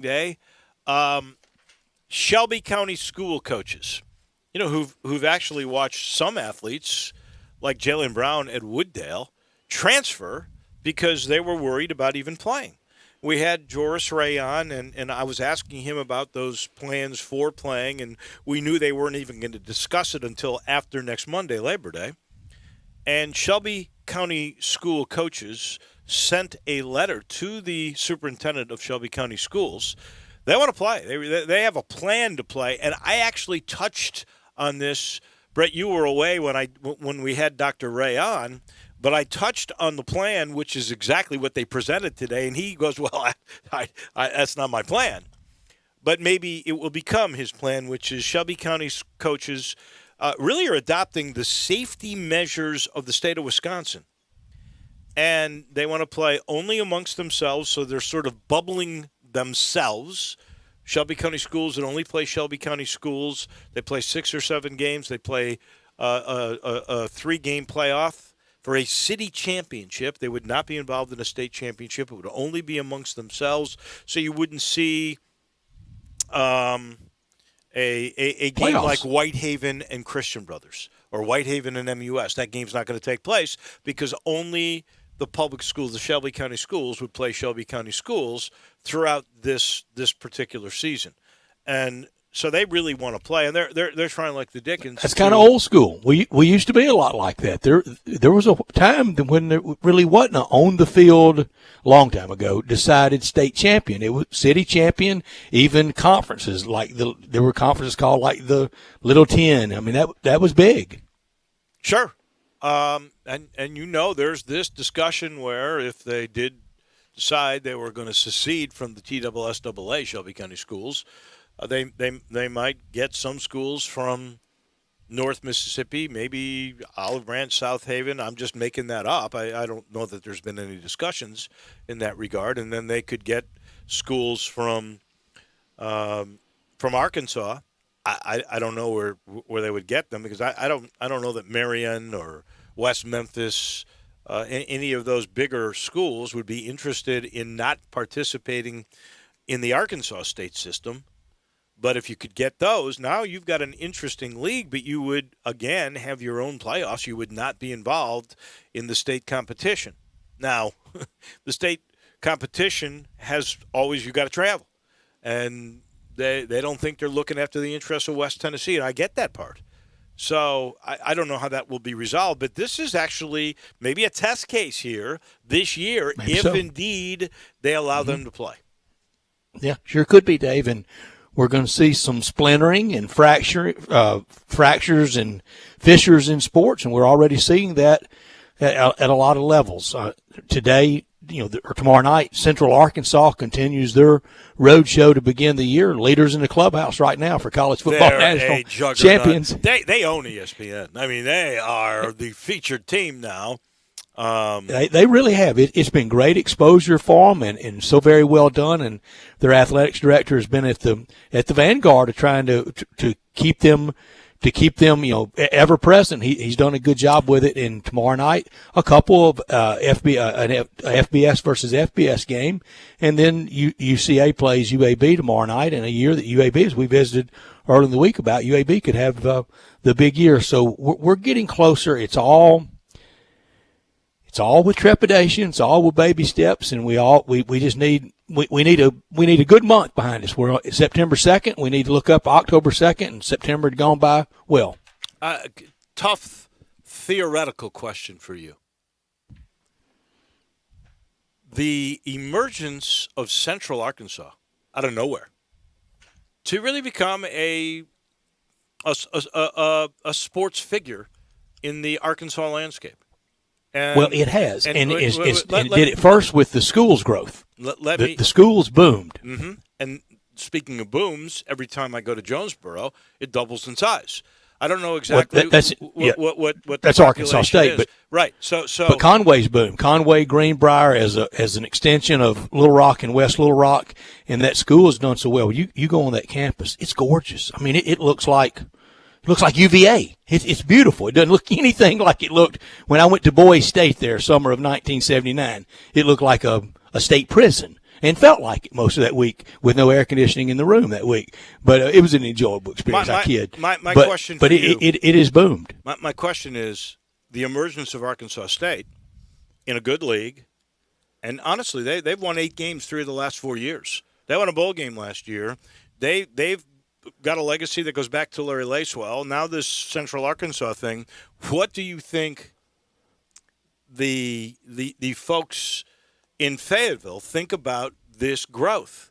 Okay, Shelby County school coaches, who've actually watched some athletes like Jalen Brown at Wooddale transfer because they were worried about even playing. We had Joris Ray on, and I was asking him about those plans for playing, and we knew they weren't even going to discuss it until after next Monday, Labor Day. And Shelby County school coaches sent a letter to the superintendent of Shelby County Schools. They want to play. They have a plan to play, and I actually touched on this. Brett, you were away when we had Dr. Ray on, but I touched on the plan, which is exactly what they presented today, and he goes, "Well, that's not my plan." But maybe it will become his plan, which is Shelby County coaches really are adopting the safety measures of the state of Wisconsin. And they want to play only amongst themselves, so they're sort of bubbling themselves. Shelby County Schools would only play Shelby County Schools. They play 6 or 7 games. They play a 3-game playoff for a city championship. They would not be involved in a state championship. It would only be amongst themselves. So you wouldn't see a game Playoffs. like Whitehaven and Christian Brothers or Whitehaven and MUS. That game's not going to take place because only the public schools, the Shelby County Schools, would play Shelby County Schools throughout this particular season. And so they really want to play, and they're trying like the Dickens. That's kind of old school. We used to be a lot like that. There was a time when there really wasn't an on the field, long time ago, decided state champion. It was city champion, even conferences like there were conferences called like the Little Ten. I mean that was big. Sure. And there's this discussion where if they did decide they were going to secede from the TSSAA, Shelby County Schools, they might get some schools from North Mississippi, maybe Olive Branch, South Haven. I'm just making that up. I don't know that there's been any discussions in that regard. And then they could get schools from Arkansas. I don't know where they would get them because I don't know that Marion or West Memphis, any of those bigger schools would be interested in not participating in the Arkansas state system. But if you could get those, now you've got an interesting league, but you would, again, have your own playoffs. You would not be involved in the state competition. Now, the state competition has always, you got to travel. And they don't think they're looking after the interests of West Tennessee, and I get that part. So I don't know how that will be resolved, but this is actually maybe a test case here this year Maybe if so. Indeed they allow them to play. Yeah, sure could be, Dave. And we're going to see some splintering and fractures and fissures in sports, and we're already seeing that at a lot of levels. Today, or tomorrow night, Central Arkansas continues their road show to begin the year. Leaders in the clubhouse right now for college football They're national champions. They own ESPN. I mean, they are the featured team now. They really have. It's been great exposure for them and so very well done. And their athletics director has been at the vanguard of trying to keep them ever present. He's done a good job with it. And tomorrow night, a couple of FBS versus FBS game, and then UCA plays UAB tomorrow night. In a year that UAB, as we visited early in the week about, UAB could have the big year. So we're getting closer. It's all with trepidation. It's all with baby steps, and we just need a good month behind us. We're September 2nd. We need to look up October 2nd, and September had gone by well. Tough theoretical question for you. The emergence of Central Arkansas out of nowhere to really become a sports figure in the Arkansas landscape. Well, it has, and did it first with the schools' growth. The schools boomed. Mm-hmm. And speaking of booms, every time I go to Jonesboro, it doubles in size. I don't know exactly what that's Arkansas State, is. Right. So but Conway's boom. Conway, Greenbrier as an extension of Little Rock and West Little Rock, and that school has done so well. You go on that campus, it's gorgeous. I mean, it looks like UVA. It's beautiful. It doesn't look anything like it looked when I went to Boise State there, summer of 1979. It looked like a state prison. and felt like it most of that week with no air conditioning in the room that week. But it was an enjoyable experience. I kid. My question for but you, it has boomed. My question is the emergence of Arkansas State in a good league, and honestly, they've won 8 games 3 of the last 4 years. They won a bowl game last year. They've got a legacy that goes back to Larry Lacewell. Now this Central Arkansas thing. What do you think the folks in Fayetteville think about this growth?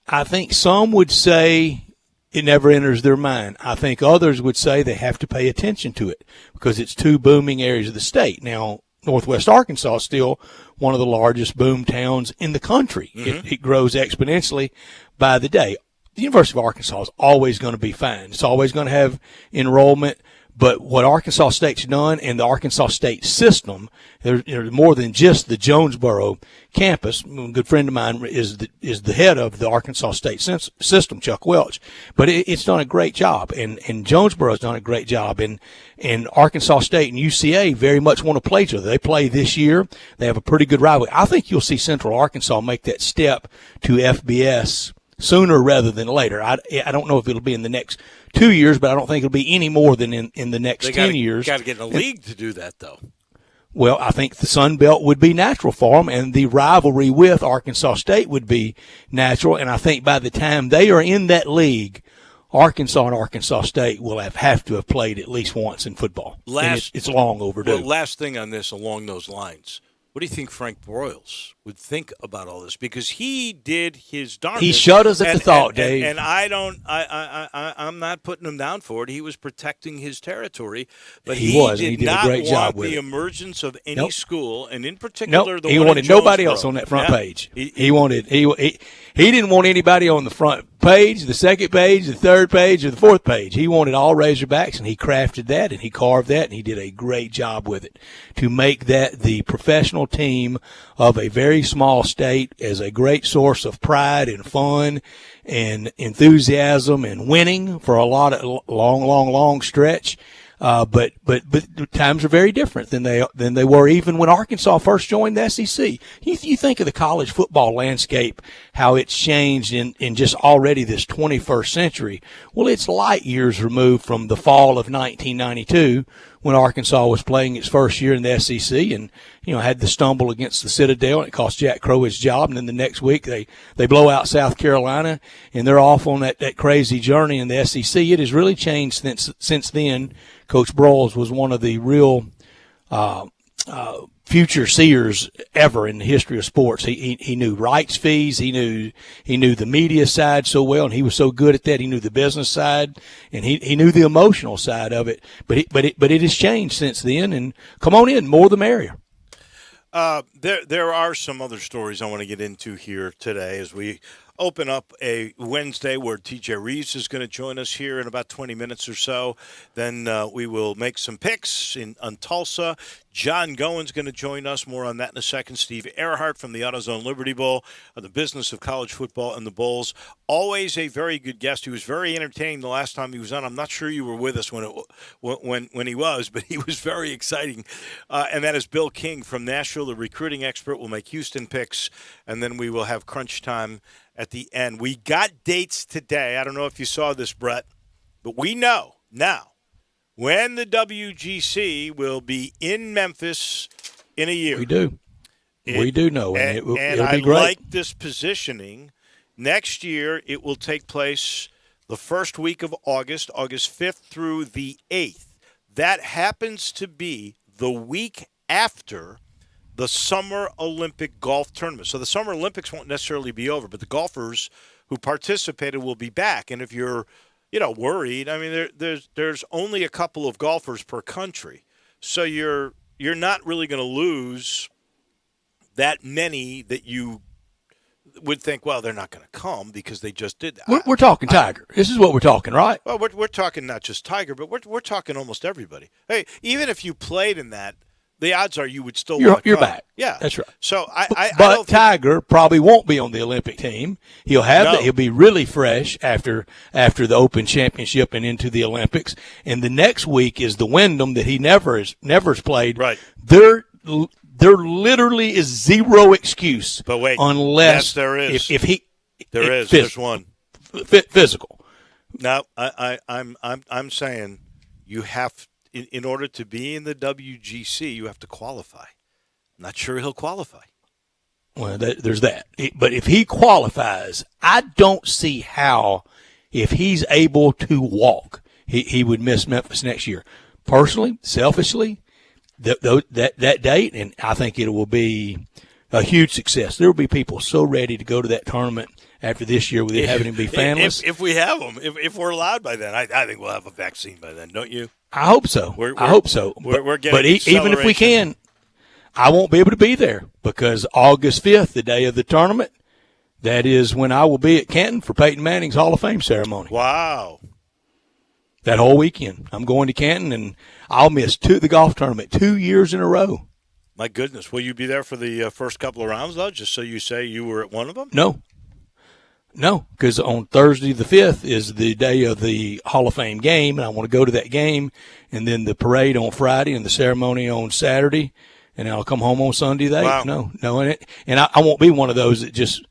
I think some would say it never enters their mind. I think others would say they have to pay attention to it because it's 2 booming areas of the state. Now, Northwest Arkansas is still one of the largest boom towns in the country. Mm-hmm. It grows exponentially by the day. The University of Arkansas is always going to be fine. It's always going to have enrollment. But what Arkansas State's done and the Arkansas State system, there's more than just the Jonesboro campus. A good friend of mine is the head of the Arkansas State system, Chuck Welch. But it's done a great job, and Jonesboro's done a great job. And Arkansas State and UCA very much want to play each other. They play this year. They have a pretty good rivalry. I think you'll see Central Arkansas make that step to FBS sooner rather than later. I don't know if it'll be in the next 2 years, but I don't think it'll be any more than in the next 10 years. Got to get in a league to do that, though. Well, I think the Sun Belt would be natural for them, and the rivalry with Arkansas State would be natural. And I think by the time they are in that league, Arkansas and Arkansas State will have to have played at least once in football. It's long overdue. Well, last thing on this along those lines. What do you think Frank Broyles would think about all this? Because he did his darndest. He shut us at the thought, Dave. And I'm not putting him down for it. He was protecting his territory, but he did a great job with the emergence of any school, and in particular, the one in Jonesboro. He wanted nobody else on that front page. He didn't want anybody on the front page, the second page, the third page, or the fourth page. He wanted all Razorbacks, and he crafted that, and he carved that, and he did a great job with it to make that the professional team of a very small state as a great source of pride and fun and enthusiasm and winning for a long stretch. But times are very different than they were even when Arkansas first joined the SEC. You think of the college football landscape, how it's changed in just already this 21st century. Well, it's light years removed from the fall of 1992 when Arkansas was playing its first year in the SEC and, had the stumble against the Citadel, and it cost Jack Crow his job. And then the next week they blow out South Carolina, and they're off on that crazy journey in the SEC. It has really changed since then. Coach Broyles was one of the real future seers ever in the history of sports. He knew rights fees. He knew the media side so well, and he was so good at that. He knew the business side, and he knew the emotional side of it. But it has changed since then. And come on in, more the merrier. There are some other stories I want to get into here today as we open up a Wednesday where TJ Reeves is going to join us here in about 20 minutes or so. Then we will make some picks on Tulsa. John Gowen's going to join us. More on that in a second. Steve Earhart from the AutoZone Liberty Bowl, the business of college football and the Bulls. Always a very good guest. He was very entertaining the last time he was on. I'm not sure you were with us when he was, but he was very exciting. And that is Bill King from Nashville, the recruiting expert. We'll make Houston picks, and then we will have crunch time at the end. We got dates today. I don't know if you saw this, Brett, but we know now when the WGC will be in Memphis in a year. We do. We do know. And it'll I be great. like this positioning. Next year, it will take place the first week of August 5th through the 8th. That happens to be the week after the Summer Olympic Golf Tournament. So the Summer Olympics won't necessarily be over, but the golfers who participated will be back. And if you're, worried, I mean, there's only a couple of golfers per country. So you're not really going to lose that many that you would think, well, they're not going to come because they just did that. We're talking Tiger. This is what we're talking, right? Well, we're talking not just Tiger, but we're talking almost everybody. Hey, even if you played in that, the odds are you would still you're back. Yeah, that's right. So I don't Tiger probably won't be on the Olympic team. He'll have that. He'll be really fresh after the Open Championship and into the Olympics. And the next week is the Wyndham that he never has played. Right. There literally is zero excuse. But wait, unless yes, there is. If he there is. There's one. Physical. No, I'm saying you have in order to be in the WGC, you have to qualify. I'm not sure he'll qualify. Well, there's that. But if he qualifies, I don't see how, if he's able to walk, he would miss Memphis next year. Personally, selfishly, that date, and I think it will be a huge success. There will be people so ready to go to that tournament after this year with it having him be fanless. If we have them, if we're allowed by then, I think we'll have a vaccine by then, don't you? I hope so. I hope so. We're getting but even if we can, I won't be able to be there because August 5th, the day of the tournament, that is when I will be at Canton for Peyton Manning's Hall of Fame ceremony. Wow. That whole weekend. I'm going to Canton, and I'll miss the golf tournament 2 years in a row. My goodness. Will you be there for the first couple of rounds, though, just so you say you were at one of them? No, because on Thursday the 5th is the day of the Hall of Fame game, and I want to go to that game, and then the parade on Friday and the ceremony on Saturday, and I'll come home on Sunday. Wow. No, and I won't be one of those that just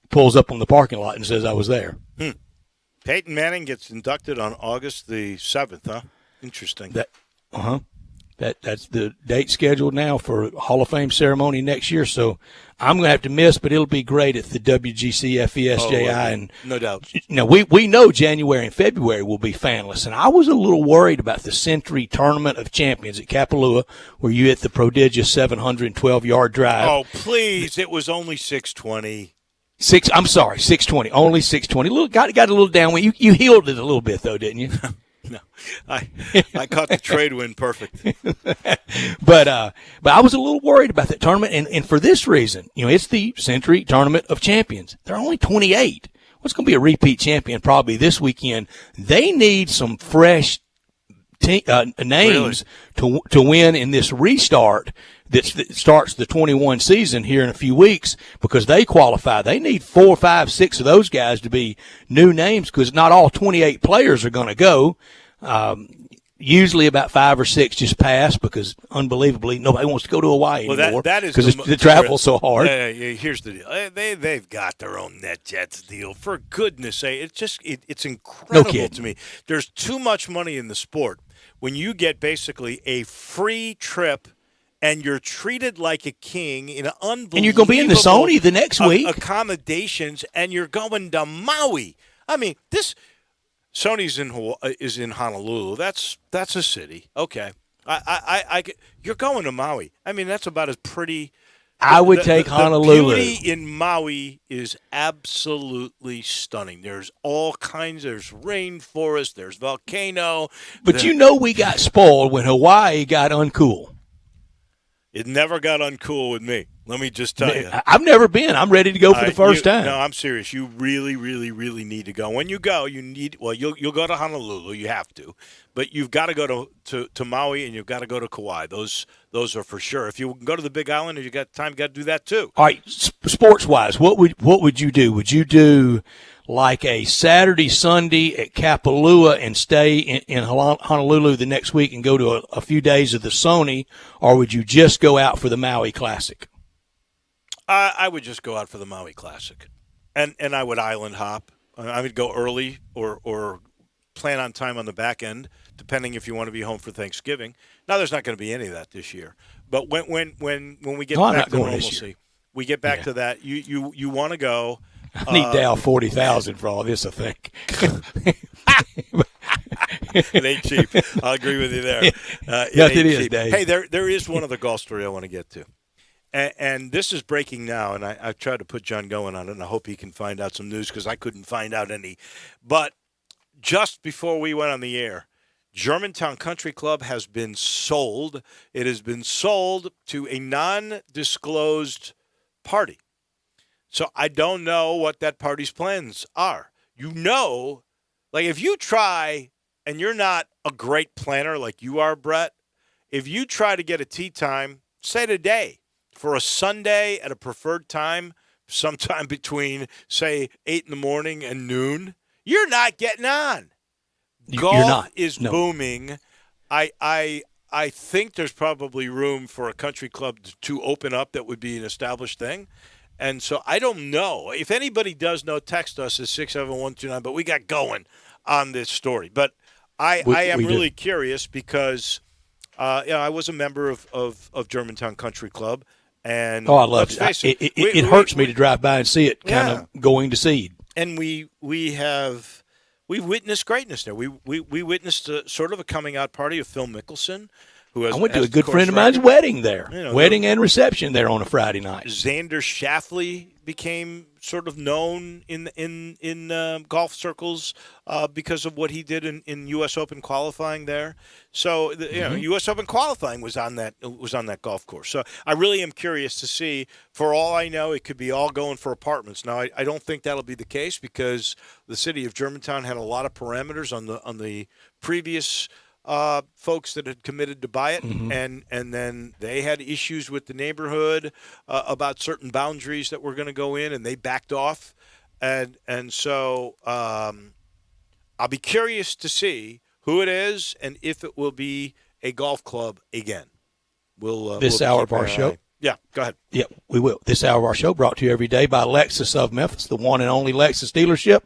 pulls up on the parking lot and says I was there. Peyton Manning gets inducted on August the 7th, huh? Interesting. That's the date scheduled now for Hall of Fame ceremony next year. So I'm going to have to miss, but it'll be great at the WGC FESJI. And no doubt. We know January and February will be fanless. And I was a little worried about the Century Tournament of Champions at Kapalua, where you hit the prodigious 712-yard drive. Oh, please. It was only 620. 620. Only 620. Got a little down. You healed it a little bit, though, didn't you? No, I caught the trade win perfect. But I was a little worried about that tournament, and for this reason, it's the Century Tournament of Champions. They're only 28. What's going to be a repeat champion probably this weekend? They need some fresh names to win in this restart that starts the 21 season here in a few weeks because they qualify. They need 4, 5, 6 of those guys to be new names because not all 28 players are going to go. Usually about 5 or 6 just pass because, unbelievably, nobody wants to go to Hawaii anymore because the travel's so hard. Here's the deal. They've got their own NetJets deal. For goodness sake, it's incredible to me. There's too much money in the sport when you get basically a free trip and you're treated like a king in an unbelievable and you're going to be in the Sony the next week. Accommodations, and you're going to Maui. I mean, this Sony's is in Honolulu. That's a city. Okay, you're going to Maui. I mean, that's about as pretty. I would take Honolulu. The beauty in Maui is absolutely stunning. There's all kinds. There's rainforest. There's volcano. But we got spoiled when Hawaii got uncool. It never got uncool with me. Let me just tell you. I've never been. I'm ready to go for the first time. No, I'm serious. You really, really, really need to go. When you go, you'll go to Honolulu. You have to. But you've got to go to Maui and you've got to go to Kauai. Those are for sure. If you can go to the Big Island and you got time, you got to do that too. All right, sports-wise, what would you do? Would you do like a Saturday, Sunday at Kapalua and stay in Honolulu the next week and go to a few days of the Sony, or would you just go out for the Maui Classic? I would just go out for the Maui Classic, and I would island hop. I would go early or plan on time on the back end, depending if you want to be home for Thanksgiving. Now, there's not going to be any of that this year, but when we get back to normalcy, we get back to that. You want to go. I need down 40,000 for all this, I think. It ain't cheap. I'll agree with you there. It is, Dave. Hey, there is one other golf story I want to get to. And this is breaking now, and I've tried to put John Goen on it, and I hope he can find out some news because I couldn't find out any. But just before we went on the air, Germantown Country Club has been sold. It has been sold to a non-disclosed party. So I don't know what that party's plans are. Like if you try, and you're not a great planner like you are, Brett, if you try to get a tee time, say today, for a Sunday at a preferred time, sometime between, say, 8 in the morning and noon, you're not getting on. Golf is booming. I I think there's probably room for a country club to open up that would be an established thing. And so I don't know. If anybody does know, text us at 67129. But we got going on this story. But I am really curious because I was a member of Germantown Country Club. And I love it. It hurts me to drive by and see it kind of going to seed. And we witnessed greatness there. We witnessed sort of a coming out party of Phil Mickelson, who has. I went to a good friend of mine's wedding there, wedding and reception there on a Friday night. Xander Schauffele became sort of known in golf circles because of what he did in U.S. Open qualifying there. So U.S. Open qualifying was on that golf course. So I really am curious to see. For all I know, it could be all going for apartments. Now I don't think that'll be the case because the city of Germantown had a lot of parameters on the previous folks that had committed to buy it, and then they had issues with the neighborhood about certain boundaries that were going to go in, and they backed off, and so I'll be curious to see who it is and if it will be a golf club again. We'll hour of our show. Yeah, go ahead. Yeah, we will. This hour of our show brought to you every day by Lexus of Memphis, the one and only Lexus dealership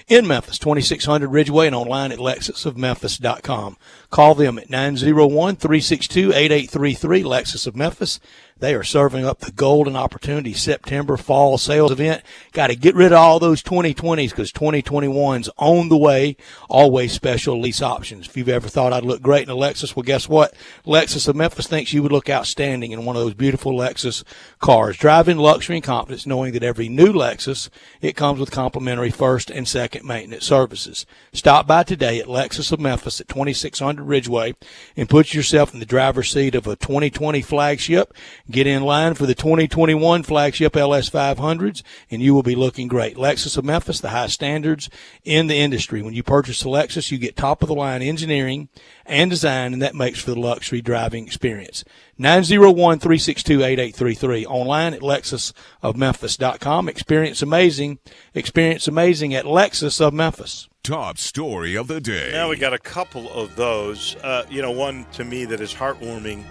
in Memphis, 2600 Ridgeway, and online at lexusofmemphis.com. Call them at 901-362-8833, Lexus of Memphis. They are serving up the golden opportunity September fall sales event. Got to get rid of all those 2020s because 2021's on the way. Always special lease options. If you've ever thought I'd look great in a Lexus, well, guess what? Lexus of Memphis thinks you would look outstanding in one of those beautiful Lexus cars. Drive in luxury and confidence knowing that every new Lexus, it comes with complimentary first and second maintenance services. Stop by today at Lexus of Memphis at 2600 Ridgeway and put yourself in the driver's seat of a 2020 flagship. Get in line for the 2021 flagship LS500s, and you will be looking great. Lexus of Memphis, the high standards in the industry. When you purchase a Lexus, you get top-of-the-line engineering and design, and that makes for the luxury driving experience. 901-362-8833. Online at lexusofmemphis.com. Experience amazing at Lexus of Memphis. Top story of the day. Now we got a couple of those. One to me that is heartwarming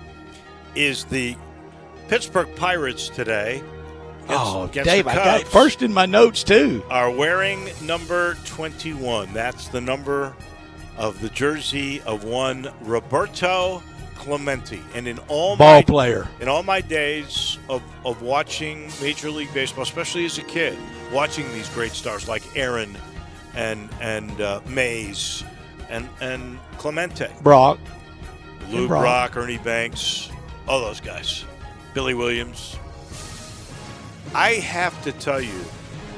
is the Pittsburgh Pirates today. Against Dave, the Cubs, I got it first in my notes, too. Are wearing number 21. That's the number of the jersey of one Roberto Clemente. And in all player. In all my days of watching Major League Baseball, especially as a kid, watching these great stars like Aaron and Mays and Clemente. Brock. Lou Brock, Ernie Banks, all those guys. Billy Williams. I have to tell you,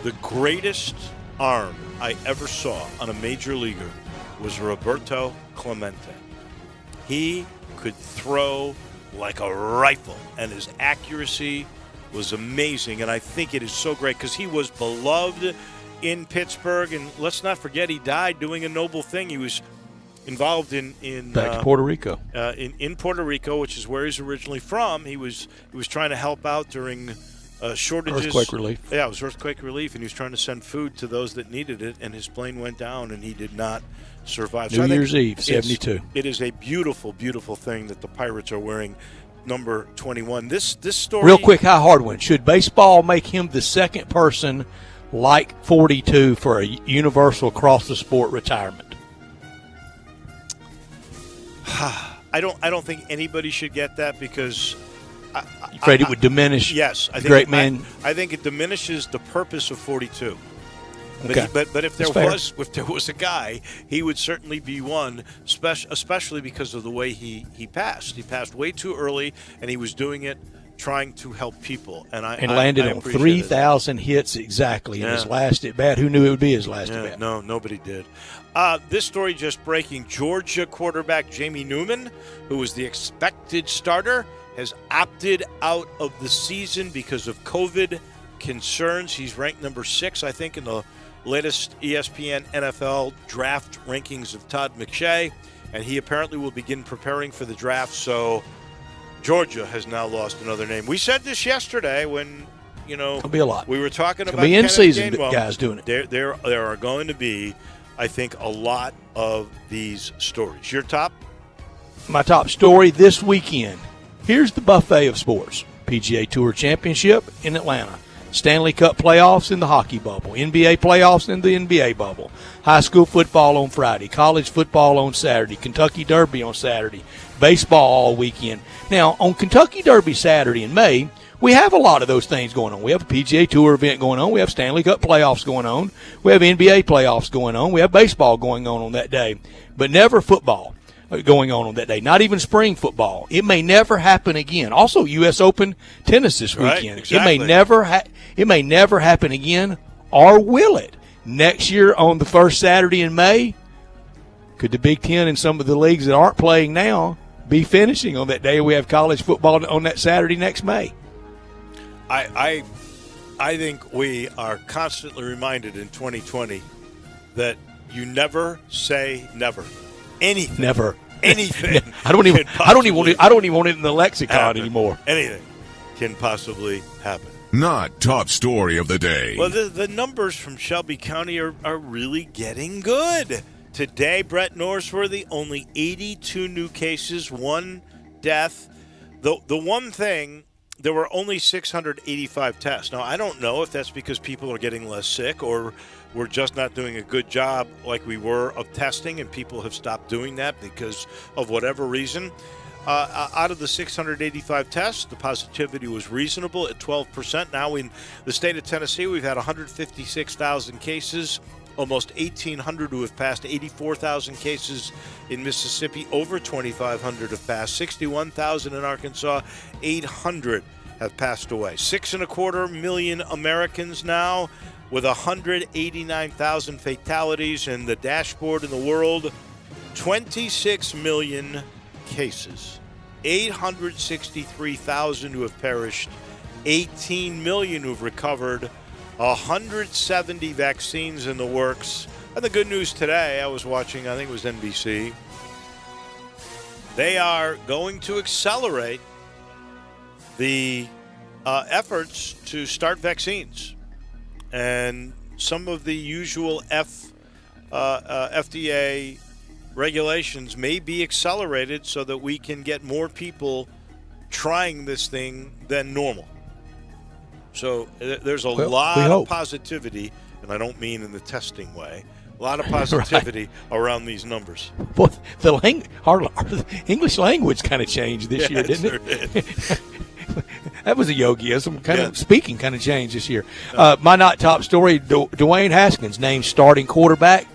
the greatest arm I ever saw on a major leaguer was Roberto Clemente. He could throw like a rifle, and his accuracy was amazing. And I think it is so great because he was beloved in Pittsburgh. And let's not forget, he died doing a noble thing. He was involved in back to Puerto Rico. In Puerto Rico, which is where he's originally from. He was trying to help out during shortages. Earthquake relief. Yeah, it was earthquake relief, and he was trying to send food to those that needed it, and his plane went down, and he did not survive. New Year's Eve, 72. It is a beautiful, beautiful thing that the Pirates are wearing number 21. This story. Real quick, high hard one. Should baseball make him the second person like 42 for a universal across-the-sport retirement? I don't think anybody should get that because You afraid it would diminish? Yes, I think great man. I think it diminishes the purpose of 42. Okay. But if there was a guy, he would certainly be one, especially because of the way he passed. He passed way too early, and he was doing it trying to help people. And landed on 3,000 hits exactly in his last at bat. Who knew it would be his last at bat? No, nobody did. This story just breaking. Georgia quarterback Jamie Newman, who was the expected starter, has opted out of the season because of COVID concerns. He's ranked number 6, I think, in the latest ESPN NFL draft rankings of Todd McShay, and he apparently will begin preparing for the draft. So Georgia has now lost another name. We said this yesterday when, it'll be a lot. We were talking about be in Kenneth season Gainwell. guys doing it. There are going to be, I think, a lot of these stories. Your top? my top story this weekend. Here's the buffet of sports. PGA Tour Championship in Atlanta. Stanley Cup playoffs in the hockey bubble. NBA playoffs in the NBA bubble. High school football on Friday. College football on Saturday. Kentucky Derby on Saturday. Baseball all weekend. Now, on Kentucky Derby Saturday in May, we have a lot of those things going on. We have a PGA Tour event going on. We have Stanley Cup playoffs going on. We have NBA playoffs going on. We have baseball going on that day. But never football going on that day. Not even spring football. It may never happen again. Also, U.S. Open tennis this weekend. Right, exactly. It may never happen again, or will it? Next year on the first Saturday in May, could the Big Ten and some of the leagues that aren't playing now be finishing on that day? We have college football on that Saturday next May. I think we are constantly reminded in 2020 that you never say never. Anything. Never. Anything. I don't even want it in the lexicon happen. anymore. Anything can possibly happen. Not top story of the day. Well, the numbers from Shelby County are really getting good. Today, Brett Norsworthy, only 82 new cases, 1 death. The one thing, there were only 685 tests. Now, I don't know if that's because people are getting less sick or we're just not doing a good job like we were of testing, and people have stopped doing that because of whatever reason. Out of the 685 tests, the positivity was reasonable at 12%. Now in the state of Tennessee, we've had 156,000 cases, almost 1,800 who have passed, 84,000 cases in Mississippi, over 2,500 have passed, 61,000 in Arkansas, 800 have passed away. 6.25 million Americans now with 189,000 fatalities, and the dashboard in the world, 26 million cases, 863,000 who have perished, 18 million who have recovered, 170 vaccines in the works. And the good news today, I was watching, I think it was NBC, they are going to accelerate the efforts to start vaccines. And some of the usual FDA regulations may be accelerated so that we can get more people trying this thing than normal. So there's a lot of positivity, and I don't mean in the testing way, a lot of positivity around these numbers. Well, the English language kind of changed this year, didn't sure it? Did. That was a yogiism. Speaking kind of changed this year. My not top story, Dwayne Haskins named starting quarterback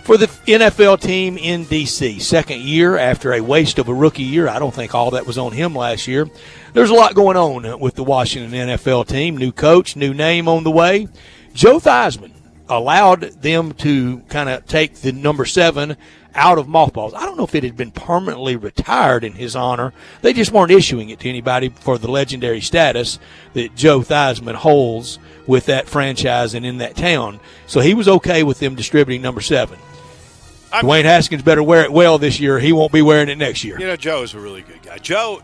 for the NFL team in D.C. Second year after a waste of a rookie year. I don't think all that was on him last year. There's a lot going on with the Washington NFL team. New coach, new name on the way. Joe Theismann allowed them to kind of take the number 7 out of mothballs. I don't know if it had been permanently retired in his honor. They just weren't issuing it to anybody for the legendary status that Joe Theismann holds with that franchise and in that town. So he was okay with them distributing number 7. Dwayne Haskins better wear it well this year. He won't be wearing it next year. You know, Joe is a really good guy. Joe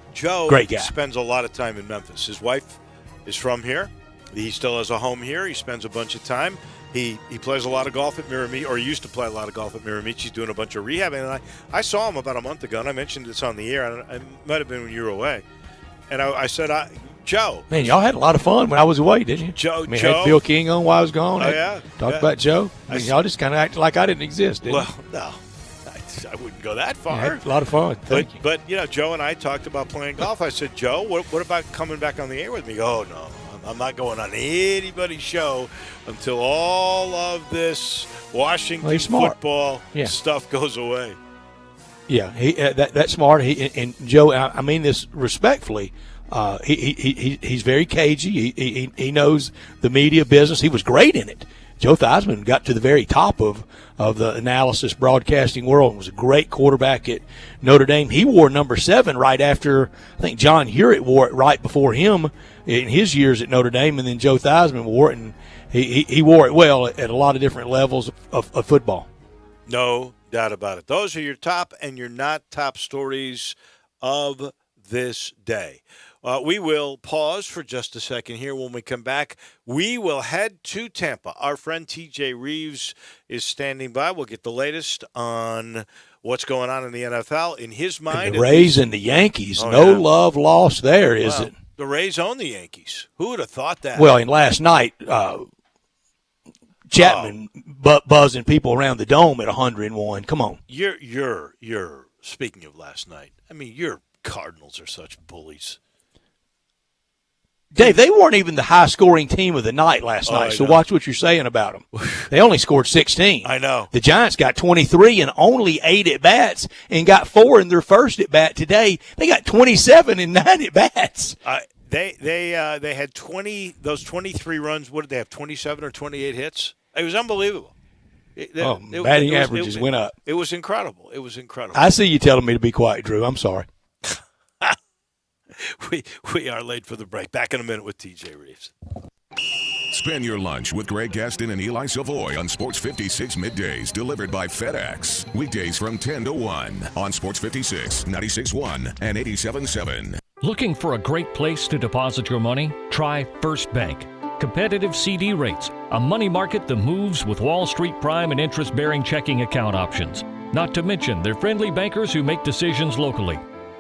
Great guy. Spends a lot of time in Memphis. His wife is from here. He still has a home here. He spends a bunch of time. He plays a lot of golf at Miramichi, or used to play a lot of golf at Miramichi. He's doing a bunch of rehabbing. And I saw him about a month ago, and I mentioned this on the air. It might have been when you were away. And I said, Joe. Man, y'all had a lot of fun when I was away, didn't you? Joe. Had Bill King on while I was gone. Oh, yeah. Talked about Joe. Y'all just kind of acted like I didn't exist, didn't you? Well, no. I wouldn't go that far. Yeah, a lot of fun. Thank you. But, you know, Joe and I talked about playing golf. I said, Joe, what about coming back on the air with me? Oh, no. I'm not going on anybody's show until all of this Washington football stuff goes away. Yeah, that's smart. And Joe, I mean this respectfully. He's very cagey. He knows the media business. He was great in it. Joe Theismann got to the very top of the analysis broadcasting world and was a great quarterback at Notre Dame. He wore number 7 right after, I think John Hewitt wore it right before him in his years at Notre Dame, and then Joe Theismann wore it, and he wore it well at a lot of different levels of football. No doubt about it. Those are your top and your not top stories of this day. We will pause for just a second here. When we come back, we will head to Tampa. Our friend TJ Reeves is standing by. We'll get the latest on what's going on in the NFL. In his mind, and the Rays and the Yankees, love lost there, is it? The Rays own the Yankees. Who would have thought that? Well, and last night, Chapman buzzing people around the dome at 101. Come on. You're speaking of last night. I mean, your Cardinals are such bullies. Dave, they weren't even the high-scoring team of the night last night, so watch what you're saying about them. They only scored 16. I know. The Giants got 23 and only 8 at-bats and got 4 in their first at-bat today. They got 27 and 9 at-bats. They had 20, those 23 runs. What did they have, 27 or 28 hits? It was unbelievable. Batting averages went up. It was incredible. I see you telling me to be quiet, Drew. I'm sorry. We are late for the break. Back in a minute with TJ Reeves. Spend your lunch with Greg Gaston and Eli Savoy on Sports 56 middays, delivered by FedEx. Weekdays from 10 to 1 on Sports 56, 96.1 and 87.7. Looking for a great place to deposit your money? Try First Bank. Competitive CD rates, a money market that moves with Wall Street prime and interest-bearing checking account options. Not to mention their friendly bankers who make decisions locally.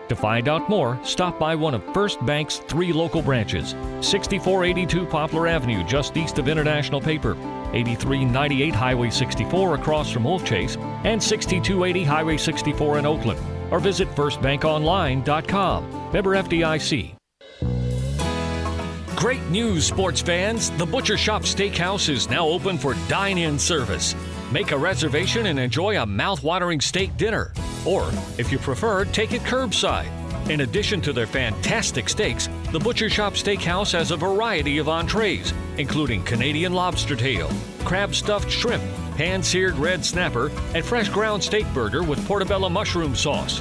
To find out more, stop by one of First Bank's 3 local branches. 6482 Poplar Avenue, just east of International Paper. 8398 Highway 64 across from Wolf Chase. And 6280 Highway 64 in Oakland. Or visit firstbankonline.com. Member FDIC. Great news, sports fans. The Butcher Shop Steakhouse is now open for dine-in service. Make a reservation and enjoy a mouth-watering steak dinner. Or, if you prefer, take it curbside. In addition to their fantastic steaks, the Butcher Shop Steakhouse has a variety of entrees, including Canadian lobster tail, crab-stuffed shrimp, pan-seared red snapper, and fresh ground steak burger with portobello mushroom sauce.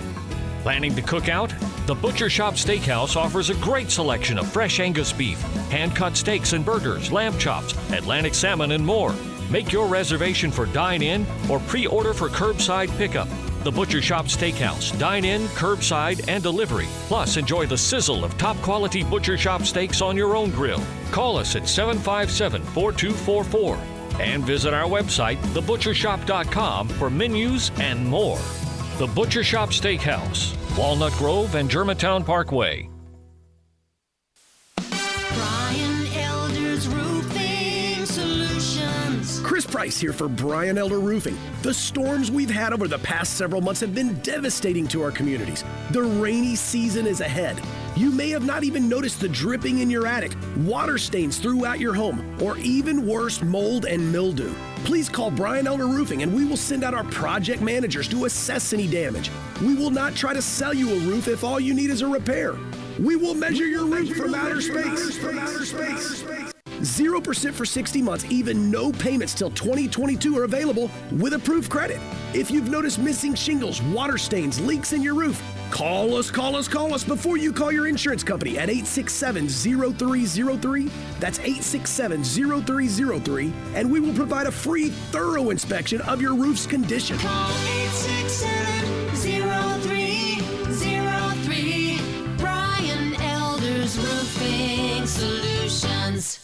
Planning to cook out? The Butcher Shop Steakhouse offers a great selection of fresh Angus beef, hand-cut steaks and burgers, lamb chops, Atlantic salmon, and more. Make your reservation for dine-in or pre-order for curbside pickup. The Butcher Shop Steakhouse. Dine-in, curbside, and delivery. Plus, enjoy the sizzle of top-quality Butcher Shop steaks on your own grill. Call us at 757-4244 and visit our website, thebutchershop.com, for menus and more. The Butcher Shop Steakhouse, Walnut Grove and Germantown Parkway. Chris Price here for Brian Elder Roofing. The storms we've had over the past several months have been devastating to our communities. The rainy season is ahead. You may have not even noticed the dripping in your attic, water stains throughout your home, or even worse, mold and mildew. Please call Brian Elder Roofing and we will send out our project managers to assess any damage. We will not try to sell you a roof if all you need is a repair. We will measure your roof from outer space. 0% for 60 months, even no payments till 2022 are available with approved credit. If you've noticed missing shingles, water stains, leaks in your roof, call us before you call your insurance company at 867-0303. That's 867-0303, and we will provide a free, thorough inspection of your roof's condition. Call 867-0303. Brian Elder's Roofing Solutions.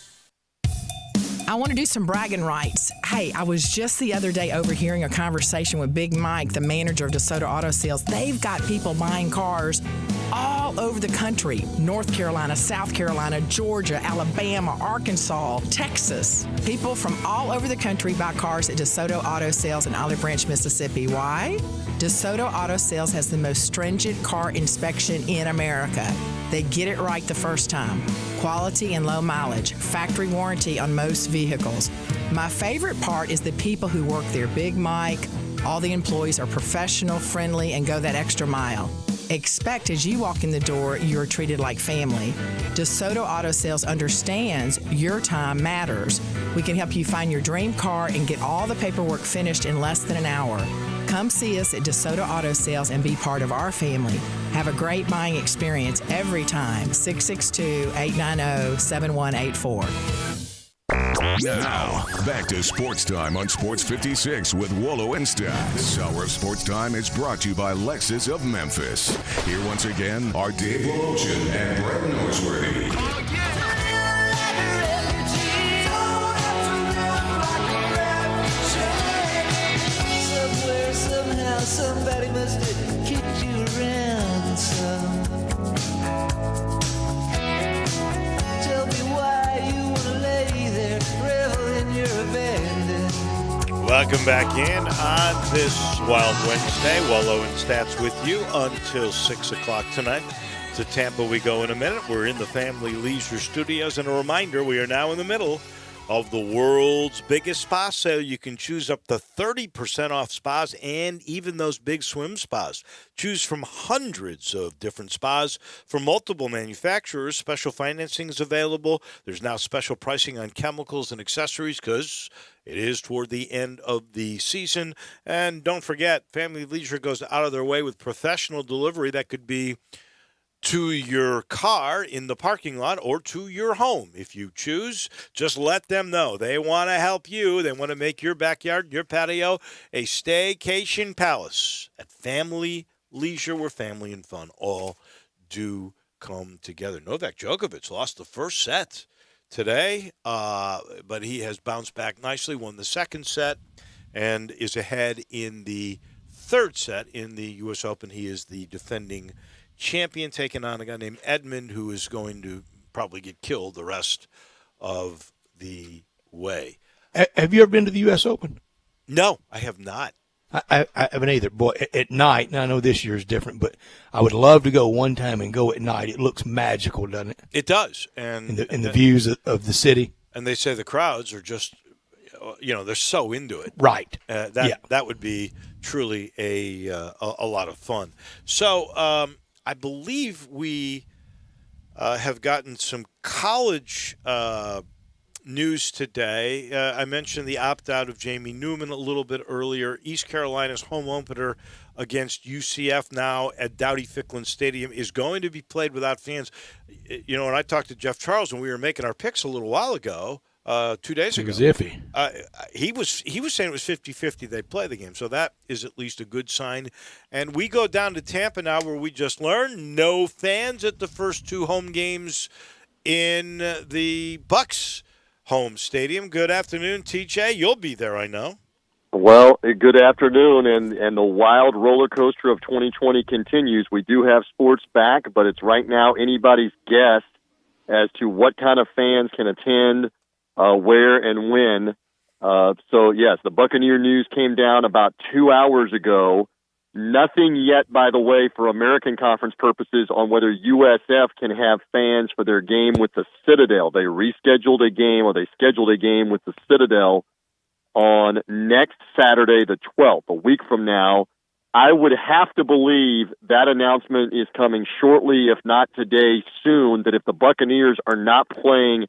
I want to do some bragging rights. Hey, I was just the other day overhearing a conversation with Big Mike, the manager of DeSoto Auto Sales. They've got people buying cars all over the country. North Carolina, South Carolina, Georgia, Alabama, Arkansas, Texas. People from all over the country buy cars at DeSoto Auto Sales in Olive Branch, Mississippi. Why? DeSoto Auto Sales has the most stringent car inspection in America. They get it right the first time. Quality and low mileage. Factory warranty on most vehicles. My favorite part is the people who work there. Big Mike, all the employees are professional, friendly, and go that extra mile. Expect as you walk in the door, you're treated like family. DeSoto Auto Sales understands your time matters. We can help you find your dream car and get all the paperwork finished in less than an hour. Come see us at DeSoto Auto Sales and be part of our family. Have a great buying experience every time. 662-890-7184. Now, back to Sports Time on Sports 56 with Wolo and Stats. This hour of Sports Time is brought to you by Lexus of Memphis. Here once again are Dave Wolochen and Brett Norsworthy. Somehow somebody must have kicked you around some. Tell me why you want to lay there, revel in your abandon. Welcome back in on this Wild Wednesday. Wolo and Stats with you until 6 o'clock tonight. To Tampa we go in a minute. We're in the Family Leisure Studios. And a reminder, we are now in the middle of the world's biggest spa sale. You can choose up to 30% off spas and even those big swim spas. Choose from hundreds of different spas from multiple manufacturers. Special financing is available. There's now special pricing on chemicals and accessories because it is toward the end of the season. And don't forget, Family Leisure goes out of their way with professional delivery that could be to your car in the parking lot or to your home. If you choose, just let them know. They want to help you. They want to make your backyard, your patio, a staycation palace at Family Leisure, where family and fun all do come together. Novak Djokovic lost the first set today, but he has bounced back nicely, won the second set, and is ahead in the third set in the U.S. Open. He is the defending champion, taking on a guy named Edmund, who is going to probably get killed the rest of the way. Have you ever been to the U.S. Open? No, I have not. I haven't either. Boy, at night, and I know this year is different, but I would love to go one time and go at night. It looks magical, doesn't it? It does. And in the views of the city. And they say the crowds are just, they're so into it. Right. That would be truly a lot of fun. So, I believe we have gotten some college news today. I mentioned the opt-out of Jamie Newman a little bit earlier. East Carolina's home opener against UCF now at Dowdy-Ficklin Stadium is going to be played without fans. And I talked to Jeff Charles when we were making our picks a little while ago. 2 days ago. It was iffy. He was saying it was 50-50 they'd play the game, so that is at least a good sign. And we go down to Tampa now, where we just learned no fans at the first two home games in the Bucks home stadium. Good afternoon, TJ. You'll be there, I know. Well, good afternoon, and the wild roller coaster of 2020 continues. We do have sports back, but it's right now anybody's guess as to what kind of fans can attend, where and when. So, yes, the Buccaneer news came down about 2 hours ago. Nothing yet, by the way, for American Conference purposes on whether USF can have fans for their game with the Citadel. They scheduled a game with the Citadel on next Saturday, the 12th, a week from now. I would have to believe that announcement is coming shortly, if not today, soon, that if the Buccaneers are not playing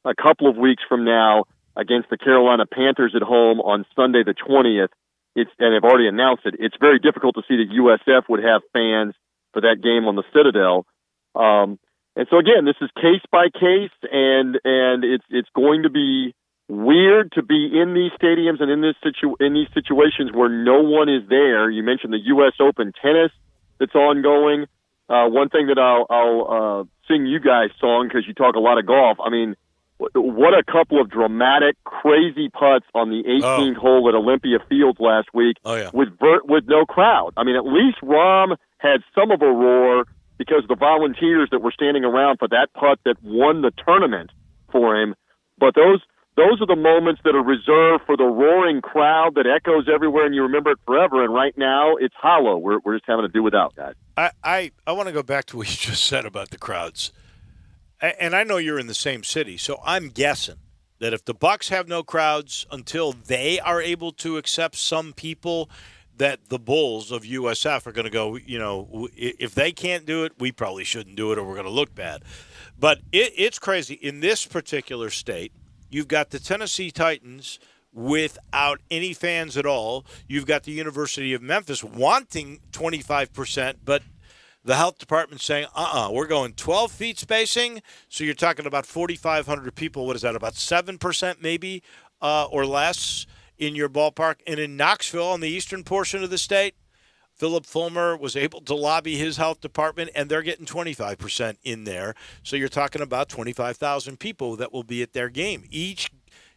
a couple of weeks from now against the Carolina Panthers at home on Sunday the 20th, and they've already announced it, it's very difficult to see that USF would have fans for that game on the Citadel. And so, again, this is case by case, and it's going to be weird to be in these stadiums and in these situations where no one is there. You mentioned the U.S. Open tennis that's ongoing. One thing that I'll sing you guys' song, because you talk a lot of golf. I mean, what a couple of dramatic, crazy putts on the 18th hole at Olympia Fields last week with no crowd. I mean, at least Rahm had some of a roar because of the volunteers that were standing around for that putt that won the tournament for him. But those are the moments that are reserved for the roaring crowd that echoes everywhere, and you remember it forever. And right now, it's hollow. We're just having to do without that. I want to go back to what you just said about the crowds. And I know you're in the same city, so I'm guessing that if the Bucks have no crowds until they are able to accept some people, that the Bulls of USF are going to go, if they can't do it, we probably shouldn't do it, or we're going to look bad. But it's crazy. In this particular state, you've got the Tennessee Titans without any fans at all. You've got the University of Memphis wanting 25%, but the health department saying, we're going 12 feet spacing. So you're talking about 4,500 people. What is that, about 7% maybe or less in your ballpark? And in Knoxville, on the eastern portion of the state, Philip Fulmer was able to lobby his health department, and they're getting 25% in there. So you're talking about 25,000 people that will be at their game. Each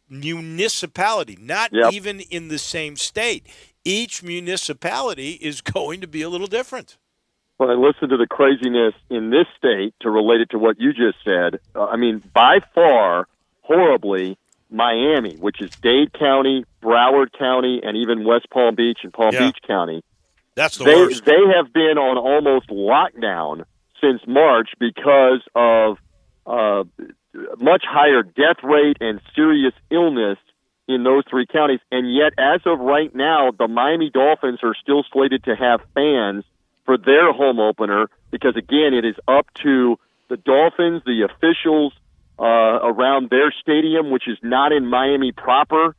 municipality, not even in the same state, each municipality is going to be a little different. Well, and listen to the craziness in this state to relate it to what you just said. By far, horribly, Miami, which is Dade County, Broward County, and even West Palm Beach and Palm Beach County. That's the worst. They have been on almost lockdown since March because of much higher death rate and serious illness in those three counties. And yet, as of right now, the Miami Dolphins are still slated to have fans for their home opener because, again, it is up to the Dolphins, the officials around their stadium, which is not in Miami proper.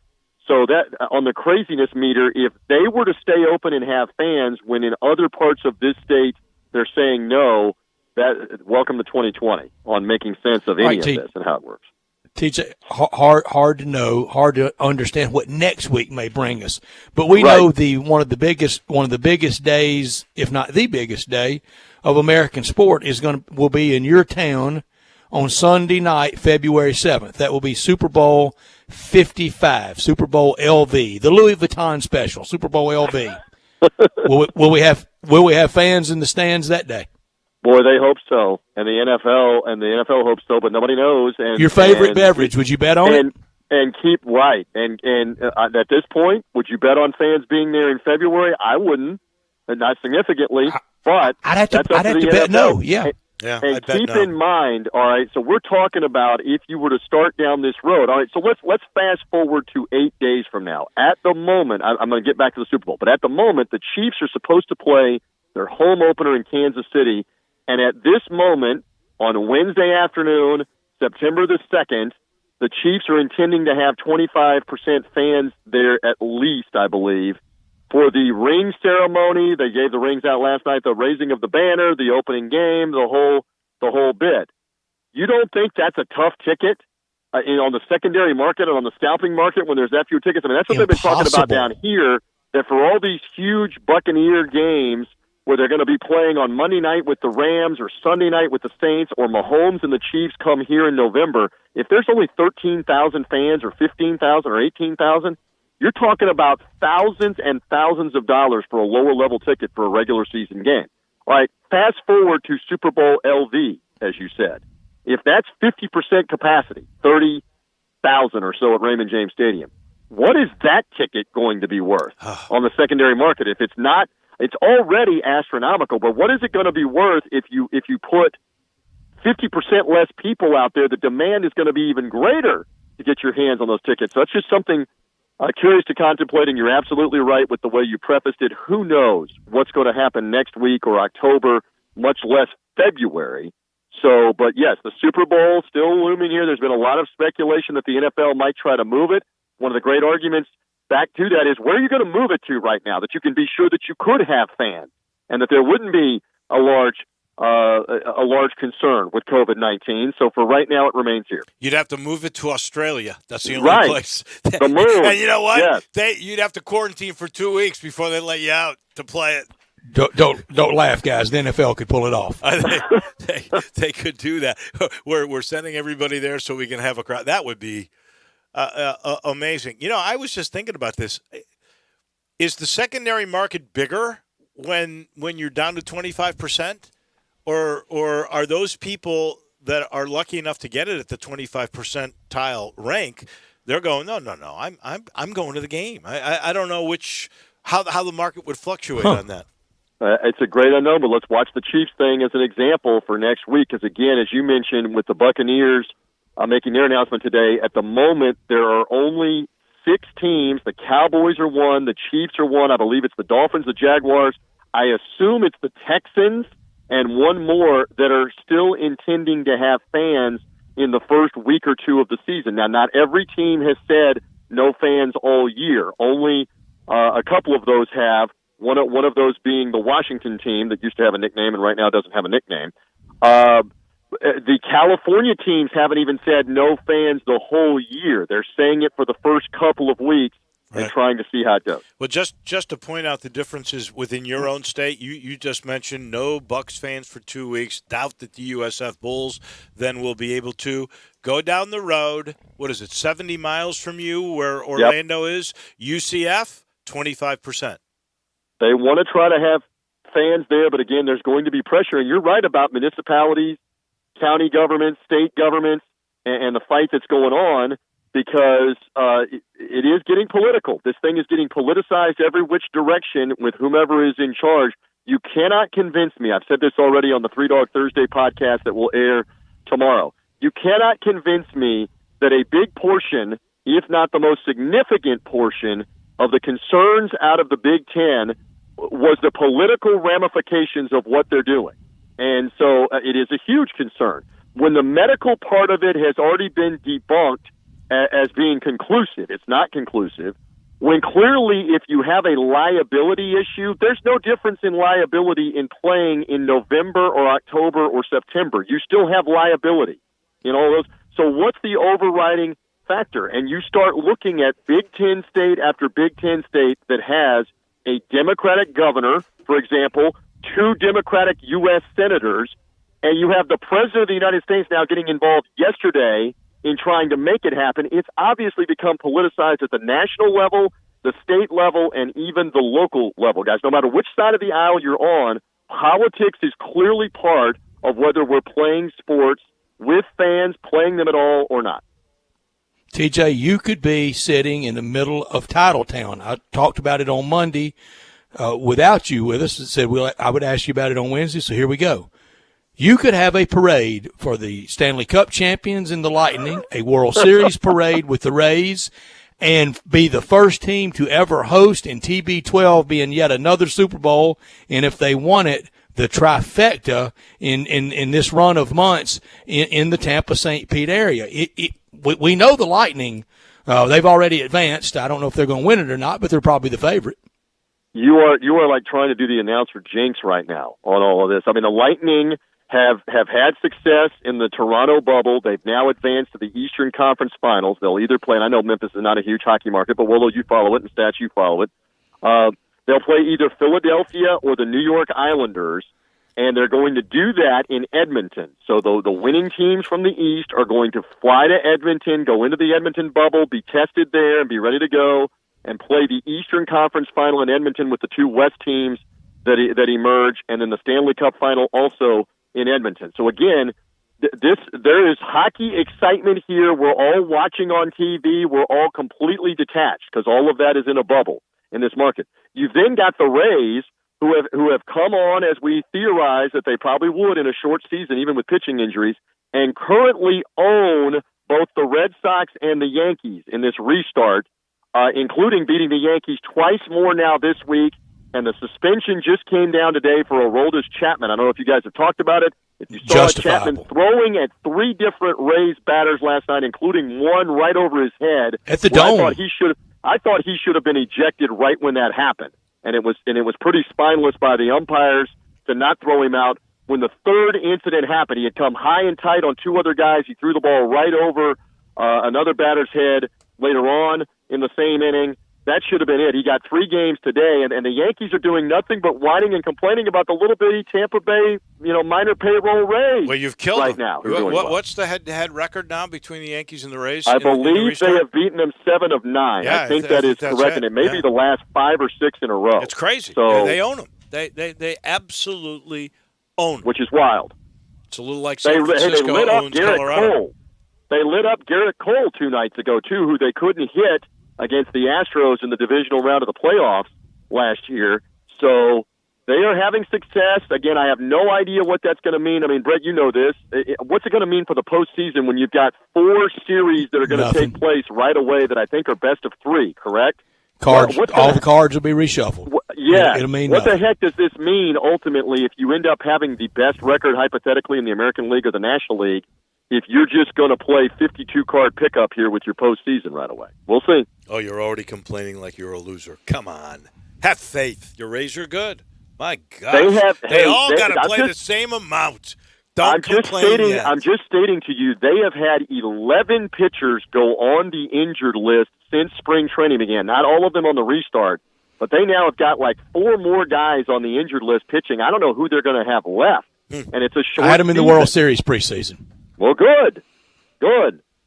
So that on the craziness meter, if they were to stay open and have fans when in other parts of this state they're saying no, that welcome to 2020 on making sense of any of this and how it works. TJ, hard to know, hard to understand what next week may bring us. But we know one of the biggest days, if not the biggest day, of American sport will be in your town on Sunday night, February 7th. That will be Super Bowl 55, Super Bowl LV, the Louis Vuitton special, Super Bowl LV. Will we have fans in the stands that day? Boy, they hope so, and the NFL hopes so, but nobody knows. And your favorite beverage? Would you bet on it? And keep right. And at this point, would you bet on fans being there in February? I wouldn't, not significantly. But I'd have to NFL. bet no. Yeah. And keep in mind, all right. So we're talking about if you were to start down this road. All right. So let's fast forward to 8 days from now. At the moment, I'm going to get back to the Super Bowl, but at the moment, the Chiefs are supposed to play their home opener in Kansas City. And at this moment, on Wednesday afternoon, September the 2nd, the Chiefs are intending to have 25% fans there at least, I believe, for the ring ceremony. They gave the rings out last night, the raising of the banner, the opening game, the whole bit. You don't think that's a tough ticket on the secondary market and on the scalping market when there's that few tickets? I mean, that's what they've been talking about down here, that for all these huge Buccaneer games where they're going to be playing on Monday night with the Rams or Sunday night with the Saints or Mahomes and the Chiefs come here in November, if there's only 13,000 fans or 15,000 or 18,000, you're talking about thousands and thousands of dollars for a lower-level ticket for a regular season game. All right, fast forward to Super Bowl LV, as you said. If that's 50% capacity, 30,000 or so at Raymond James Stadium, what is that ticket going to be worth on the secondary market? If it's not, it's already astronomical, but what is it going to be worth if you put 50% less people out there? The demand is going to be even greater to get your hands on those tickets. So that's just something curious to contemplate, and you're absolutely right with the way you prefaced it. Who knows what's going to happen next week or October, much less February. So, but yes, the Super Bowl still looming here. There's been a lot of speculation that the NFL might try to move it. One of the great arguments back to that is, where are you going to move it to right now that you can be sure that you could have fans and that there wouldn't be a large concern with COVID-19. So for right now, it remains here. You'd have to move it to Australia. That's the only place. The moon. And you know what? Yes. You'd have to quarantine for 2 weeks before they let you out to play it. Don't laugh, guys. The NFL could pull it off. They could do that. We're sending everybody there so we can have a crowd. That would be amazing. You know, I was just thinking about this. Is the secondary market bigger when you're down to 25%, or are those people that are lucky enough to get it at the 25 percentile rank? They're going, no. I'm going to the game. I don't know how the market would fluctuate on that. It's a great unknown, but let's watch the Chiefs thing as an example for next week. Because again, as you mentioned, with the Buccaneers making their announcement today, at the moment there are only 6 teams. The Cowboys are one, the Chiefs are one. I believe it's the Dolphins, the Jaguars. I assume it's the Texans and one more that are still intending to have fans in the first week or two of the season. Now, not every team has said no fans all year. Only a couple of those have. One of those being the Washington team that used to have a nickname and right now doesn't have a nickname. The California teams haven't even said no fans the whole year. They're saying it for the first couple of weeks and trying to see how it goes. Well, just to point out the differences within your own state, you just mentioned no Bucks fans for 2 weeks. Doubt that the USF Bulls then will be able to go down the road. What is it, 70 miles from you where Orlando is? UCF, 25%. They want to try to have fans there, but again, there's going to be pressure. And you're right about municipalities, county governments, state governments, and the fight that's going on, because it is getting political. This thing is getting politicized every which direction with whomever is in charge. You cannot convince me. I've said this already on the Three Dog Thursday podcast that will air tomorrow. You cannot convince me that a big portion, if not the most significant portion, of the concerns out of the Big Ten was the political ramifications of what they're doing. And so it is a huge concern. When the medical part of it has already been debunked as being conclusive, it's not conclusive. When clearly, if you have a liability issue, there's no difference in liability in playing in November or October or September. You still have liability in all those. So what's the overriding factor? And you start looking at Big Ten state after Big Ten state that has a Democratic governor, for example, 2 Democratic U.S. senators, and you have the President of the United States now getting involved yesterday in trying to make it happen. It's obviously become politicized at the national level, the state level, and even the local level, guys. No matter which side of the aisle you're on, politics is clearly part of whether we're playing sports with fans, playing them at all or not. TJ, you could be sitting in the middle of Titletown. I talked about it on Monday without you with us and said, well, I would ask you about it on Wednesday, so here we go. You could have a parade for the Stanley Cup champions in the Lightning, a World Series parade with the Rays, and be the first team to ever host in TB12 being yet another Super Bowl. And if they won it, the trifecta in this run of months in the Tampa-St. Pete area. We know the Lightning, they've already advanced. I don't know if they're going to win it or not, but they're probably the favorite. You are like trying to do the announcer jinx right now on all of this. I mean, the Lightning have had success in the Toronto bubble. They've now advanced to the Eastern Conference Finals. They'll either play, and I know Memphis is not a huge hockey market, but Wolo, you follow it, and Stats, you follow it. They'll play either Philadelphia or the New York Islanders, and they're going to do that in Edmonton. So the winning teams from the East are going to fly to Edmonton, go into the Edmonton bubble, be tested there, and be ready to go, and play the Eastern Conference Final in Edmonton with the 2 West teams that emerge, and then the Stanley Cup Final also in Edmonton. So again, there is hockey excitement here. We're all watching on TV. We're all completely detached because all of that is in a bubble in this market. You've then got the Rays who have come on, as we theorize that they probably would in a short season, even with pitching injuries, and currently own both the Red Sox and the Yankees in this restart, including beating the Yankees twice more now this week. And the suspension just came down today for Aroldis Chapman. I don't know if you guys have talked about it. If you saw Chapman throwing at 3 different Rays batters last night, including one right over his head. At the dome. I thought he should have been ejected right when that happened. And it was pretty spineless by the umpires to not throw him out. When the third incident happened, he had come high and tight on 2 other guys. He threw the ball right over another batter's head later on in the same inning. That should have been it. He got 3 games today, and the Yankees are doing nothing but whining and complaining about the little bitty Tampa Bay, minor payroll Rays. Well, you've killed right them. now. What's the head-to-head record now between the Yankees and the Rays? I believe they have beaten them 7 of 9. Yeah, I think that is correct, and it may be the last 5 or 6 in a row. It's crazy. So, yeah, they own them. They absolutely own them. Which is wild. It's a little like San Francisco they lit up owns Garrett Colorado. Cole. They lit up Garrett Cole 2 nights ago, too, who they couldn't hit against the Astros in the divisional round of the playoffs last year. So they are having success. Again, I have no idea what that's going to mean. I mean, Brett, you know this. What's it going to mean for the postseason when you've got 4 series that are going to take place right away that I think are best of 3, correct? Cards. All the cards will be reshuffled. Yeah. It'll mean what nothing. the heck does this mean ultimately if you end up having the best record hypothetically in the American League or the National League if you're just going to play 52-card pickup here with your postseason right away? We'll see. Oh, you're already complaining like you're a loser. Come on. Have faith. Your Rays are good. My God. They all got to play the same amount. I'm just stating to you, they have had 11 pitchers go on the injured list since spring training began. Not all of them on the restart, but they now have got like 4 more guys on the injured list pitching. I don't know who they're going to have left, and it's a short I had them in the season. World Series preseason. Well, good.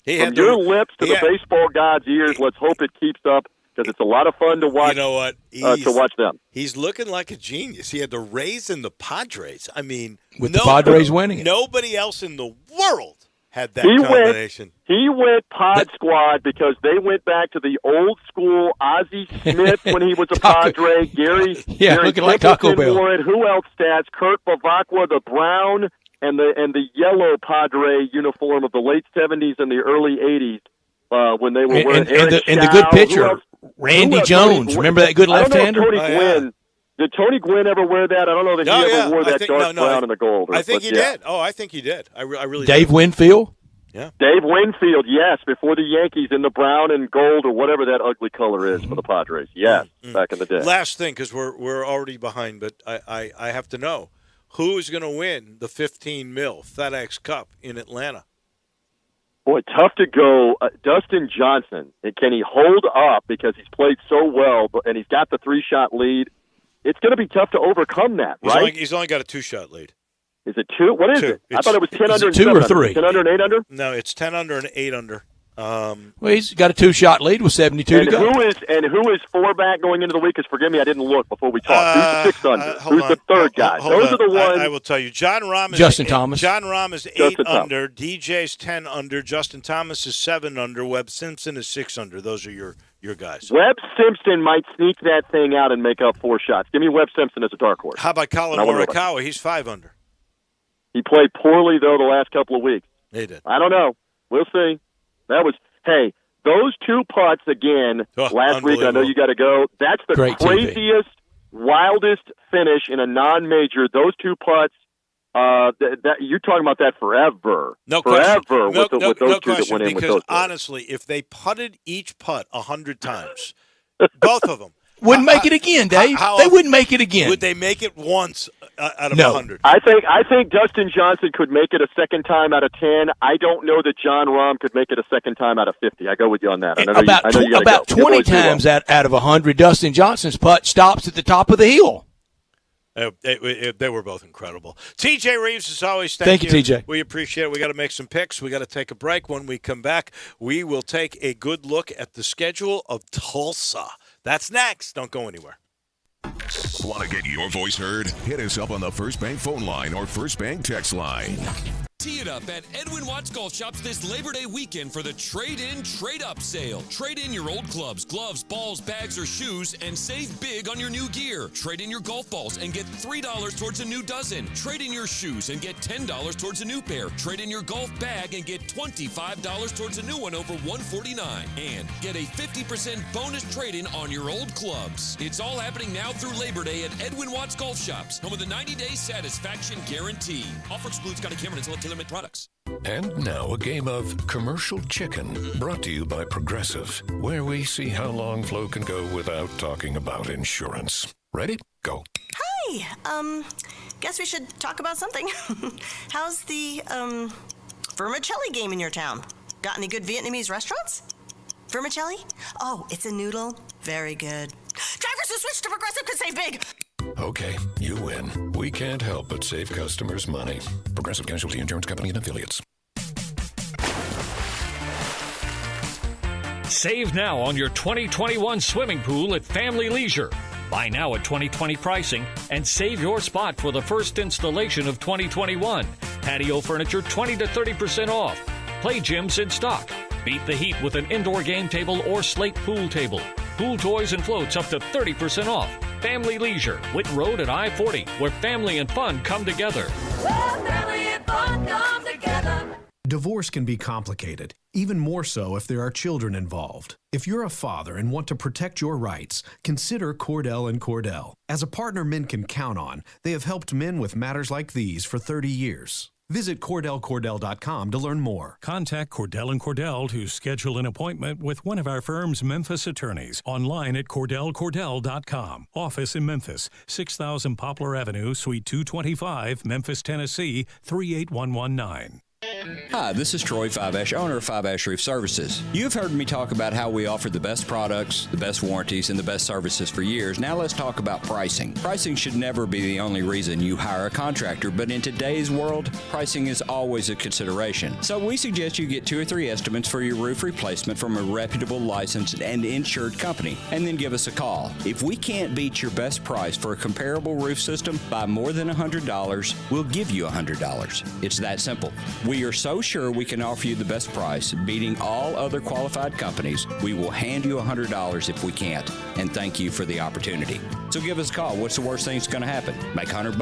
From From your lips to the baseball god's ears, let's hope it keeps up because it's a lot of fun to watch. You know what? To watch them. He's looking like a genius. He had the Rays and the Padres. I mean, with the Padres winning it. Nobody else in the world had that combination. He went Pod Squad because they went back to the old school Ozzie Smith when he was a Padre. Gary looking like Taco Bell. Wore it. Who else stats? Kurt Bavacqua, the brown and the yellow Padre uniform of the late 70s and the early 80s. When they were wearing and the good pitcher, Randy Jones. Remember that good left-hander? Did Tony Gwynn ever wear that? I don't know that he ever wore that dark brown and the gold. I think he did. Oh, I think he did. I really Dave did. Winfield? Yeah. Dave Winfield, yes, before the Yankees in the brown and gold or whatever that ugly color is for the Padres. Yes, back in the day. Last thing, because we're already behind, but I have to know, who is going to win the $15 million FedEx Cup in Atlanta? Boy, tough to go. Dustin Johnson, can he hold up because he's played so well, and he's got the 3-shot lead? It's going to be tough to overcome that, right? He's only got a 2-shot lead. Is it 2? What is it? I thought it was 10 under and 2 7 or 3? Under. 10 under and 8 under? No, it's 10 under and 8 under. Well, he's got a 2-shot lead with 72 to go. Who is 4 back going into the week? Because forgive me, I didn't look before we talked. Who's the 6 under? Who's the third guy? Those are the ones. I will tell you. John Rahm is Justin Thomas. John Rahm is 8 under. DJ's 10 under. Justin Thomas is 7 under. Webb Simpson is 6 under. Those are your guys. Webb Simpson might sneak that thing out and make up 4 shots. Give me Webb Simpson as a dark horse. How about Colin Morikawa? He's 5 under. He played poorly though the last couple of weeks. He did. I don't know. We'll see. Those 2 putts again last week. I know you got to go. That's the craziest, wildest finish in a non-major. Those 2 putts. You're talking about that forever. No forever question. with those 2 question, that went in with because those. honestly, if they putted each putt 100 times, both of them wouldn't make it again, Dave. They wouldn't make it again. Would they make it once out of 100? I think Dustin Johnson could make it a second time out of 10. I don't know that John Rahm could make it a second time out of 50. I go with you on that. About 20 times out of 100, Dustin Johnson's putt stops at the top of the hill. They were both incredible. TJ Reeves, as always, thank you, TJ. We appreciate it. We got to make some picks. We got to take a break. When we come back, we will take a good look at the schedule of Tulsa. That's next. Don't go anywhere. Want to get your voice heard? Hit us up on the First Bank phone line or First Bank text line. Tee it up at Edwin Watts Golf Shops this Labor Day weekend for the Trade-In, Trade-Up sale. Trade in your old clubs, gloves, balls, bags, or shoes, and save big on your new gear. Trade in your golf balls and get $3 towards a new dozen. Trade in your shoes and get $10 towards a new pair. Trade in your golf bag and get $25 towards a new one over $149. And get a 50% bonus trade-in on your old clubs. It's all happening now through Labor Day at Edwin Watts Golf Shops, home of the 90-day satisfaction guarantee. Offer excludes Scotty Cameron and select limit products. And now a game of commercial chicken brought to you by Progressive, where we see how long Flo can go without talking about insurance. Ready? Go. Hi. Guess we should talk about something. How's the vermicelli game in your town? Got any good Vietnamese restaurants? Vermicelli? Oh, it's a noodle. Very good. Drivers who switch to Progressive could save big. Okay, you win. We can't help but save customers money. Progressive Casualty Insurance Company and Affiliates. Save now on your 2021 swimming pool at Family Leisure. Buy now at 2020 pricing and save your spot for the first installation of 2021. Patio furniture 20 to 30% off. Play gyms in stock. Beat the heat with an indoor game table or slate pool table. Pool toys and floats up to 30% off. Family Leisure, Whit Road at I-40, where family and fun come together. Family and fun come together. Divorce can be complicated, even more so if there are children involved. If you're a father and want to protect your rights, consider Cordell & Cordell. As a partner men can count on, they have helped men with matters like these for 30 years. Visit CordellCordell.com to learn more. Contact Cordell & Cordell to schedule an appointment with one of our firm's Memphis attorneys. Online at CordellCordell.com. Office in Memphis, 6000 Poplar Avenue, Suite 225, Memphis, Tennessee, 38119. Hi, this is Troy Fiveash, owner of Fiveash Roof Services. You've heard me talk about how we offer the best products, the best warranties, and the best services for years. Now let's talk about pricing. Pricing should never be the only reason you hire a contractor, but in today's world, pricing is always a consideration. So we suggest you get 2 or 3 estimates for your roof replacement from a reputable, licensed, and insured company, and then give us a call. If we can't beat your best price for a comparable roof system by more than $100, we'll give you $100. It's that simple. We are so sure we can offer you the best price, beating all other qualified companies, we will hand you $100 if we can't, and thank you for the opportunity. So give us a call. What's the worst thing that's going to happen? Make $100?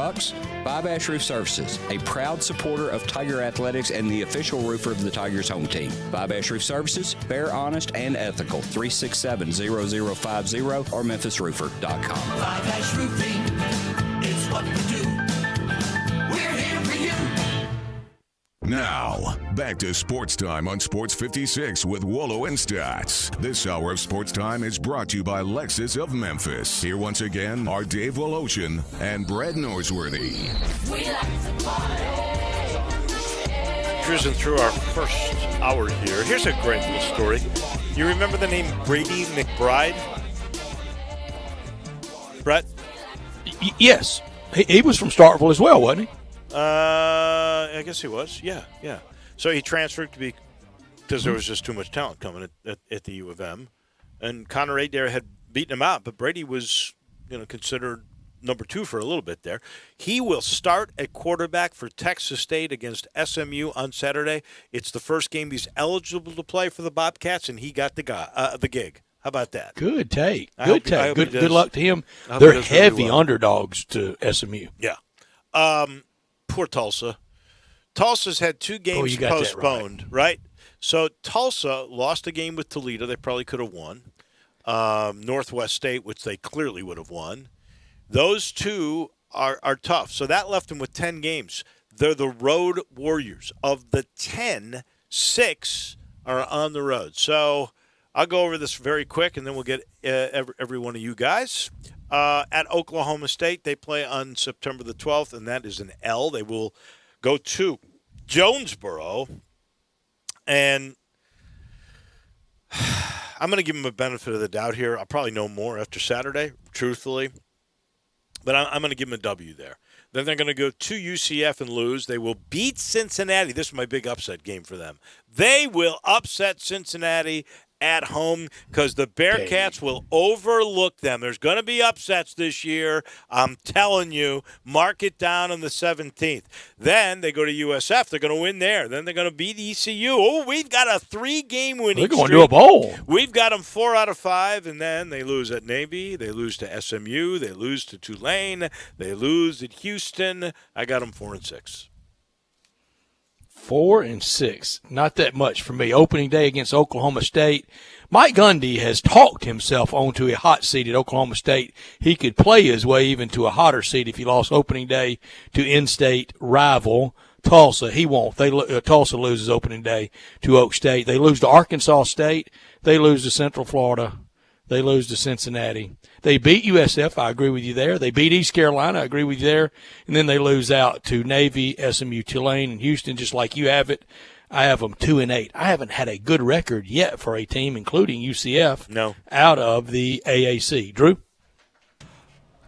Fiveash Roof Services, a proud supporter of Tiger Athletics and the official roofer of the Tigers home team. Fiveash Roof Services, fair, honest, and ethical. 367-0050 or memphisroofer.com. Fiveash Roofing, it's what we do. We're here for you. Now, back to Sports Time on Sports 56 with Wolo and Stats. This hour of Sports Time is brought to you by Lexus of Memphis. Here once again are Dave Woloshin and Brad Norsworthy. We like to party. Cruising through our first hour here. Here's a great little story. You remember the name Brady McBride? Brett? Yes. He was from Starkville as well, wasn't he? I guess he was. Yeah. So he transferred because there was just too much talent coming at the U of M, and Connor Adair had beaten him out, but Brady was considered number 2 for a little bit there. He will start at quarterback for Texas State against SMU on Saturday. It's the first game he's eligible to play for the Bobcats, and he got the gig. How about that? Good take. Good luck to him. They're heavy underdogs to SMU. Yeah. Poor Tulsa. Tulsa's had 2 games postponed, right? So Tulsa lost a game with Toledo. They probably could have won. Northwest State, which they clearly would have won. Those 2 are tough. So that left them with 10 games. They're the road warriors. Of the 10, 6 are on the road. So I'll go over this very quick, and then we'll get every one of you guys. At Oklahoma State, they play on September the 12th, and that is an L. They will go to Jonesboro, and I'm going to give them a benefit of the doubt here. I'll probably know more after Saturday, truthfully, but I'm going to give them a W there. Then they're going to go to UCF and lose. They will beat Cincinnati. This is my big upset game for them. They will upset Cincinnati at home because the Bearcats will overlook them. There's going to be upsets this year. I'm telling you, mark it down on the 17th. Then they go to USF. They're going to win there. Then they're going to beat ECU. Oh, we've got a 3-game winning streak. They're going to a bowl. We've got them 4 out of 5, and then they lose at Navy. They lose to SMU. They lose to Tulane. They lose at Houston. I got them 4 and 6. 4 and 6, not that much for me. Opening day against Oklahoma State. Mike Gundy has talked himself onto a hot seat at Oklahoma State. He could play his way even to a hotter seat if he lost opening day to in-state rival Tulsa. He won't. Tulsa loses opening day to Oak State. They lose to Arkansas State. They lose to Central Florida. They lose to Cincinnati. They beat USF. I agree with you there. They beat East Carolina. I agree with you there. And then they lose out to Navy, SMU, Tulane, and Houston, just like you have it. I have them 2 and 8. I haven't had a good record yet for a team, including UCF, out of the AAC. Drew?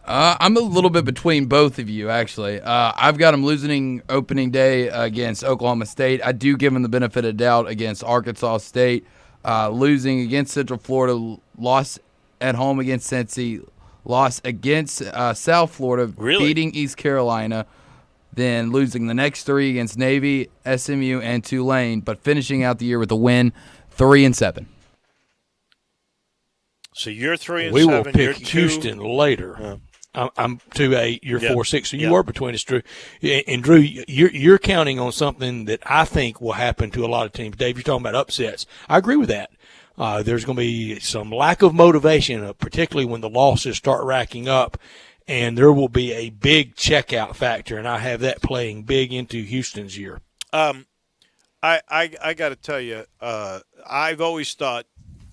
I'm a little bit between both of you, actually. I've got them losing opening day against Oklahoma State. I do give them the benefit of doubt against Arkansas State. Losing against Central Florida, loss at home against Cincy, loss against South Florida, beating East Carolina, then losing the next 3 against Navy, SMU, and Tulane, but finishing out the year with a win, 3 and 7. So you're 3 and 7. We will pick you're Houston later. I'm 2-8. You're 4-6. So you are between us, Drew. And Drew, you're counting on something that I think will happen to a lot of teams. Dave, you're talking about upsets. I agree with that. There's going to be some lack of motivation, particularly when the losses start racking up. and there will be a big checkout factor, and I have that playing big into Houston's year. I got to tell you, I've always thought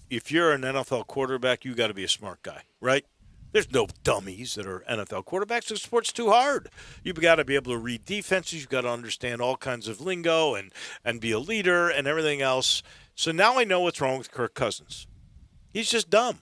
if you're an NFL quarterback, you got to be a smart guy, right? There's no dummies that are NFL quarterbacks. The sport's too hard. You've got to be able to read defenses. You've got to understand all kinds of lingo and be a leader and everything else. So now I know what's wrong with Kirk Cousins. He's just dumb.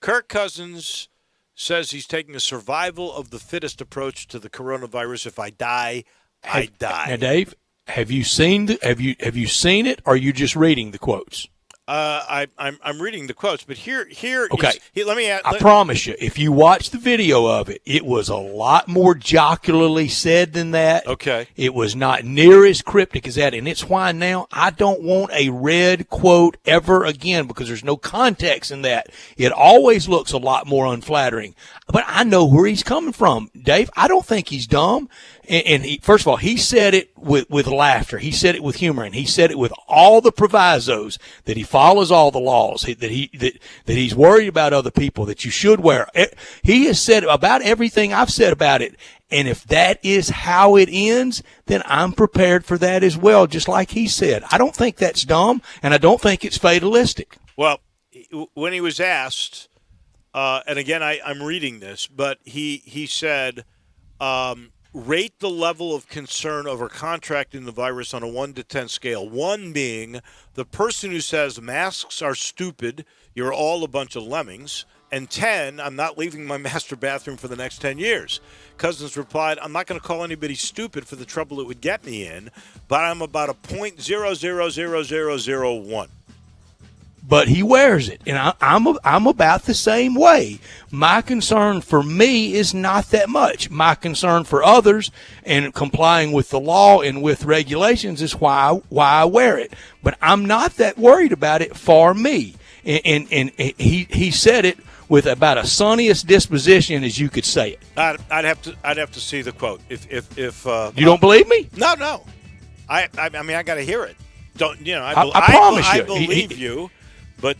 Kirk Cousins says he's taking a survival of the fittest approach to the coronavirus. If I die, I die. Now, Dave, have you seen it, or are you just reading the quotes? I'm reading the quotes, but here okay. Let me. I promise you, if you watch the video of it, it was a lot more jocularly said than that. Okay. It was not near as cryptic as that, and it's why now I don't want a read quote ever again because there's no context in that. It always looks a lot more unflattering. But I know where he's coming from, Dave. I don't think he's dumb. And he, first of all, he said it with laughter. He said it with humor, and he said it with all the provisos that he follows all the laws, that he's worried about other people, that you should wear. He has said about everything I've said about it. And if that is how it ends, then I'm prepared for that as well, just like he said. I don't think that's dumb, and I don't think it's fatalistic. Well, when he was asked, and again, I'm reading this, but he said, rate the level of concern over contracting the virus on a 1 to 10 scale. 1 being the person who says masks are stupid, you're all a bunch of lemmings. And 10, I'm not leaving my master bathroom for the next 10 years. Cousins replied, I'm not going to call anybody stupid for the trouble it would get me in, but I'm about a .0000001. But he wears it, and I'm about the same way. My concern for me is not that much. My concern for others and complying with the law and with regulations is why I wear it. But I'm not that worried about it for me. And he said it with about a sunniest disposition as you could say it. I'd have to see the quote. If you don't believe me? No. I mean I got to hear it. I promise you. I believe you. But,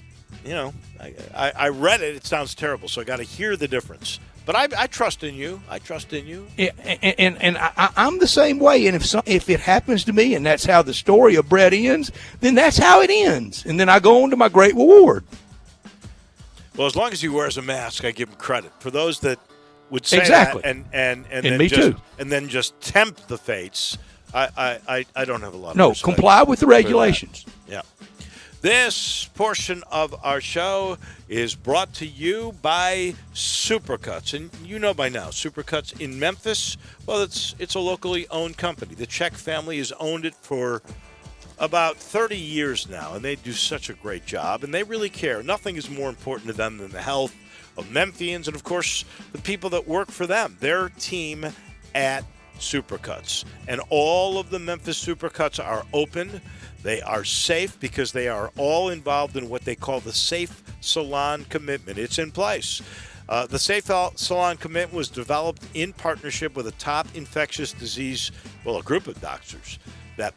I read it. It sounds terrible, so I got to hear the difference. But I trust in you. I trust in you. Yeah, and I'm the same way. And if it happens to me and that's how the story of Brett ends, then that's how it ends. And then I go on to my great reward. Well, as long as he wears a mask, I give him credit. For those that would say exactly. that and then me too. And then just tempt the fates, I don't have a lot of No, respect comply with the regulations. Yeah. This portion of our show is brought to you by Supercuts. And you know by now, Supercuts in Memphis, well, it's a locally owned company. The Czech family has owned it for about 30 years now, and they do such a great job, and they really care. Nothing is more important to them than the health of Memphians and, of course, the people that work for them, their team at Supercuts. And all of the Memphis Supercuts are open. They are safe because they are all involved in what they call the Safe Salon Commitment. It's in place. The Safe Salon Commitment was developed in partnership with a top infectious disease, a group of doctors that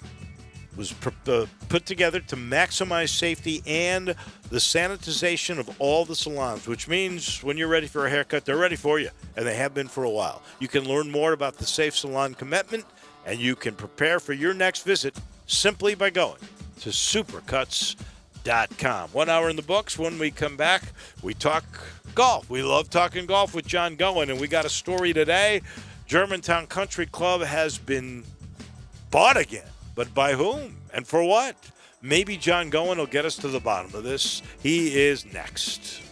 was put together to maximize safety and the sanitization of all the salons, which means when you're ready for a haircut, they're ready for you, and they have been for a while. You can learn more about the Safe Salon Commitment, and you can prepare for your next visit simply by going to supercuts.com. 1 hour in the books. When we come back, we talk golf. We love talking golf with John Goen, and we got a story today. Germantown Country Club has been bought again, but by whom and for what? Maybe John Goen will get us to the bottom of this. He is next.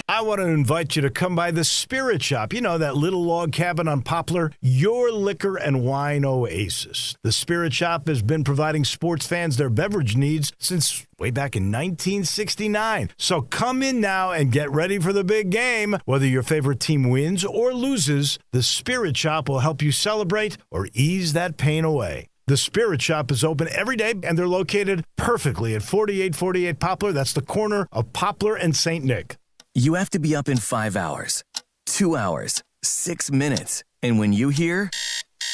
I want to invite you to come by the Spirit Shop. You know, that little log cabin on Poplar? Your liquor and wine oasis. The Spirit Shop has been providing sports fans their beverage needs since way back in 1969. So come in now and get ready for the big game. Whether your favorite team wins or loses, the Spirit Shop will help you celebrate or ease that pain away. The Spirit Shop is open every day, and they're located perfectly at 4848 Poplar. That's the corner of Poplar and St. Nick. You have to be up in 5 hours, 2 hours, 6 minutes. And when you hear,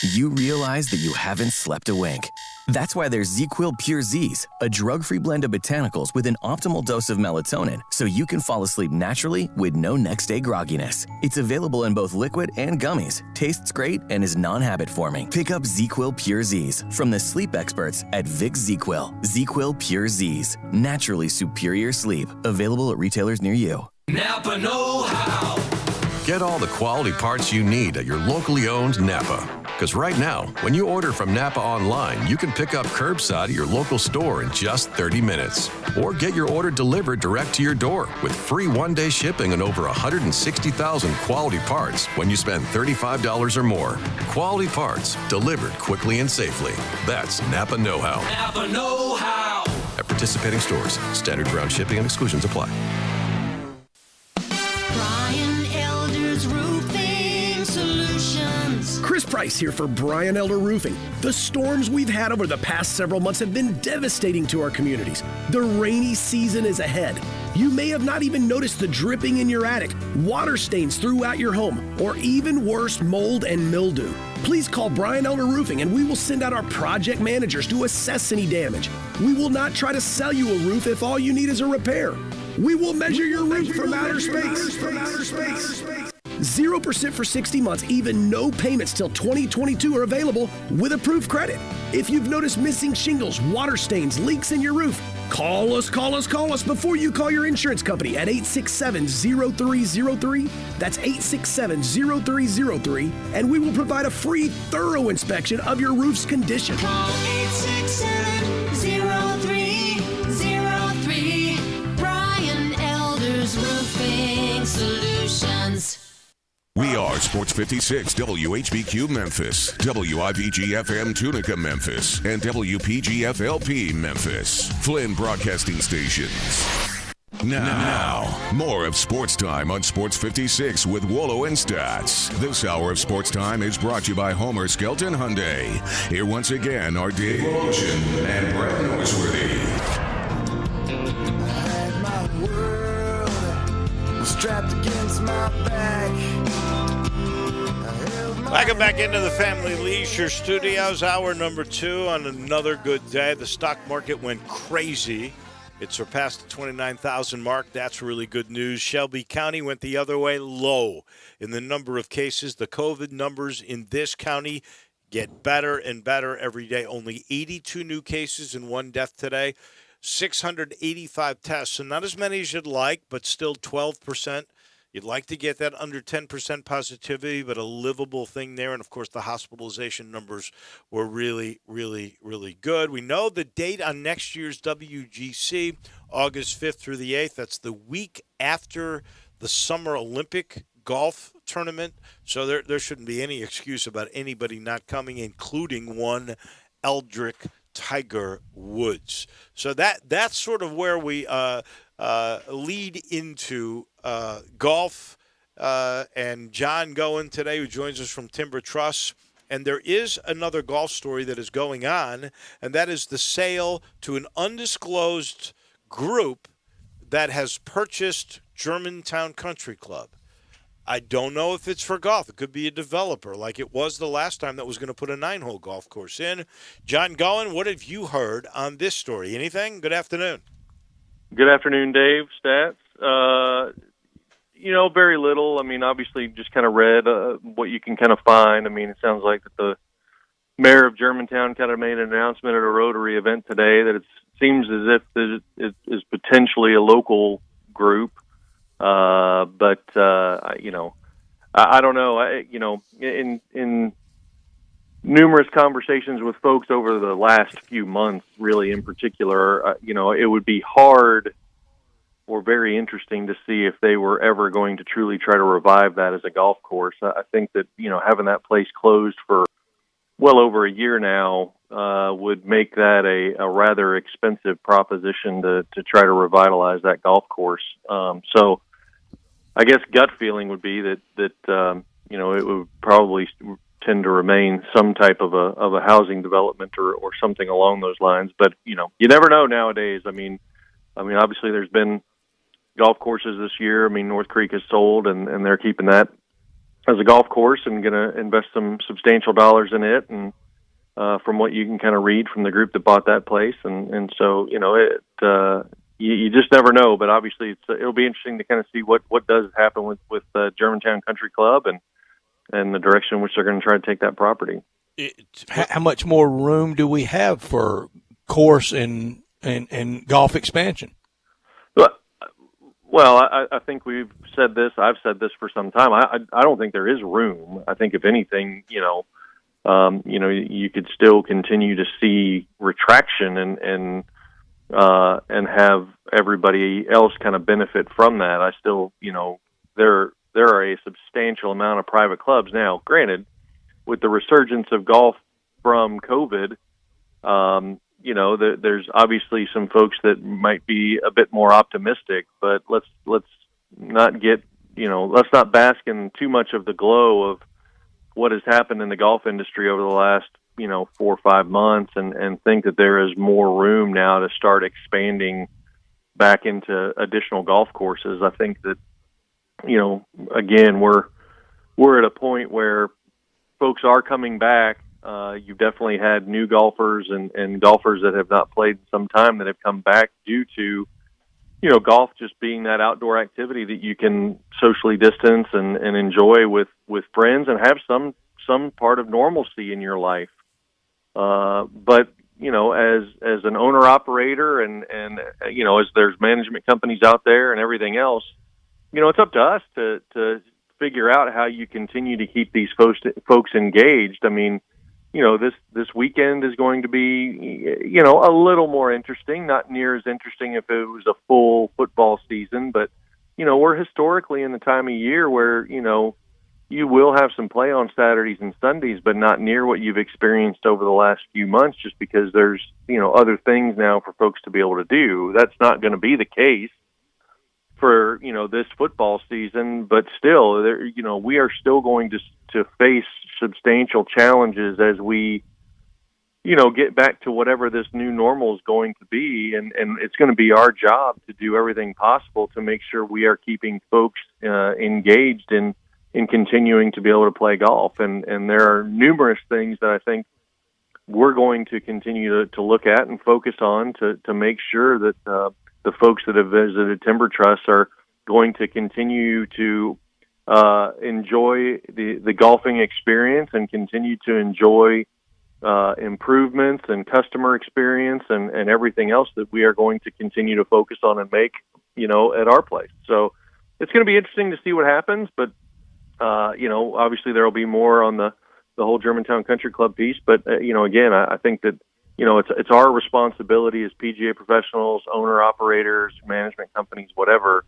you realize that you haven't slept a wink. That's why there's ZzzQuil Pure Z's, a drug-free blend of botanicals with an optimal dose of melatonin, so you can fall asleep naturally with no next-day grogginess. It's available in both liquid and gummies, tastes great, and is non-habit forming. Pick up ZzzQuil Pure Z's from the sleep experts at Vicks ZzzQuil. ZzzQuil Pure Z's, naturally superior sleep. Available at retailers near you. Napa know-how. Get all the quality parts you need at your locally owned Napa. Because right now, when you order from Napa online, you can pick up curbside at your local store in just 30 minutes. Or get your order delivered direct to your door with free one-day shipping on over 160,000 quality parts when you spend $35 or more. Quality parts delivered quickly and safely. That's Napa know-how. Napa know-how. At participating stores, standard ground shipping and exclusions apply. Brian Elder's Roofing Solutions. Chris Price here for Brian Elder Roofing. The storms we've had over the past several months have been devastating to our communities. The rainy season is ahead. You may have not even noticed the dripping in your attic, water stains throughout your home, or even worse, mold and mildew. Please call Brian Elder Roofing and we will send out our project managers to assess any damage. We will not try to sell you a roof if all you need is a repair. We will measure your roof from outer space. 0% for 60 months, even no payments till 2022 are available with approved credit. If you've noticed missing shingles, water stains, leaks in your roof, call us before you call your insurance company at 867-0303. That's 867-0303, and we will provide a free, thorough inspection of your roof's condition. Call 867-0303. Brian Elder's Roofing Solutions. We are Sports 56 WHBQ Memphis, WIVG-FM Tunica Memphis, and WPG-FLP Memphis, Flynn Broadcasting Stations. Now, more of Sports Time on Sports 56 with Wolo and Stats. This hour of Sports Time is brought to you by Homer Skelton Hyundai. Here once again are Dave Woloshyn and Brett Norsworthy. My world was strapped against my back. Welcome back into the Family Leisure Studios, hour number 2 on another good day. The stock market went crazy. It surpassed the 29,000 mark. That's really good news. Shelby County went the other way, low in the number of cases. The COVID numbers in this county get better and better every day. Only 82 new cases and 1 death today. 685 tests, so not as many as you'd like, but still 12%. You'd like to get that under 10% positivity, but a livable thing there. And, of course, the hospitalization numbers were really, really, really good. We know the date on next year's WGC, August 5th through the 8th. That's the week after the Summer Olympic golf tournament. So there shouldn't be any excuse about anybody not coming, including one Eldrick Tiger Woods. So that's sort of where we lead into golf, and John Goen today, who joins us from Timber Trust. And there is another golf story that is going on, and that is the sale to an undisclosed group that has purchased Germantown Country Club. I don't know if it's for golf. It could be a developer like it was the last time that was going to put a 9-hole golf course in. John Goen, what have you heard on this story? Anything? Good afternoon. Good afternoon, Dave. Stats. Very little. I mean, obviously just kind of read what you can kind of find. I mean, it sounds like that the mayor of Germantown kind of made an announcement at a Rotary event today that it seems as if it is potentially a local group. I don't know. In numerous conversations with folks over the last few months, really in particular, it would be hard or very interesting to see if they were ever going to truly try to revive that as a golf course. I think that, having that place closed for well over a year now would make that a rather expensive proposition to try to revitalize that golf course. So I guess gut feeling would be that it would probably tend to remain some type of a housing development or something along those lines. But, you never know nowadays. I mean, obviously there's been golf courses this year. I mean, North Creek is sold and they're keeping that as a golf course and going to invest some substantial dollars in it. And from what you can kind of read from the group that bought that place, and so you just never know. But obviously, it'll be interesting to kind of see what does happen with Germantown Country Club and the direction in which they're going to try to take that property. How much more room do we have for course and golf expansion? Well, I think we've said this. I've said this for some time. I don't think there is room. I think if anything, you could still continue to see retraction and have everybody else kind of benefit from that. I still, there are a substantial amount of private clubs now. Granted, with the resurgence of golf from COVID, there's obviously some folks that might be a bit more optimistic, but let's not get, let's not bask in too much of the glow of what has happened in the golf industry over the last, 4 or 5 months and think that there is more room now to start expanding back into additional golf courses. I think that, again, we're at a point where folks are coming back. You've definitely had new golfers and golfers that have not played in some time that have come back due to, golf just being that outdoor activity that you can socially distance and enjoy with friends and have some part of normalcy in your life. But, as an owner operator and as there's management companies out there and everything else, it's up to us to figure out how you continue to keep these folks engaged. I mean, this weekend is going to be, a little more interesting, not near as interesting if it was a full football season, but, we're historically in the time of year where, you will have some play on Saturdays and Sundays, but not near what you've experienced over the last few months, just because there's, other things now for folks to be able to do. That's not going to be the case for, this football season, but still, we are still going to face substantial challenges as we, get back to whatever this new normal is going to be. And it's going to be our job to do everything possible to make sure we are keeping folks engaged in continuing to be able to play golf. And there are numerous things that I think we're going to continue to look at and focus on to make sure that the folks that have visited Timber Trust are going to continue to enjoy the golfing experience and continue to enjoy improvements and customer experience and everything else that we are going to continue to focus on and make, at our place. So it's going to be interesting to see what happens, but obviously there will be more on the whole Germantown Country Club piece. But, again, I think that, it's our responsibility as PGA professionals, owner operators, management companies, whatever,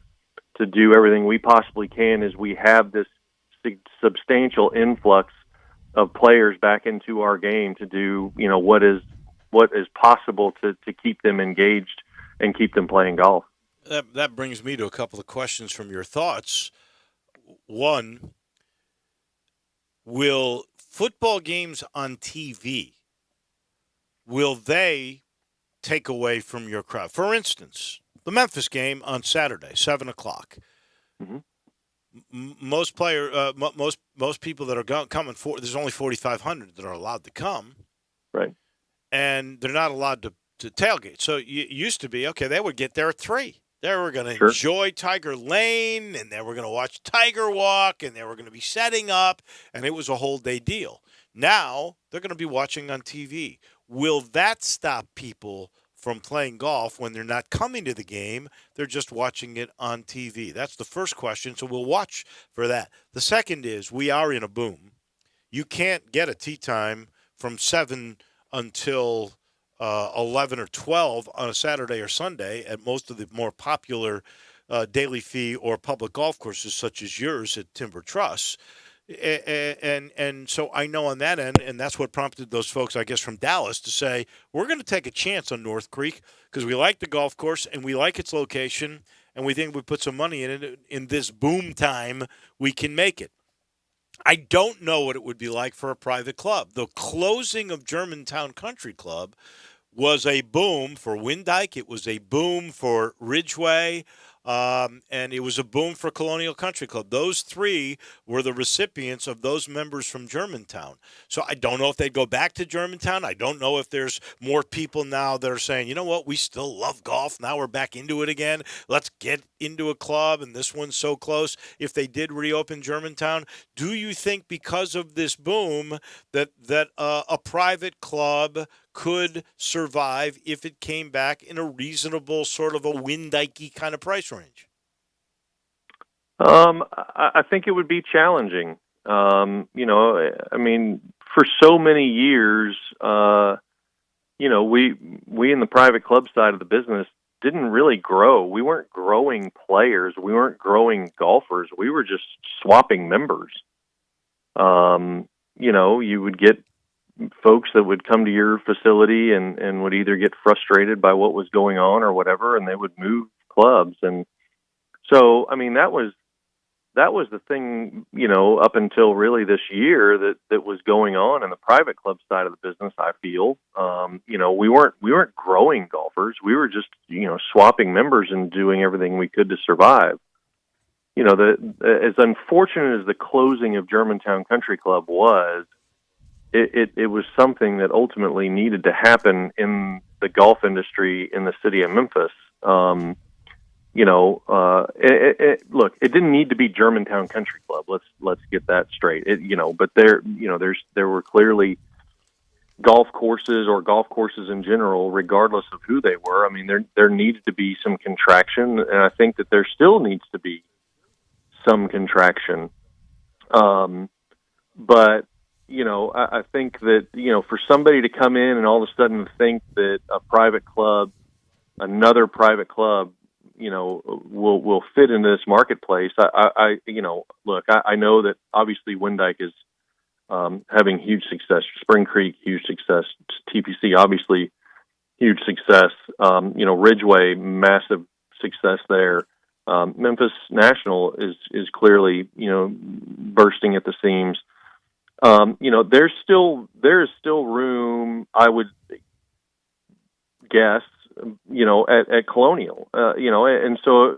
to do everything we possibly can as we have this substantial influx of players back into our game to do, what is possible to keep them engaged and keep them playing golf. That brings me to a couple of questions from your thoughts. One, will football games on TV, will they take away from your crowd? For instance, the Memphis game on Saturday, 7 o'clock. Mm-hmm. Most people that are coming there's only 4,500 that are allowed to come, right? And they're not allowed to tailgate. So it used to be they would get there at 3. They were going to enjoy Tiger Lane, and they were going to watch Tiger Walk, and they were going to be setting up, and it was a whole day deal. Now they're going to be watching on TV. Will that stop people from playing golf when they're not coming to the game? They're just watching it on TV. That's the first question, so we'll watch for that. The second is we are in a boom. You can't get a tee time from 7 until 11 or 12 on a Saturday or Sunday at most of the more popular daily fee or public golf courses such as yours at Timber Trust. And so I know on that end, and that's what prompted those folks, I guess, from Dallas to say, we're going to take a chance on North Creek because we like the golf course and we like its location and we think we put some money in it. In this boom time, we can make it. I don't know what it would be like for a private club. The closing of Germantown Country Club was a boom for Windyke. It was a boom for Ridgeway. and it was a boom for Colonial Country Club. Those three were the recipients of those members from Germantown. So I don't know if they'd go back to Germantown. I don't know if there's more people now that are saying, you know what, we still love golf. Now we're back into it again. Let's get into a club, and this one's so close. If they did reopen Germantown, do you think because of this boom that a private club could survive if it came back in a reasonable sort of a Windike kind of price range? I think it would be challenging. I mean, for so many years, we in the private club side of the business didn't really grow. We weren't growing players. We weren't growing golfers. We were just swapping members. You would get folks that would come to your facility and would either get frustrated by what was going on or whatever, and they would move clubs. And so, I mean, that was the thing, up until really this year that was going on in the private club side of the business. I feel, we weren't growing golfers. We were just, swapping members and doing everything we could to survive. As unfortunate as the closing of Germantown Country Club was, it was something that ultimately needed to happen in the golf industry in the city of Memphis. Look, it didn't need to be Germantown Country Club. Let's get that straight. But there were clearly golf courses in general, regardless of who they were. I mean, there needed to be some contraction, and I think that there still needs to be some contraction. But I think that, for somebody to come in and all of a sudden think that another private club, will fit into this marketplace. I know that obviously Windike is having huge success. Spring Creek, huge success. TPC, obviously huge success. Ridgeway, massive success there. Memphis National is clearly, bursting at the seams. There is still room, I would guess, at Colonial, and so,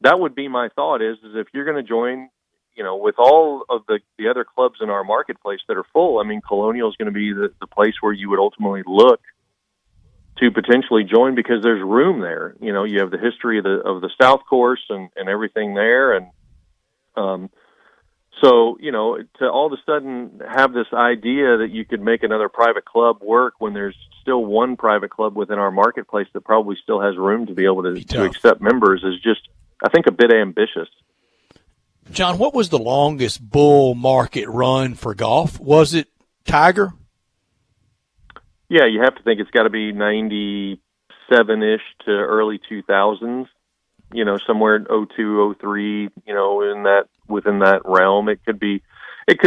that would be my thought is if you're going to join, with all of the other clubs in our marketplace that are full, I mean, Colonial is going to be the place where you would ultimately look to potentially join because there's room there. You have the history of the South Course and everything there. And, so, to all of a sudden have this idea that you could make another private club work when there's still one private club within our marketplace that probably still has room to be able to accept members is just, I think, a bit ambitious. John, what was the longest bull market run for golf? Was it Tiger? Yeah, you have to think it's got to be 97-ish to early 2000s, somewhere 02, 03, within that realm. It could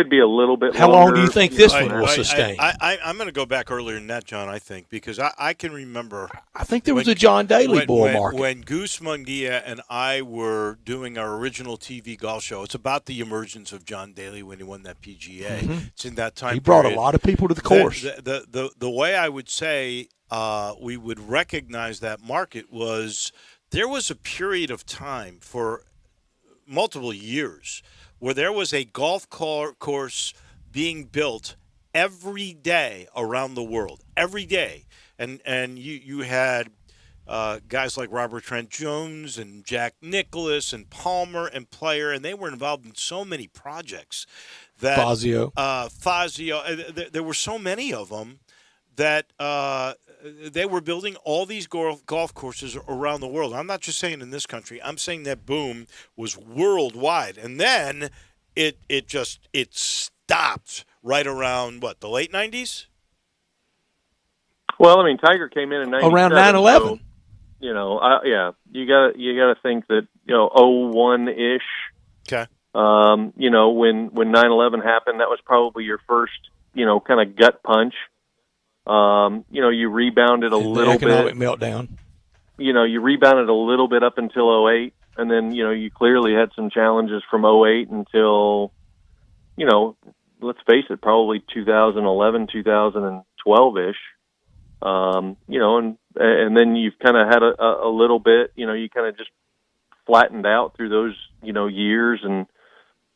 be a little bit How longer. long do you think this one will sustain? I'm going to go back earlier than that, John, I think, because I can remember. I think there was a John Daly bull market. When Goose Munguia and I were doing our original TV golf show, it's about the emergence of John Daly when he won that PGA. Mm-hmm. It's in that time He brought period. a lot of people to the course. The way I would say we would recognize that market was there was a period of time for multiple years where there was a golf course being built every day around the world, every day. And you had guys like Robert Trent Jones and Jack Nicklaus and Palmer and Player, and they were involved in so many projects. Fazio. There were so many of them that they were building all these golf courses around the world. I'm not just saying in this country. I'm saying that boom was worldwide. And then it stopped right around, the late 90s? Well, I mean, Tiger came in 97. Around 9/11. So, you got to think that, 01-ish. Okay. When 9/11 happened, that was probably your first, kind of gut punch. You rebounded a little bit. Economic meltdown. You rebounded a little bit up until 08, and then, you clearly had some challenges from 08 until, let's face it, probably 2011, 2012-ish. And then you've kind of had a little bit, you kind of just flattened out through those, years and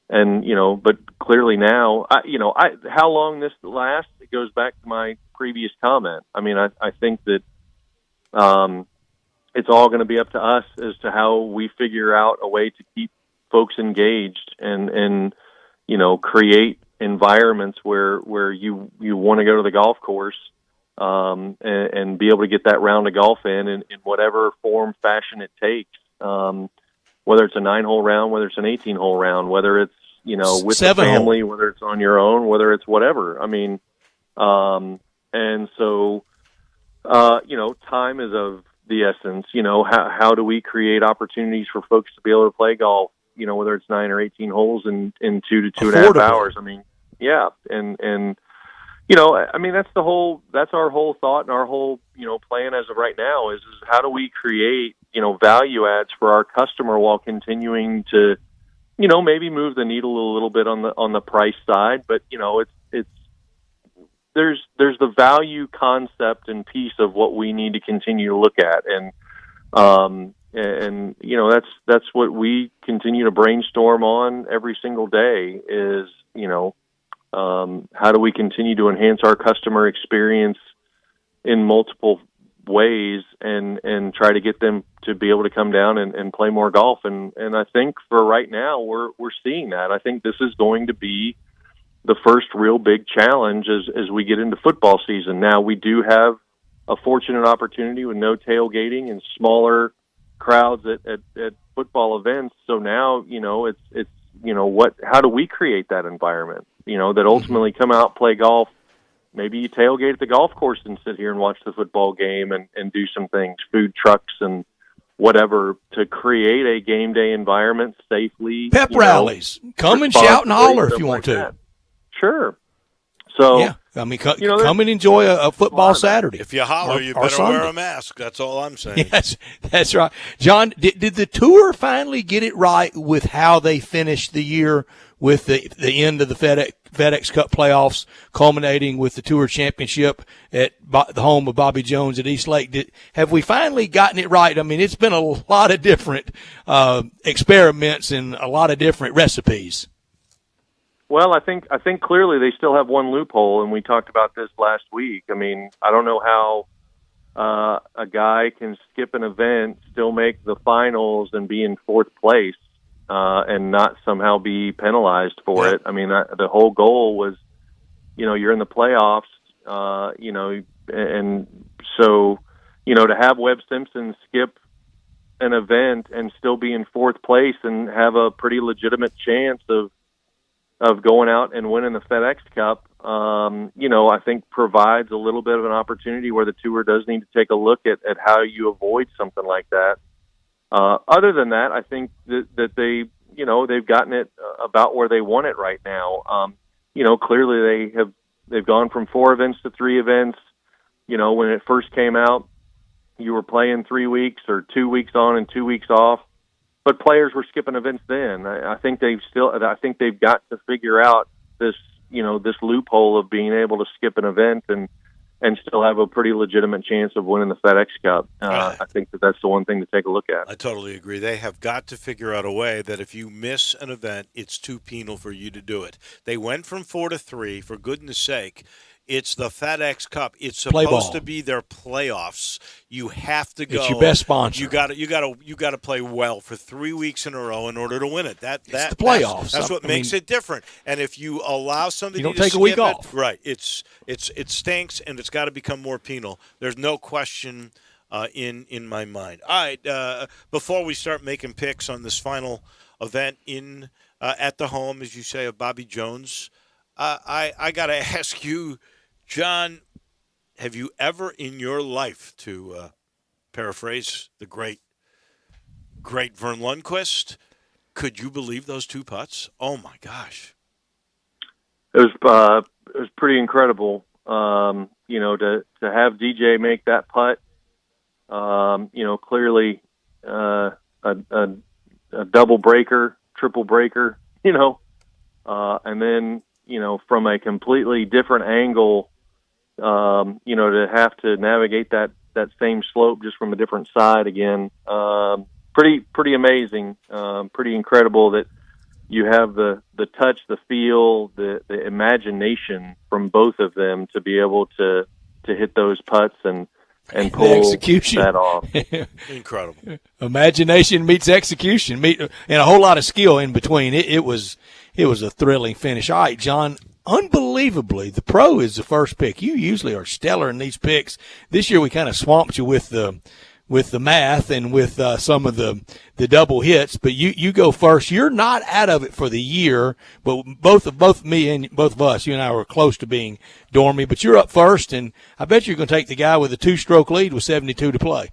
but clearly now, how long this lasts, it goes back to my previous comment. I mean, I think that it's all going to be up to us as to how we figure out a way to keep folks engaged and create environments where you want to go to the golf course and be able to get that round of golf in whatever form, fashion it takes. Whether it's a 9-hole round, whether it's an 18-hole round, whether it's, with the family, whether it's on your own, whether it's whatever. I mean, and so, time is of the essence. How do we create opportunities for folks to be able to play golf, whether it's 9 or 18 holes in 2 to 2.5 hours. I mean, yeah. And, I mean, that's our whole thought and our whole, plan as of right now is how do we create, value adds for our customer while continuing to, maybe move the needle a little bit on the price side, but there's the value concept and piece of what we need to continue to look at. And that's what we continue to brainstorm on every single day is, how do we continue to enhance our customer experience in multiple ways and try to get them to be able to come down and play more golf. And I think for right now, we're seeing that. I think this is going to be the first real big challenge as we get into football season. Now, we do have a fortunate opportunity with no tailgating and smaller crowds at football events. So now, it's how do we create that environment, that ultimately come out, play golf. Maybe you tailgate at the golf course and sit here and watch the football game and do some things, food trucks and whatever, to create a game day environment safely. Pep rallies. Come and shout and holler if you want to. That. Sure. So, yeah, I mean, come and enjoy a football Saturday. If you holler, you better wear a mask. That's all I'm saying. Yes, that's right. John, did the Tour finally get it right with how they finished the year with the end of the FedEx Cup playoffs, culminating with the Tour Championship at the home of Bobby Jones at East Lake? Have we finally gotten it right? I mean, it's been a lot of different experiments and a lot of different recipes. Well, I think clearly they still have one loophole, and we talked about this last week. I mean, I don't know how a guy can skip an event, still make the finals, and be in fourth place, and not somehow be penalized for it. I mean, the whole goal was, you're in the playoffs, and so, to have Webb Simpson skip an event and still be in fourth place and have a pretty legitimate chance of going out and winning the FedEx Cup, I think provides a little bit of an opportunity where the Tour does need to take a look at how you avoid something like that. Other than that, I think that they've gotten it about where they want it right now. Clearly they've gone from 4 events to 3 events. When it first came out, you were playing 3 weeks or 2 weeks on and 2 weeks off. But players were skipping events then. I think they've got to figure out this loophole of being able to skip an event and still have a pretty legitimate chance of winning the FedEx Cup. I think that's the one thing to take a look at. I totally agree. They have got to figure out a way that if you miss an event, it's too penal for you to do it. They went from 4 to 3, for goodness sake. It's the FedEx Cup. It's supposed to be their playoffs. You have to go. It's your best sponsor. You got to play well for 3 weeks in a row in order to win it. It's the playoffs. That's what makes it different. And if you allow somebody you don't to take a week off, right? It stinks, and it's got to become more penal. There's no question in my mind. All right, before we start making picks on this final event at the home, as you say, of Bobby Jones, I got to ask you, John, have you ever in your life, to paraphrase the great Vern Lundquist, could you believe those 2 putts? Oh my gosh! It was pretty incredible. To have DJ make that putt. Clearly a double breaker, triple breaker. And then from a completely different angle. To have to navigate that same slope just from a different side again. pretty amazing, pretty incredible that you have the touch, the feel, the imagination from both of them to be able to hit those putts and pull execution. that off. Incredible. Imagination meets execution, and a whole lot of skill in between. It was a thrilling finish. All right, John. Unbelievably, the pro is the first pick. You usually are stellar in these picks. This year we kind of swamped you with the math and with some of the double hits, but you go first. You're not out of it for the year, but both of us, you and I were close to being dormy, but you're up first, and I bet you're going to take the guy with a 2-stroke lead with 72 to play.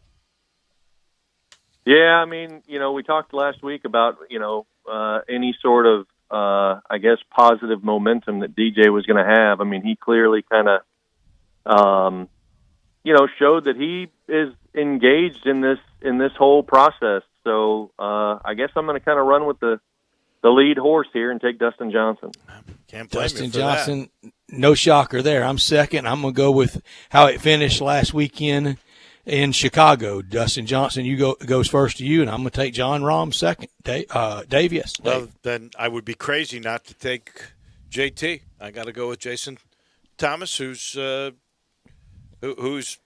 Yeah, I mean, we talked last week about, any sort of, I guess, positive momentum that DJ was going to have. I mean, he clearly kind of, showed that he is engaged in this whole process. So I guess I'm going to kind of run with the lead horse here and take Dustin Johnson. Can't blame Dustin you for Johnson, no shocker there. I'm second. I'm going to go with how it finished last weekend in Chicago. Dustin Johnson, goes first to you, and I'm going to take John Rahm second. Dave, yes. Well, Dave. then I would be crazy not to take JT. I got to go with Jason Thomas, who's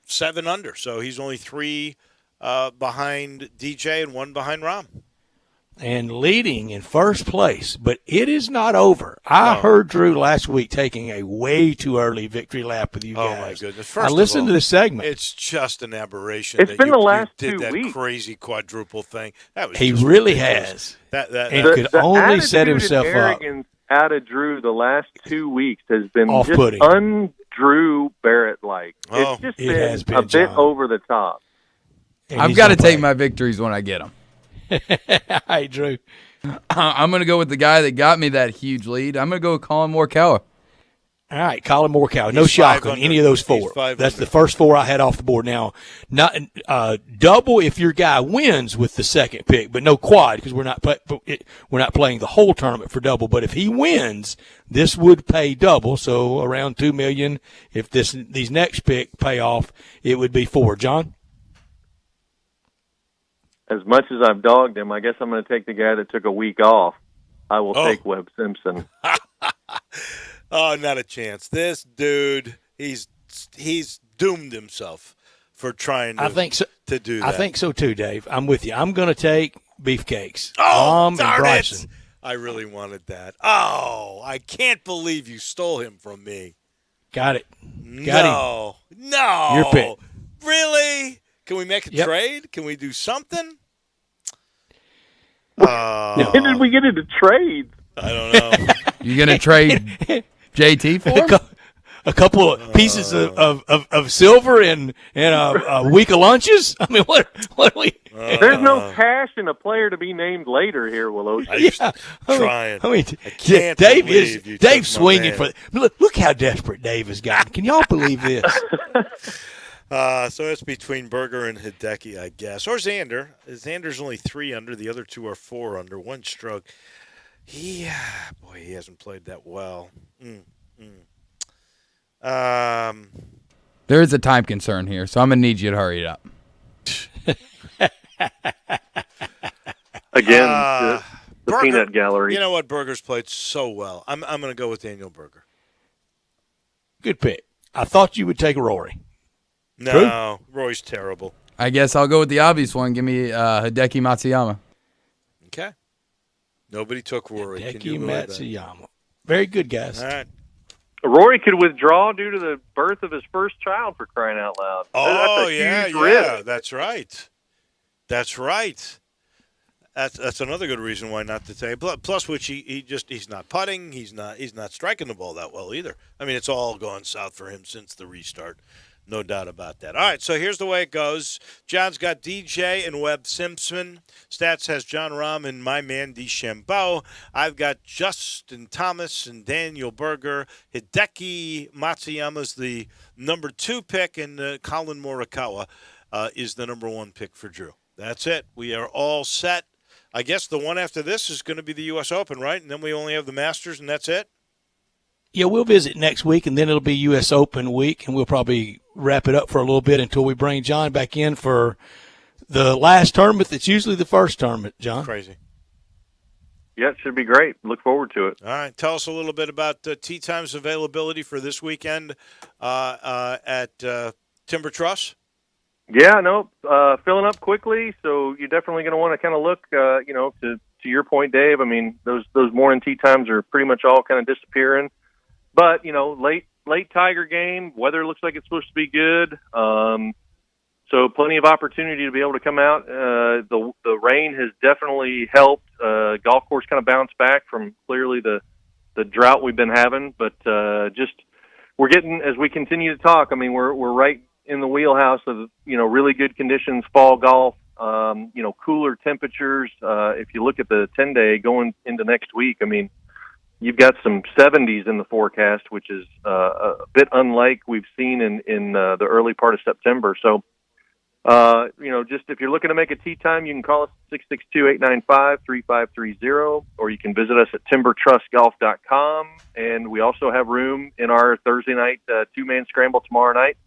7 under, so he's only 3 behind DJ and 1 behind Rahm. And leading in first place, but it is not over. I heard Drew last week taking a way too early victory lap with you guys. Oh, my goodness. I listened to this segment. It's just an aberration. It's been the last you 2 did that weeks. Crazy quadruple thing. That was he just really ridiculous. has. And could only set himself and up. arrogance out of Drew the last 2 weeks has been Off-putting. just un-Drew Barrett-like. Oh, it's just it has been, a bit John. over the top. And I've he's got to gonna take play. my victories when I get them. Hey, Drew. I'm going to go with the guy that got me that huge lead. I'm going to go with Colin Morikawa. All right, Colin Morikawa. No He's shock 5 on any of those He's 4. 5 That's under. the first 4 I had off the board. Now, not double if your guy wins with the second pick, but no quad because we're not playing the whole tournament for double. But if he wins, this would pay double, so around $2 million. If these next pick pay off, it would be 4. John. As much as I've dogged him, I guess I'm going to take the guy that took a week off. I will take Webb Simpson. Oh, not a chance. This dude, he's doomed himself for trying to, I think so. to do that. I think so too, Dave. I'm with you. I'm going to take Beefcakes. Oh, and darn Bryson. it. I really wanted that. Oh, I can't believe you stole him from me. Got it. No. Your pick. Really? Can we make a Yep. trade? Can we do something? When did we get into trades? I don't know. You going to trade JT for him? A couple of pieces of silver and a week of lunches. I mean, what are we? There's no cash in a player to be named later here, Willow. Trying. I mean, I can't Dave believe you took Dave's my swinging man. for. Look how desperate Dave has gotten. Can y'all believe this? So it's between Berger and Hideki, I guess, or Xander. Xander's only 3 under. The other 2 are 4 under. 1 stroke. He hasn't played that well. There is a time concern here, so I'm going to need you to hurry it up. Again, the Berger, peanut gallery. You know what? Berger's played so well. I'm going to go with Daniel Berger. Good pick. I thought you would take Rory. No, Roy's terrible. I guess I'll go with the obvious one. Give me Hideki Matsuyama. Okay. Nobody took Rory. Can Hideki you believe that? Matsuyama. Very good, guys. All right. Rory could withdraw due to the birth of his first child, for crying out loud. Oh, That's a yeah, huge risk. yeah. That's right. That's right. That's another good reason why not to take. Plus, which he's not putting. He's not striking the ball that well either. I mean, it's all gone south for him since the restart. No doubt about that. All right, so here's the way it goes. John's got DJ and Webb Simpson. Stats has John Rahm and my man DeChambeau. I've got Justin Thomas and Daniel Berger. Hideki Matsuyama's the number 2 pick, and Colin Morikawa is the number 1 pick for Drew. That's it. We are all set. I guess the one after this is going to be the U.S. Open, right? And then we only have the Masters, and that's it? Yeah, we'll visit next week, and then it'll be U.S. Open week, and we'll probably wrap it up for a little bit until we bring John back in for the last tournament that's usually the first tournament, John. Crazy. Yeah, it should be great. Look forward to it. All right. Tell us a little bit about tee times availability for this weekend at Timber Truss. Yeah, no, filling up quickly. So you're definitely going to want to kind of look, to your point, Dave. I mean, those morning tee times are pretty much all kind of disappearing. But late Tiger game, weather looks like it's supposed to be good. So plenty of opportunity to be able to come out. The rain has definitely helped. Golf course kind of bounced back from clearly the drought we've been having. But we're getting, as we continue to talk, I mean, we're right in the wheelhouse of, really good conditions, fall golf, cooler temperatures. If you look at the 10-day going into next week, I mean, you've got some 70s in the forecast, which is a bit unlike we've seen in the early part of September. So, just if you're looking to make a tee time, you can call us at 662-895-3530, or you can visit us at timbertrustgolf.com. And we also have room in our Thursday night two-man scramble tomorrow night.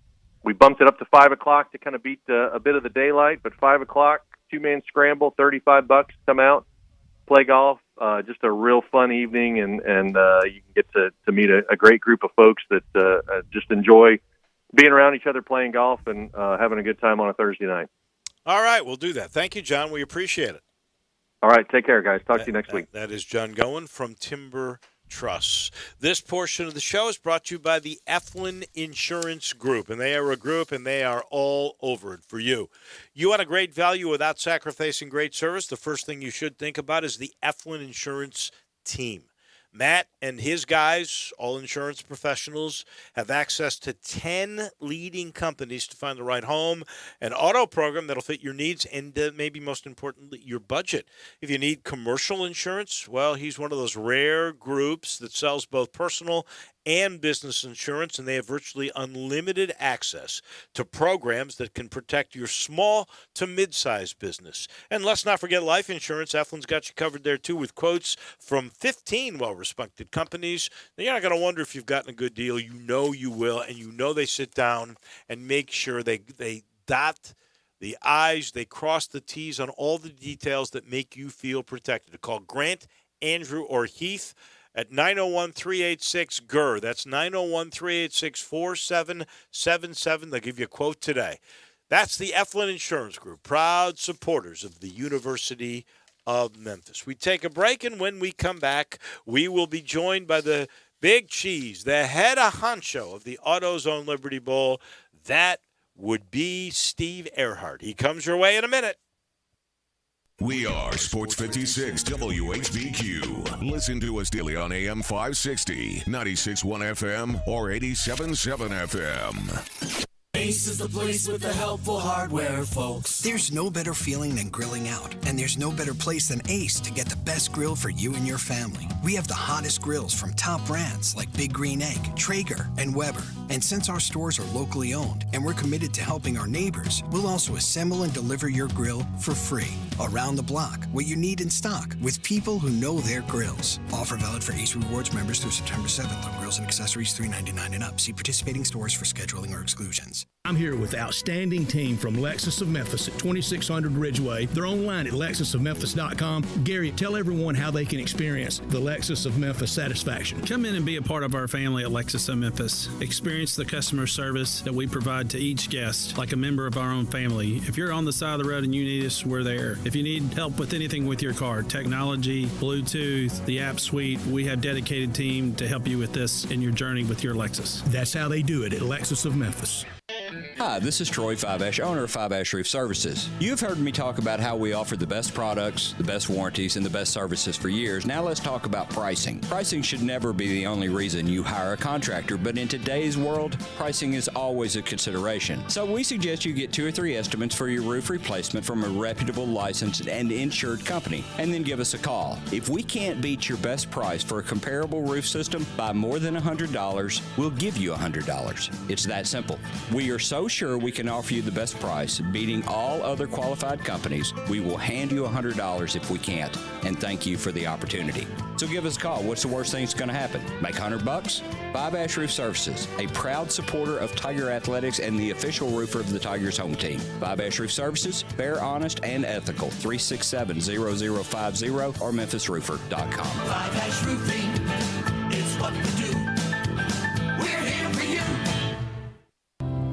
We bumped it up to 5 o'clock to kind of beat a bit of the daylight, but 5 o'clock, two-man scramble, $35, come out, play golf. Just a real fun evening, and you can get to meet a great group of folks that just enjoy being around each other, playing golf, and having a good time on a Thursday night. All right, we'll do that. Thank you, John. We appreciate it. All right, take care, guys. Talk to you next week. That is John Gowen from Timber Truss. This portion of the show is brought to you by the Eflin Insurance Group, and they are a group, and they are all over it for you. You want a great value without sacrificing great service? The first thing you should think about is the Eflin Insurance team. Matt and his guys, all insurance professionals, have access to 10 leading companies to find the right home, an auto program that'll fit your needs, and maybe most importantly, your budget. If you need commercial insurance, well, he's one of those rare groups that sells both personal and business insurance, and they have virtually unlimited access to programs that can protect your small to mid-sized business. And let's not forget life insurance. Eflin's got you covered there, too, with quotes from 15 well-respected companies. Now, you're not going to wonder if you've gotten a good deal. You know you will, and you know they sit down and make sure they dot the I's, they cross the T's on all the details that make you feel protected. Call Grant, Andrew, or Heath at 901-386-GER. That's 901-386-4777. They'll give you a quote today. That's the Eflin Insurance Group, proud supporters of the University of Memphis. We take a break, and when we come back, we will be joined by the Big Cheese, the head honcho of the AutoZone Liberty Bowl. That would be Steve Earhart. He comes your way in a minute. We are Sports 56 WHBQ. Listen to us daily on AM 560, 96.1 FM, or 87.7 FM. Ace is the place with the helpful hardware, folks. There's no better feeling than grilling out, and there's no better place than Ace to get the best grill for you and your family. We have the hottest grills from top brands like Big Green Egg, Traeger, and Weber. And since our stores are locally owned and we're committed to helping our neighbors, we'll also assemble and deliver your grill for free. Around the block, what you need in stock, with people who know their grills. Offer valid for Ace Rewards members through September 7th on grills and accessories $3.99 and up. See participating stores for scheduling or exclusions. I'm here with outstanding team from Lexus of Memphis at 2600 Ridgeway. They're online at lexusofmemphis.com. Gary, tell everyone how they can experience the Lexus of Memphis satisfaction. Come in and be a part of our family at Lexus of Memphis. Experience the customer service that we provide to each guest like a member of our own family. If you're on the side of the road and you need us, we're there. If you need help with anything with your car, technology, Bluetooth, the app suite, we have a dedicated team to help you with this in your journey with your Lexus. That's how they do it at Lexus of Memphis. Hi, this is Troy Fiveash, owner of Fiveash Roof Services. You've heard me talk about how we offer the best products, the best warranties, and the best services for years. Now let's talk about pricing. Pricing should never be the only reason you hire a contractor, but in today's world, pricing is always a consideration. So we suggest you get 2 or 3 estimates for your roof replacement from a reputable, licensed, and insured company, and then give us a call. If we can't beat your best price for a comparable roof system by more than $100, we'll give you $100. It's that simple. We are so sure we can offer you the best price, beating all other qualified companies, we will hand you $100 if we can't, and thank you for the opportunity. So give us a call. What's the worst thing that's going to happen? Make $100? 5 Ash Roof Services, a proud supporter of Tiger Athletics and the official roofer of the Tigers home team. 5 Ash Roof Services, fair, honest, and ethical. 367-0050 or memphisroofer.com. 5 Ash Roofing, it's what we do. We're here for you.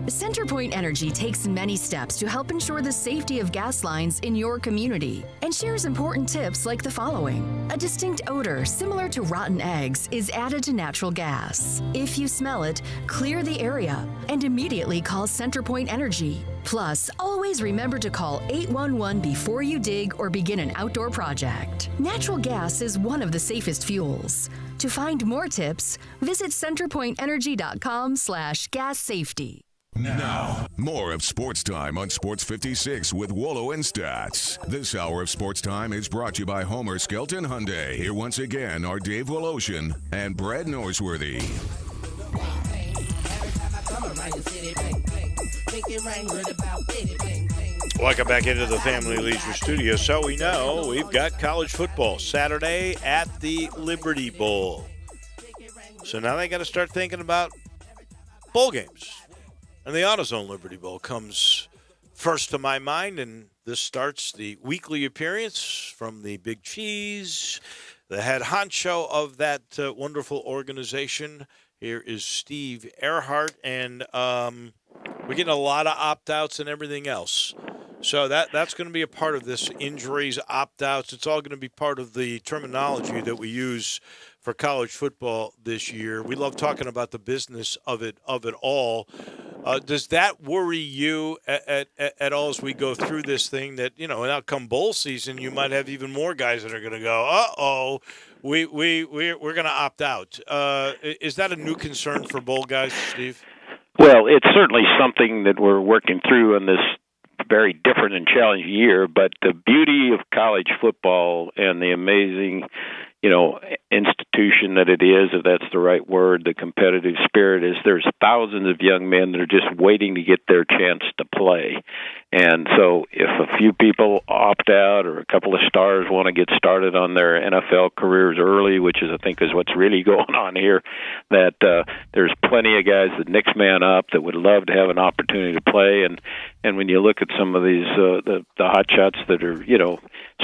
CenterPoint Energy takes many steps to help ensure the safety of gas lines in your community and shares important tips like the following. A distinct odor similar to rotten eggs is added to natural gas. If you smell it, clear the area and immediately call CenterPoint Energy. Plus, always remember to call 811 before you dig or begin an outdoor project. Natural gas is one of the safest fuels. To find more tips, visit centerpointenergy.com/gas safety. Now, more of Sports Time on Sports 56 with Wolo and Stats. This hour of Sports Time is brought to you by Homer Skelton Hyundai. Here once again are Dave Woloshin and Brad Norsworthy. Welcome back into the Family Leisure Studio. So we know we've got college football Saturday at the Liberty Bowl. So now they got to start thinking about bowl games. And the AutoZone Liberty Bowl comes first to my mind, and this starts the weekly appearance from the Big Cheese, the head honcho of that wonderful organization. Here is Steve Earhart, and we're getting a lot of opt-outs and everything else. So that's going to be a part of this, injuries, opt-outs. It's all going to be part of the terminology that we use for college football this year. We love talking about the business of it all. Does that worry you at all as we go through this thing that, now come bowl season, you might have even more guys that are going to go, we're going to opt out. Is that a new concern for bowl guys, Steve? Well, it's certainly something that we're working through in this very different and challenging year, but the beauty of college football and the amazing institution that it is, if that's the right word, the competitive spirit is there's thousands of young men that are just waiting to get their chance to play. And so if a few people opt out or a couple of stars want to get started on their NFL careers early, which I think is what's really going on here, that there's plenty of guys that next man up that would love to have an opportunity to play. And when you look at some of these, the hot shots that are,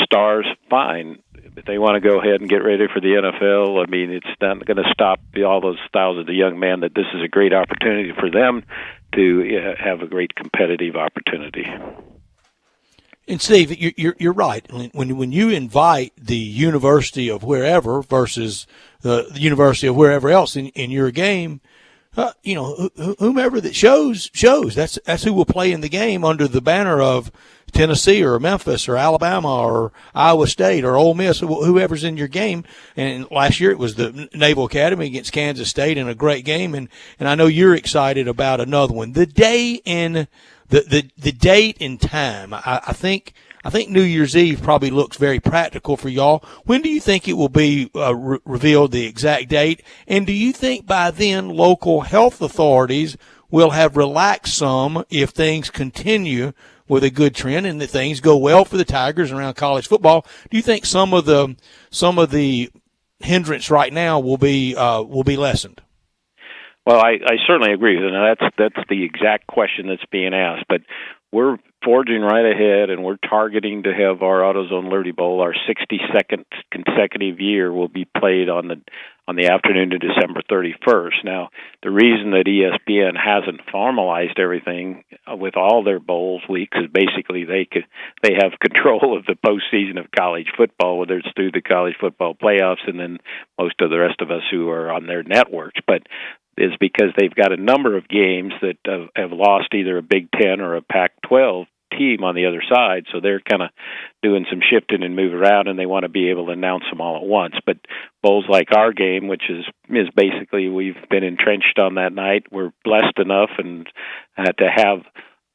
stars, fine. If they want to go ahead and get ready for the NFL, I mean, it's not going to stop all those thousands of young men that this is a great opportunity for them to have a great competitive opportunity. And Steve, you're right. When you invite the University of wherever versus the University of wherever else in your game, whomever that shows. That's who will play in the game under the banner of Tennessee or Memphis or Alabama or Iowa State or Ole Miss, whoever's in your game. And last year it was the Naval Academy against Kansas State in a great game. And I know you're excited about another one. The day and the date and time, I think New Year's Eve probably looks very practical for y'all. When do you think it will be revealed, the exact date? And do you think by then local health authorities will have relaxed some if things continue with a good trend and that things go well for the Tigers around college football? Do you think some of the hindrance right now will be lessened? Well, I certainly agree, and that's the exact question that's being asked. But we're forging right ahead, and we're targeting to have our AutoZone Liberty Bowl, our 62nd consecutive year, will be played on the afternoon of December 31st. Now, the reason that ESPN hasn't formalized everything with all their bowls weeks is basically they have control of the postseason of college football, whether it's through the college football playoffs and then most of the rest of us who are on their networks. But is because they've got a number of games that have lost either a Big Ten or a Pac-12 team on the other side, so they're kind of doing some shifting and move around, and they want to be able to announce them all at once. But bowls like our game, which is basically we've been entrenched on that night, we're blessed enough and to have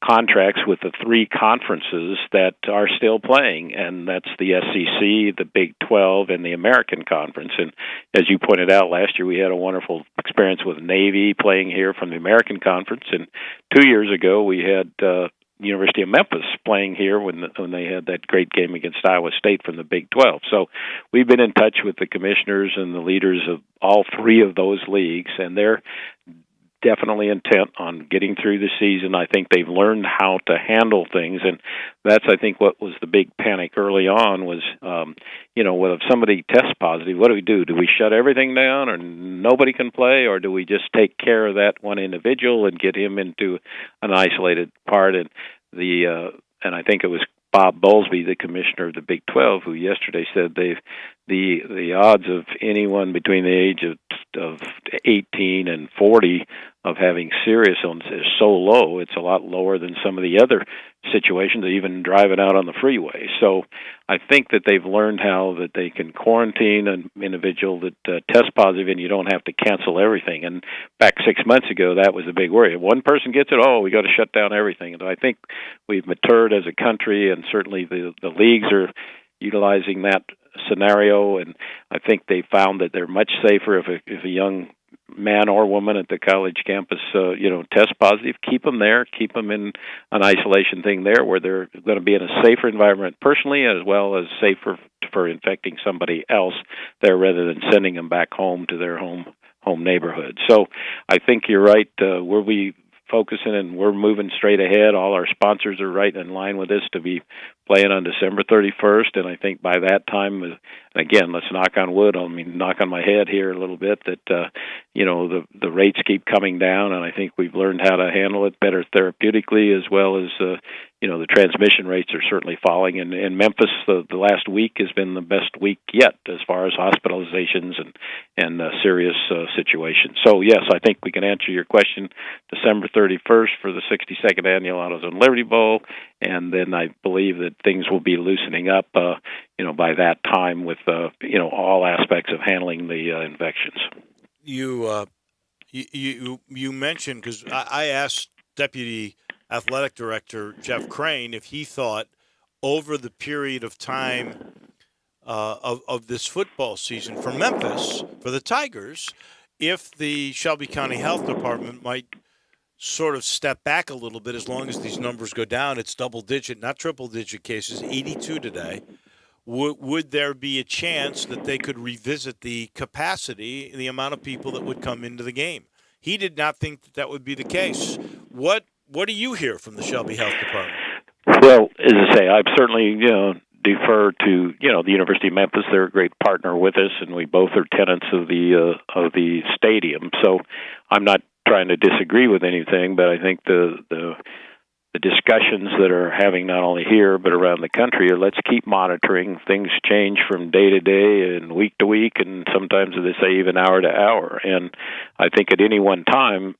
contracts with the three conferences that are still playing, and that's the SEC, the Big 12, and the American Conference. And as you pointed out, last year we had a wonderful experience with Navy playing here from the American Conference, and 2 years ago we had University of Memphis playing here when they had that great game against Iowa State from the Big 12. So we've been in touch with the commissioners and the leaders of all three of those leagues, and they're definitely intent on getting through the season. I think they've learned how to handle things, and that's, I think, what was the big panic early on was, well, if somebody tests positive, what do? Do we shut everything down or nobody can play, or do we just take care of that one individual and get him into an isolated part? And and I think it was Bob Bowlesby, the commissioner of the Big 12, who yesterday said the odds of anyone between the age of 18 and 40 of having serious illness is so low. It's a lot lower than some of the other situations, even driving out on the freeway. So I think that they've learned how that they can quarantine an individual that tests positive, and you don't have to cancel everything. And back 6 months ago, that was a big worry. If one person gets it, we got to shut down everything. And I think we've matured as a country, and certainly the leagues are utilizing that scenario, and I think they found that they're much safer if a young man or woman at the college campus, test positive, keep them there, keep them in an isolation thing there where they're going to be in a safer environment personally as well as safer for infecting somebody else there rather than sending them back home to their home neighborhood. So I think you're right. We're focusing and we're moving straight ahead. All our sponsors are right in line with this to be playing on December 31st, and I think by that time, again, let's knock on wood, knock on my head here a little bit, that, the rates keep coming down, and I think we've learned how to handle it better therapeutically as well as, the transmission rates are certainly falling. And in Memphis, the last week has been the best week yet as far as hospitalizations and serious situations. So, yes, I think we can answer your question December 31st for the 62nd Annual AutoZone Liberty Bowl, and then I believe that things will be loosening up, by that time with, all aspects of handling the infections. You mentioned, because I asked Deputy Athletic Director Jeff Crane if he thought over the period of time of this football season for Memphis, for the Tigers, if the Shelby County Health Department might sort of step back a little bit as long as these numbers go down. It's double-digit, not triple-digit cases, 82 today. Would there be a chance that they could revisit the capacity, the amount of people that would come into the game? He did not think that would be the case. What do you hear from the Shelby Health Department? Well, as I say, I've certainly defer to the University of Memphis. They're a great partner with us, and we both are tenants of the stadium. So I'm not trying to disagree with anything, but I think the discussions that are having not only here but around the country are let's keep monitoring. Things change from day to day and week to week, and sometimes they say even hour to hour. And I think at any one time,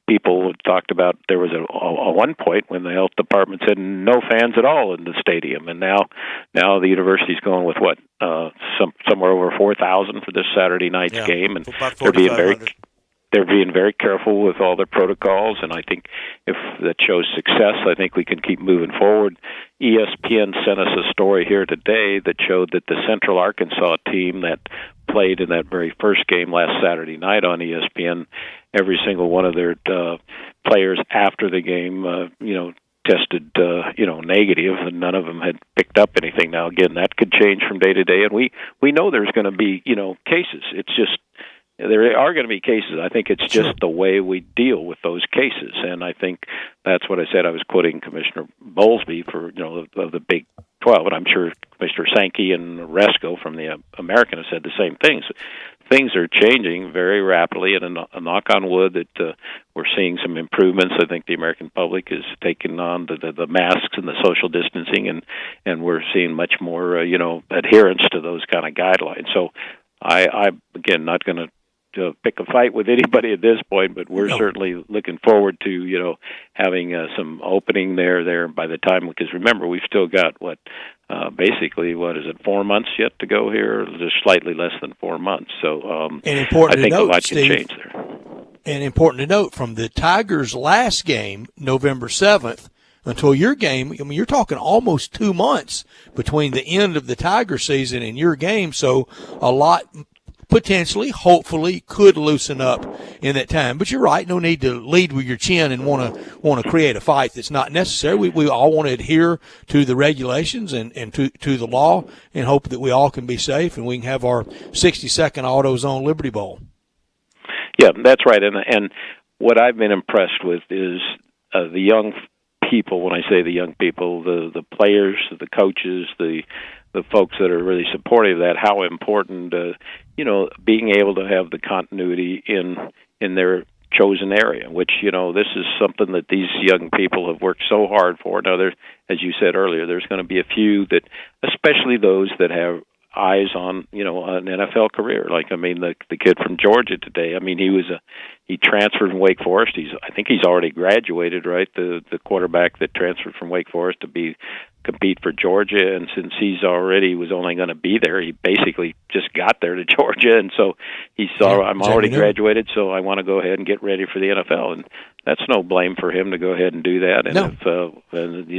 people have talked about there was a one point when the health department said no fans at all in the stadium, and now the university's going with somewhere over 4,000 for this Saturday night's game, and they're being very careful with all their protocols, and I think if that shows success, I think we can keep moving forward. ESPN sent us a story here today that showed that the Central Arkansas team that played in that very first game last Saturday night on ESPN, every single one of their players after the game, tested, negative, and none of them had picked up anything. Now, again, that could change from day to day, and we know there's going to be, cases. It's just there are going to be cases. I think it's just the way we deal with those cases, and I think that's what I said. I was quoting Commissioner Bowlesby for of the Big 12, and I'm sure Commissioner Sankey and Resco from the American have said the same things. Things are changing very rapidly, and a knock on wood that we're seeing some improvements. I think the American public is taking on the masks and the social distancing, and we're seeing much more adherence to those kind of guidelines. So I'm again not going to pick a fight with anybody at this point, but we're certainly looking forward to having some opening there by the time, because remember we've still got basically 4 months yet to go here, just slightly less than 4 months. So and important I think to note, a lot Steve, can change there. And important to note, from the Tigers' last game, November 7th, until your game. I mean, you're talking almost 2 months between the end of the Tiger season and your game. So a lot potentially, hopefully, could loosen up in that time. But you're right, no need to lead with your chin and want to create a fight that's not necessary. We all want to adhere to the regulations and to the law and hope that we all can be safe and we can have our 60-second AutoZone Liberty Bowl. Yeah, that's right. And what I've been impressed with is the young people. When I say the young people, the players, the coaches, the folks that are really supportive of that, how important, being able to have the continuity in their chosen area, which, this is something that these young people have worked so hard for. Now, as you said earlier, there's going to be a few that, especially those that have eyes on, an NFL career. Like, the kid from Georgia today, he transferred from Wake Forest. I think he's already graduated, right? The quarterback that transferred from Wake Forest to compete for Georgia, and since was only going to be there, he basically just got there to Georgia, and so he saw, I'm already graduated, so I want to go ahead and get ready for the NFL, and that's no blame for him to go ahead and do that. And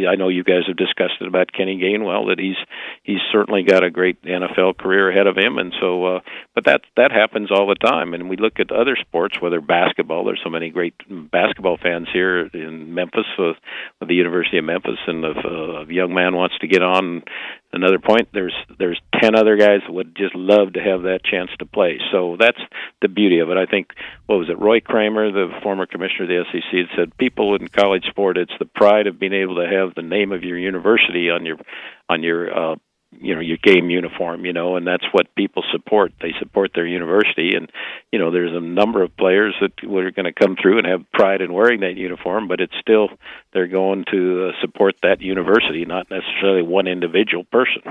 I know you guys have discussed it about Kenny Gainwell, that he's certainly got a great NFL career ahead of him, and so but that happens all the time. And we look at other sports, whether basketball, there's so many great basketball fans here in Memphis with the University of Memphis, and if a young man wants to get on another point, there's 10 other guys that would just love to have that chance to play. So that's the beauty of it. I think, Roy Kramer, the former commissioner of the SEC, said people in college sport, it's the pride of being able to have the name of your university on your game uniform, and that's what people support. They support their university, and there's a number of players that are going to come through and have pride in wearing that uniform, but it's still, they're going to support that university, not necessarily one individual person.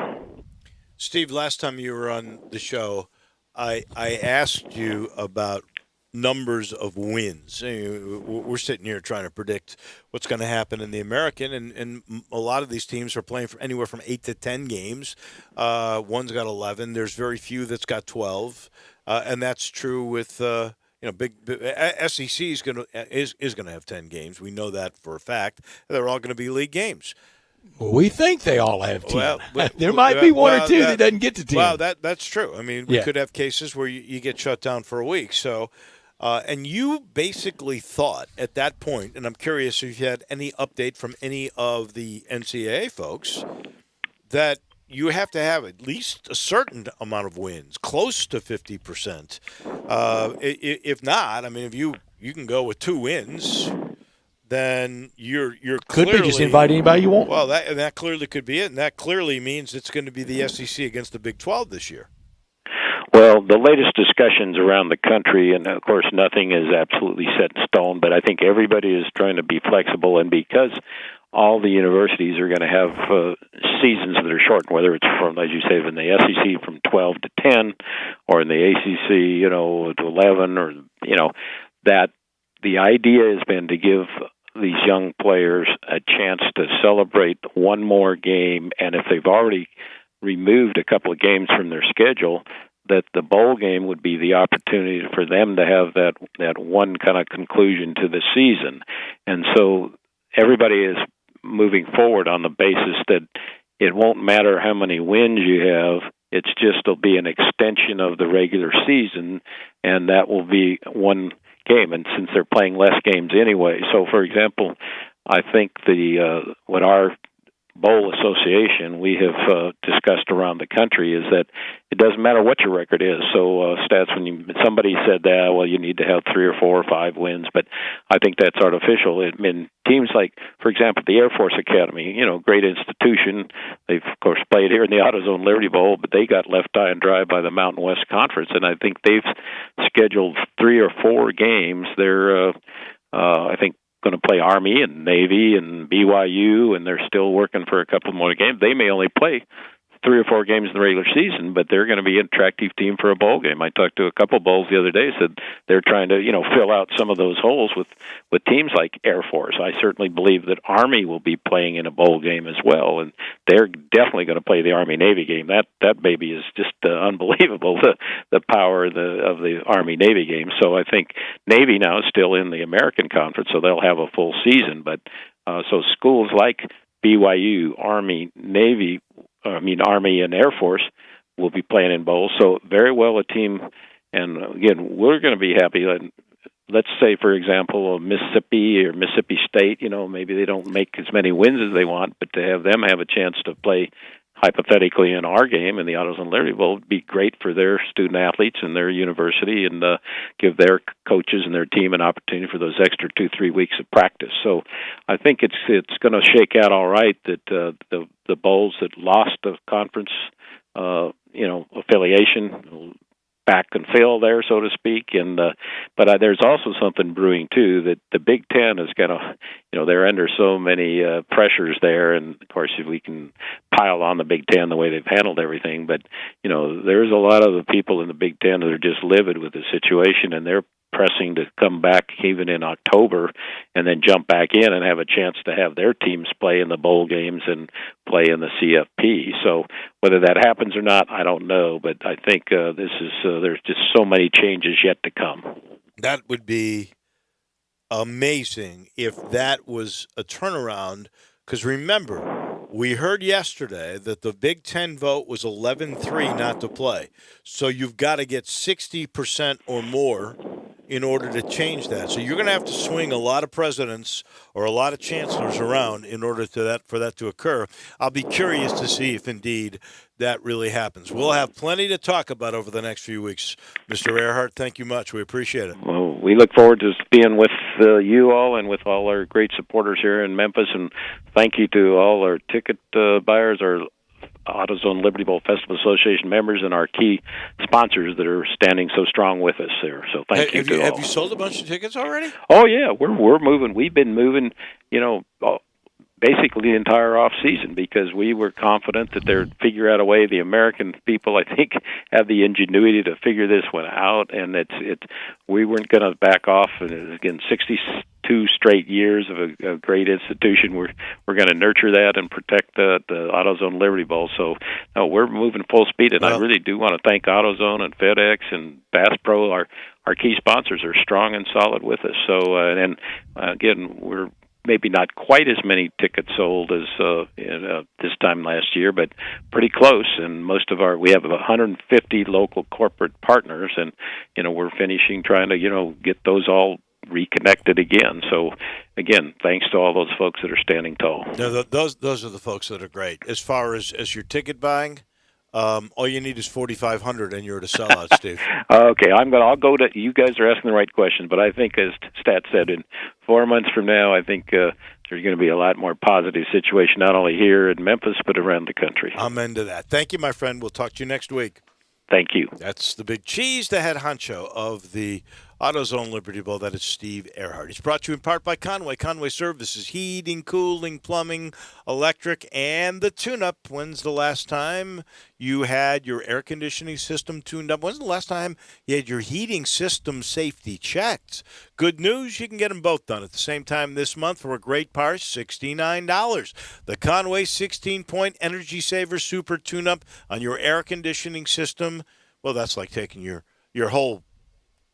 Steve, last time you were on the show, I asked you about numbers of wins. We're sitting here trying to predict what's going to happen in the American, and a lot of these teams are playing for anywhere from 8 to 10 games. One's got 11. There's very few that's got 12, and that's true with big SEC is going to have 10 games. We know that for a fact. They're all going to be league games. Well, we think they all have 10. There might be one or two that doesn't get to 10. Well, that's true. We could have cases where you get shut down for a week. So, and you basically thought at that point, and I'm curious if you had any update from any of the NCAA folks, that you have to have at least a certain amount of wins, close to 50%. If not, if you can go with 2 wins, then you're could clearly, be just invite anybody you want. Well, that clearly could be it, and that clearly means it's going to be the SEC against the Big 12 this year. Well, the latest discussions around the country, and of course nothing is absolutely set in stone, but I think everybody is trying to be flexible, and because all the universities are going to have seasons that are shortened, whether it's from, as you say, in the SEC from 12 to 10, or in the ACC, to 11, or, that the idea has been to give these young players a chance to celebrate one more game, and if they've already removed a couple of games from their schedule, that the bowl game would be the opportunity for them to have that one kind of conclusion to the season. And so everybody is moving forward on the basis that it won't matter how many wins you have, it's just it'll be an extension of the regular season, and that will be one game, and since they're playing less games anyway. So, for example, I think what our bowl association we have discussed around the country is that it doesn't matter what your record is. So stats, when somebody said that, well, you need to have 3 or 4 or 5 wins, but I think that's artificial. Teams like, for example, the Air Force Academy, great institution. They've, of course, played here in the AutoZone Liberty Bowl, but they got left high and dry by the Mountain West Conference, and I think they've scheduled 3 or 4 games. They're, I think, going to play Army and Navy and BYU, and they're still working for a couple more games. They may only play 3 or 4 games in the regular season, but they're going to be an attractive team for a bowl game. I talked to a couple bowls the other day, said they're trying to, fill out some of those holes with teams like Air Force. I certainly believe that Army will be playing in a bowl game as well, and they're definitely going to play the Army-Navy game. That baby is just unbelievable, the power of the Army-Navy game. So I think Navy now is still in the American Conference, so they'll have a full season, but So schools like BYU, Army, Army and Air Force will be playing in bowls. So very well a team, and again, we're going to be happy. Let's say, for example, Mississippi or Mississippi State, maybe they don't make as many wins as they want, but to have them have a chance to play hypothetically in our game in the AutoZone Liberty Bowl would be great for their student athletes and their university, and give their coaches and their team an opportunity for those extra 2-3 weeks of practice. So I think it's going to shake out all right that the bowls that lost the conference affiliation back and fill there, so to speak, but there's also something brewing too, that the Big Ten is going to, they're under so many pressures there, and of course if we can pile on the Big Ten the way they've handled everything, but there's a lot of the people in the Big Ten that are just livid with the situation, and they're pressing to come back even in October and then jump back in and have a chance to have their teams play in the bowl games and play in the CFP. So whether that happens or not, I don't know, but I think there's just so many changes yet to come. That would be amazing if that was a turnaround, because remember, we heard yesterday that the Big Ten vote was 11-3 not to play. So you've got to get 60% or more in order to change that. So you're going to have to swing a lot of presidents or a lot of chancellors around in order for that to occur. I'll be curious to see if indeed that really happens. We'll have plenty to talk about over the next few weeks. Mr. Earhart, thank you much. We appreciate it. Well, we look forward to being with you all and with all our great supporters here in Memphis, and thank you to all our ticket buyers, our AutoZone Liberty Bowl Festival Association members, and our key sponsors that are standing so strong with us there. So thank you to all. Have you sold a bunch of tickets already? Oh yeah, we're moving. We've been moving, basically the entire off season, because we were confident that they'd figure out a way. The American people, I think, have the ingenuity to figure this one out, and we weren't going to back off. And again, 62 straight years of a great institution. We're going to nurture that and protect the AutoZone Liberty Bowl. So no, we're moving full speed, and I really do want to thank AutoZone and FedEx and Bass Pro. Our key sponsors are strong and solid with us. So again, we're maybe not quite as many tickets sold as this time last year, but pretty close. And we have 150 local corporate partners, and we're finishing trying to get those all reconnected again. So again, thanks to all those folks that are standing tall. No, those are the folks that are great. As far as your ticket buying, all you need is 4,500, and you're at a sellout, Steve. Okay, I'll go to. You guys are asking the right questions, but I think, as Stat said, in 4 months from now, I think there's going to be a lot more positive situation, not only here in Memphis but around the country. I'm into that. Thank you, my friend. We'll talk to you next week. Thank you. That's the Big Cheese, the head honcho of the AutoZone Liberty Bowl. That is Steve Earhart. He's brought to you in part by Conway. Conway Services, heating, cooling, plumbing, electric, and the tune-up. When's the last time you had your air conditioning system tuned up? When's the last time you had your heating system safety checked? Good news, you can get them both done at the same time this month for a great price, $69. The Conway 16-point Energy Saver Super Tune-up on your air conditioning system. Well, that's like taking your whole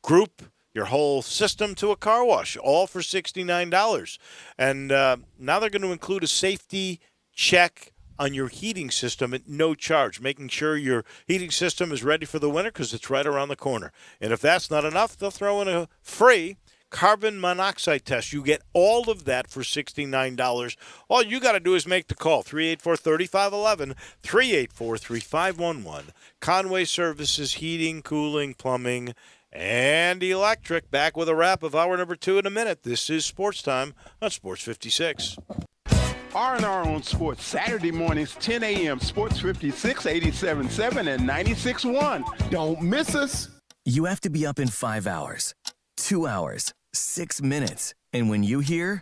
group, your whole system to a car wash, all for $69. And now they're going to include a safety check on your heating system at no charge, making sure your heating system is ready for the winter because it's right around the corner. And if that's not enough, they'll throw in a free carbon monoxide test. You get all of that for $69. All you got to do is make the call, 384-3511, 384-3511. Conway Services, heating, cooling, plumbing, and electric. Back with a wrap of hour number 2 in a minute. This is Sports Time on Sports 56. R&R on Sports, Saturday mornings, 10 a.m., Sports 56, 87.7, and 96.1. Don't miss us. You have to be up in 5 hours, 2 hours, 6 minutes. And when you hear,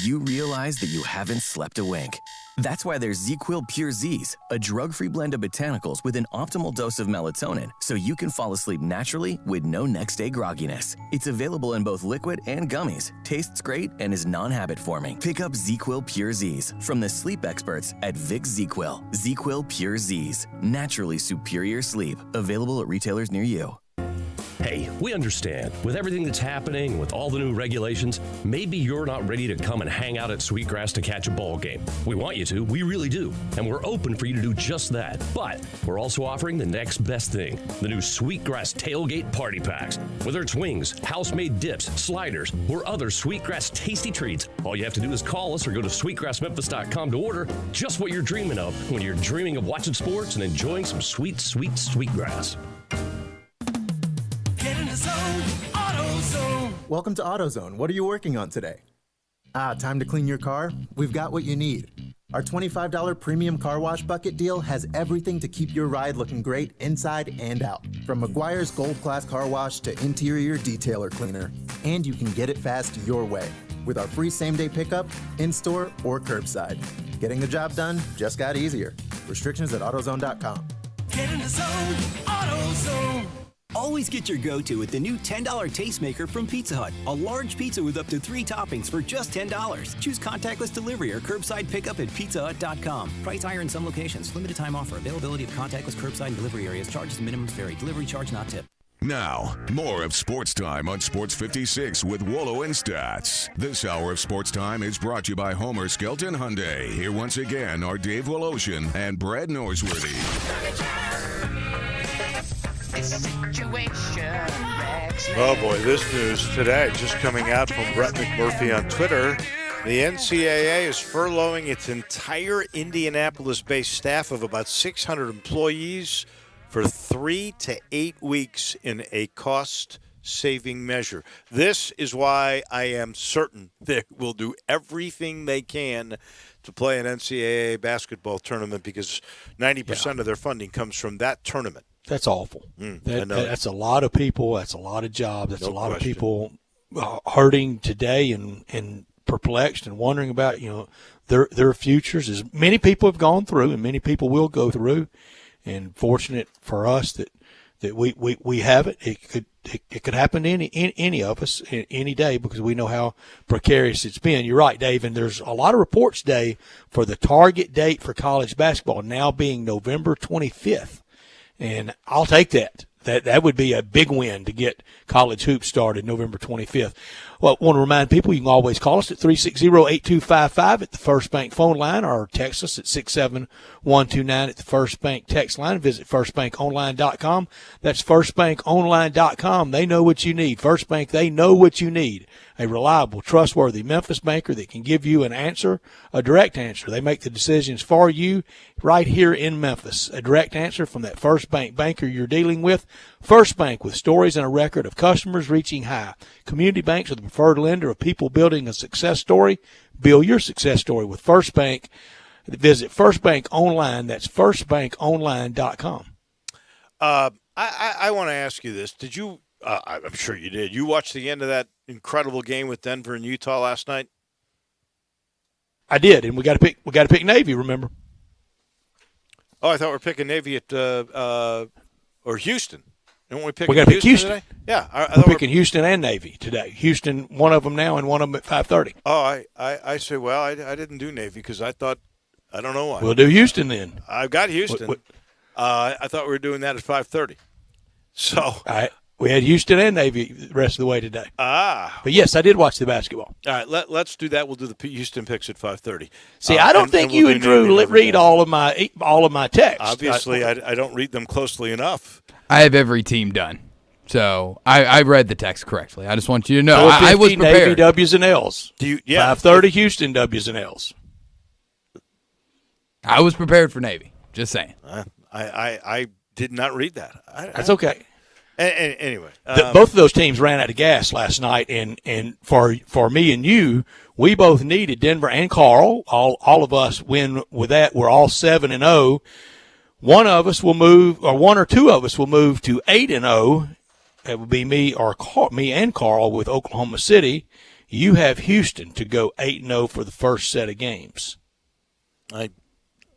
you realize that you haven't slept a wink. That's why there's ZzzQuil Pure Z's, a drug-free blend of botanicals with an optimal dose of melatonin, so you can fall asleep naturally with no next-day grogginess. It's available in both liquid and gummies, tastes great, and is non-habit forming. Pick up ZzzQuil Pure Z's from the sleep experts at Vicks ZzzQuil. ZzzQuil Pure Z's, naturally superior sleep. Available at retailers near you. Hey, we understand. With everything that's happening, with all the new regulations, maybe you're not ready to come and hang out at Sweetgrass to catch a ball game. We want you to, we really do, and we're open for you to do just that. But we're also offering the next best thing, the new Sweetgrass Tailgate Party Packs. Whether it's wings, house-made dips, sliders, or other Sweetgrass tasty treats, all you have to do is call us or go to sweetgrassmemphis.com to order just what you're dreaming of when you're dreaming of watching sports and enjoying some sweet, sweet Sweetgrass. Get in the zone, AutoZone. Welcome to AutoZone. What are you working on today? Time to clean your car? We've got what you need. Our $25 premium car wash bucket deal has everything to keep your ride looking great inside and out. From McGuire's Gold Class Car Wash to interior detailer cleaner. And you can get it fast your way with our free same-day pickup, in-store, or curbside. Getting the job done just got easier. Restrictions at AutoZone.com. Get in the zone, AutoZone. Always get your go-to with the new $10 Tastemaker from Pizza Hut. A large pizza with up to 3 toppings for just $10. Choose contactless delivery or curbside pickup at pizzahut.com. Price higher in some locations. Limited time offer. Availability of contactless curbside and delivery areas. Charges and minimums vary. Delivery charge not tipped. Now, more of Sports Time on Sports 56 with Wolo and Stats. This hour of Sports Time is brought to you by Homer Skelton Hyundai. Here once again are Dave Woloshin and Brad Norsworthy. Oh boy, this news today just coming out from Brett McMurphy on Twitter. The NCAA is furloughing its entire Indianapolis-based staff of about 600 employees for 3 to 8 weeks in a cost-saving measure. This is why I am certain they will do everything they can to play an NCAA basketball tournament because 90% of their funding comes from that tournament. That's awful. That's a lot of people. That's a lot of jobs. That's a lot of people hurting today and perplexed and wondering about their futures. As many people have gone through, and many people will go through. And fortunate for us that we have it. It could happen to any of us any day because we know how precarious it's been. You're right, Dave. And there's a lot of reports today for the target date for college basketball now being November 25th. And I'll take that. That would be a big win to get college hoops started November 25th. Well, I want to remind people you can always call us at 360-8255 at the First Bank phone line or text us at 67129 at the First Bank text line. Visit firstbankonline.com. That's firstbankonline.com. They know what you need. First Bank, they know what you need. A reliable, trustworthy Memphis banker that can give you an answer, a direct answer. They make the decisions for you right here in Memphis. A direct answer from that First Bank banker you're dealing with. First Bank, with stories and a record of customers reaching high. Community banks are the preferred lender of people building a success story. Build your success story with First Bank. Visit First Bank Online. That's firstbankonline.com. I want to ask you this. Did you I'm sure you did. You watched the end of that incredible game with Denver and Utah last night? I did, and we got to pick Navy, remember? Oh, I thought we were picking Navy at or Houston. Don't we pick got to pick Houston today? Yeah, we're picking Houston and Navy today. Houston, one of them now, and one of them at 5:30. Oh, I say, well, I didn't do Navy because I thought, I don't know why. We'll do Houston then. I've got Houston. I thought we were doing that at 5:30. So we had Houston and Navy the rest of the way today. But yes, I did watch the basketball. All right, let's do that. We'll do the Houston picks at 5:30. See, I don't think you and Drew read all of my texts. Obviously, I don't read them closely enough. I have every team done. So I read the text correctly. I just want you to know. I was prepared. Navy W's and L's. 5:30 Houston W's and L's. I was prepared for Navy. Just saying. I did not read that. That's okay. Anyway, both of those teams ran out of gas last night, and for me and you, we both needed Denver and Carl. All of us win with that. We're all 7-0. One of us will move, or one or two of us will move to 8-0. It would be me and Carl with Oklahoma City. You have Houston to go 8-0 for the first set of games.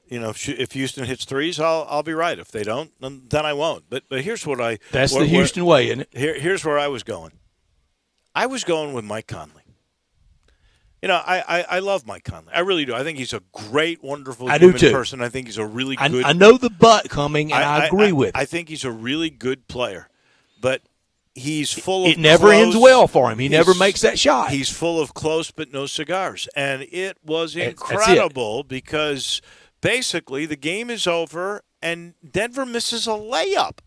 If Houston hits threes, I'll be right. If they don't, then I won't. But here's what that's the Houston way, isn't it? Here's where I was going. I was going with Mike Conley. I love Mike Conley. I really do. I think he's a great, wonderful human person. I think he's a really good. I know the but coming, and I agree with it. I think he's a really good player. But he's full of it never close, ends well for him. He never makes that shot. He's full of close but no cigars. And it was incredible because basically the game is over and Denver misses a layup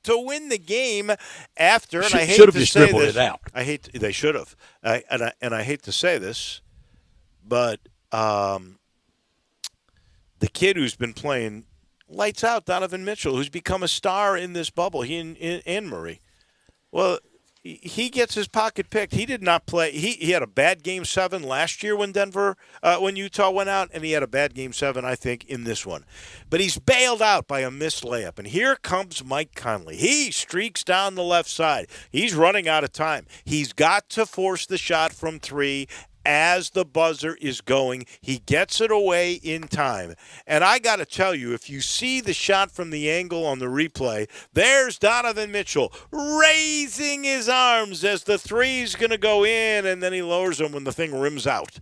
to win the game after. And I hate should have to just say dribbled this. it out. They should have. And I hate to say this, but the kid who's been playing lights out, Donovan Mitchell, who's become a star in this bubble, he and Murray. Well, he gets his pocket picked. He did not play. He had a bad Game 7 last year when Utah went out, and he had a bad Game 7, I think, in this one. But he's bailed out by a missed layup. And here comes Mike Conley. He streaks down the left side. He's running out of time. He's got to force the shot from 3 as the buzzer is going. He gets it away in time. And I got to tell you, if you see the shot from the angle on the replay, there's Donovan Mitchell raising his arms as the three's going to go in, and then he lowers them when the thing rims out.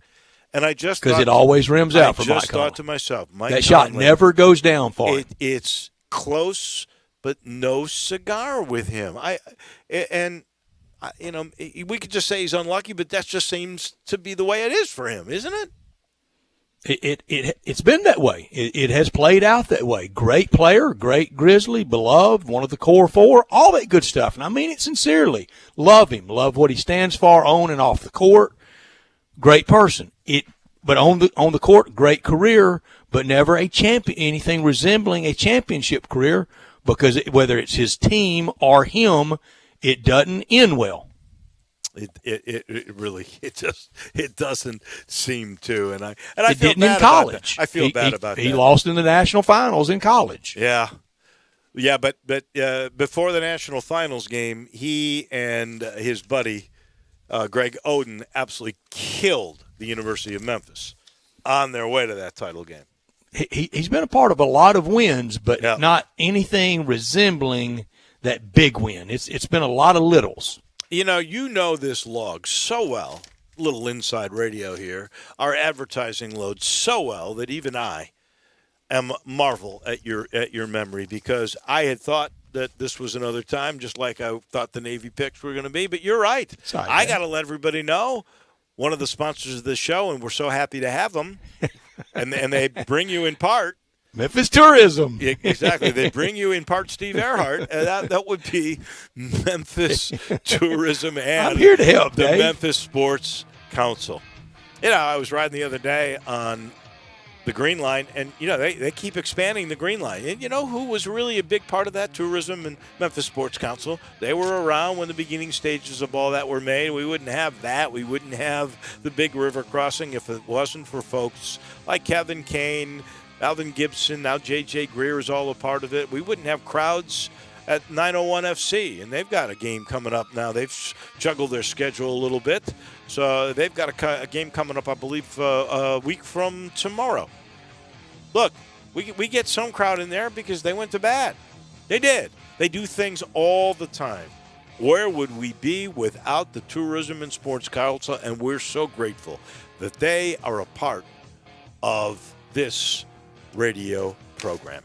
And I just because it always rims out for Mike. I just thought to myself, Mike that shot Conley, never goes down for him. It's close, but no cigar with him. We could just say he's unlucky, but that just seems to be the way it is for him, isn't it? It's been that way. It has played out that way. Great player, great Grizzly, beloved, one of the core 4, all that good stuff. And I mean it sincerely. Love him. Love what he stands for on and off the court. Great person. But on the court, great career, but never a champion, anything resembling a championship career, because whether it's his team or him, it doesn't end well. It really doesn't seem to, and I it feel didn't bad in college. About that. I feel bad about that. He lost in the national finals in college. Yeah, but before the national finals game, he and his buddy Greg Oden absolutely killed the University of Memphis on their way to that title game. He's been a part of a lot of wins, but not anything resembling that big win. It's been a lot of littles. You know this log so well, little inside radio here, our advertising load so well that even I am marvel at your memory, because I had thought that this was another time, just like I thought the Navy picks were going to be. But you're right. Sorry, I got to let everybody know, one of the sponsors of this show, and we're so happy to have them, and they bring you in part. Memphis Tourism. Exactly. They bring you in part Steve Earhart. That would be Memphis Tourism and I'm here to help, the Dave. Memphis Sports Council. I was riding the other day on the Green Line, and, they keep expanding the Green Line. And you know who was really a big part of that? Tourism and Memphis Sports Council. They were around when the beginning stages of all that were made. We wouldn't have that. We wouldn't have the big river crossing if it wasn't for folks like Kevin Kane, Alvin Gibson, now J.J. Greer is all a part of it. We wouldn't have crowds at 901 FC, and they've got a game coming up now. They've juggled their schedule a little bit, so they've got a game coming up, I believe, a week from tomorrow. Look, we get some crowd in there because they went to bat. They did. They do things all the time. Where would we be without the Tourism and Sports Council? And we're so grateful that they are a part of this radio program.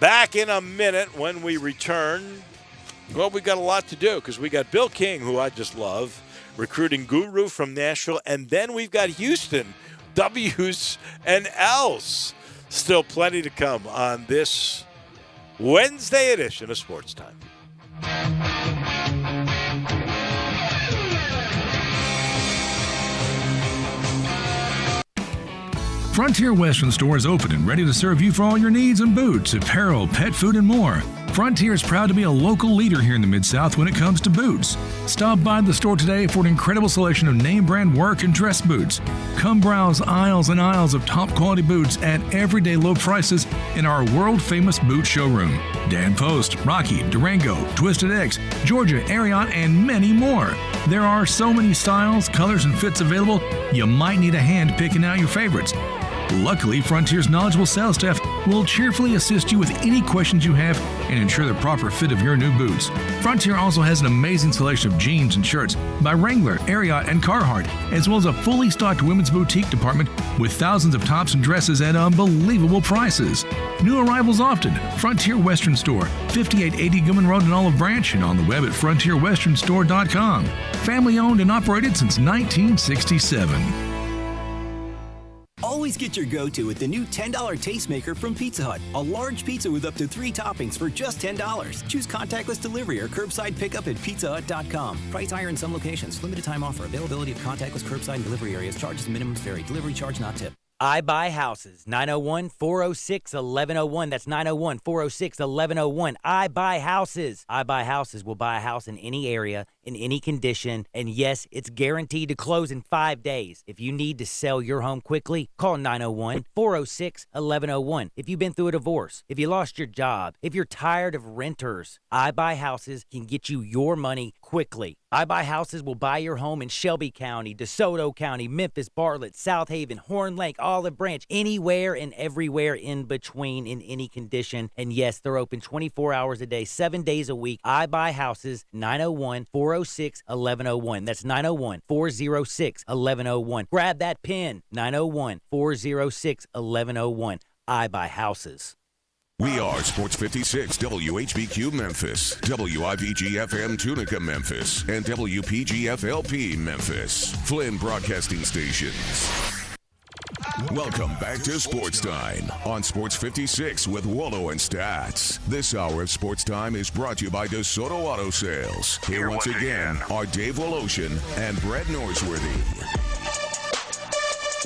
Back in a minute when we return. Well, we got a lot to do because we got Bill King, who I just love, recruiting guru from Nashville, and then we've got Houston, W's and L's. Still plenty to come on this Wednesday edition of Sports Time. Frontier Western Store is open and ready to serve you for all your needs in boots, apparel, pet food, and more. Frontier is proud to be a local leader here in the Mid-South when it comes to boots. Stop by the store today for an incredible selection of name brand work and dress boots. Come browse aisles and aisles of top quality boots at everyday low prices in our world famous boot showroom. Dan Post, Rocky, Durango, Twisted X, Georgia, Ariat, and many more. There are so many styles, colors, and fits available, you might need a hand picking out your favorites. Luckily, Frontier's knowledgeable sales staff will cheerfully assist you with any questions you have and ensure the proper fit of your new boots. Frontier also has an amazing selection of jeans and shirts by Wrangler, Ariat, and Carhartt, as well as a fully stocked women's boutique department with thousands of tops and dresses at unbelievable prices. New arrivals often. Frontier Western Store, 5880 Goodman Road in Olive Branch, and on the web at frontierwesternstore.com. Family owned and operated since 1967. Always get your go-to with the new $10 Tastemaker from Pizza Hut. A large pizza with up to 3 toppings for just $10. Choose contactless delivery or curbside pickup at pizzahut.com. Price higher in some locations. Limited time offer. Availability of contactless curbside and delivery areas. Charges and minimums vary. Delivery charge not tip. I Buy Houses, 901-406-1101. That's 901-406-1101. I Buy Houses. I Buy Houses will buy a house in any area, in any condition, and yes, it's guaranteed to close in 5 days. If you need to sell your home quickly, call 901-406-1101. If you've been through a divorce, if you lost your job, if you're tired of renters, I Buy Houses can get you your money quickly. I Buy Houses will buy your home in Shelby County, DeSoto County, Memphis, Bartlett, South Haven, Horn Lake, Olive Branch, anywhere and everywhere in between in any condition. And yes, they're open 24 hours a day, 7 days a week. I Buy Houses, 901-406-1101. That's 901-406-1101. Grab that pen, 901-406-1101. I Buy Houses. We are Sports 56 WHBQ Memphis, WIVG-FM Tunica Memphis, and WPG-FLP Memphis, Flynn Broadcasting Stations. Welcome back to Sportstime on Sports 56 with Wolo and Stats. This hour of Sportstime is brought to you by DeSoto Auto Sales. Here once again are Dave Woloshin and Brett Norsworthy.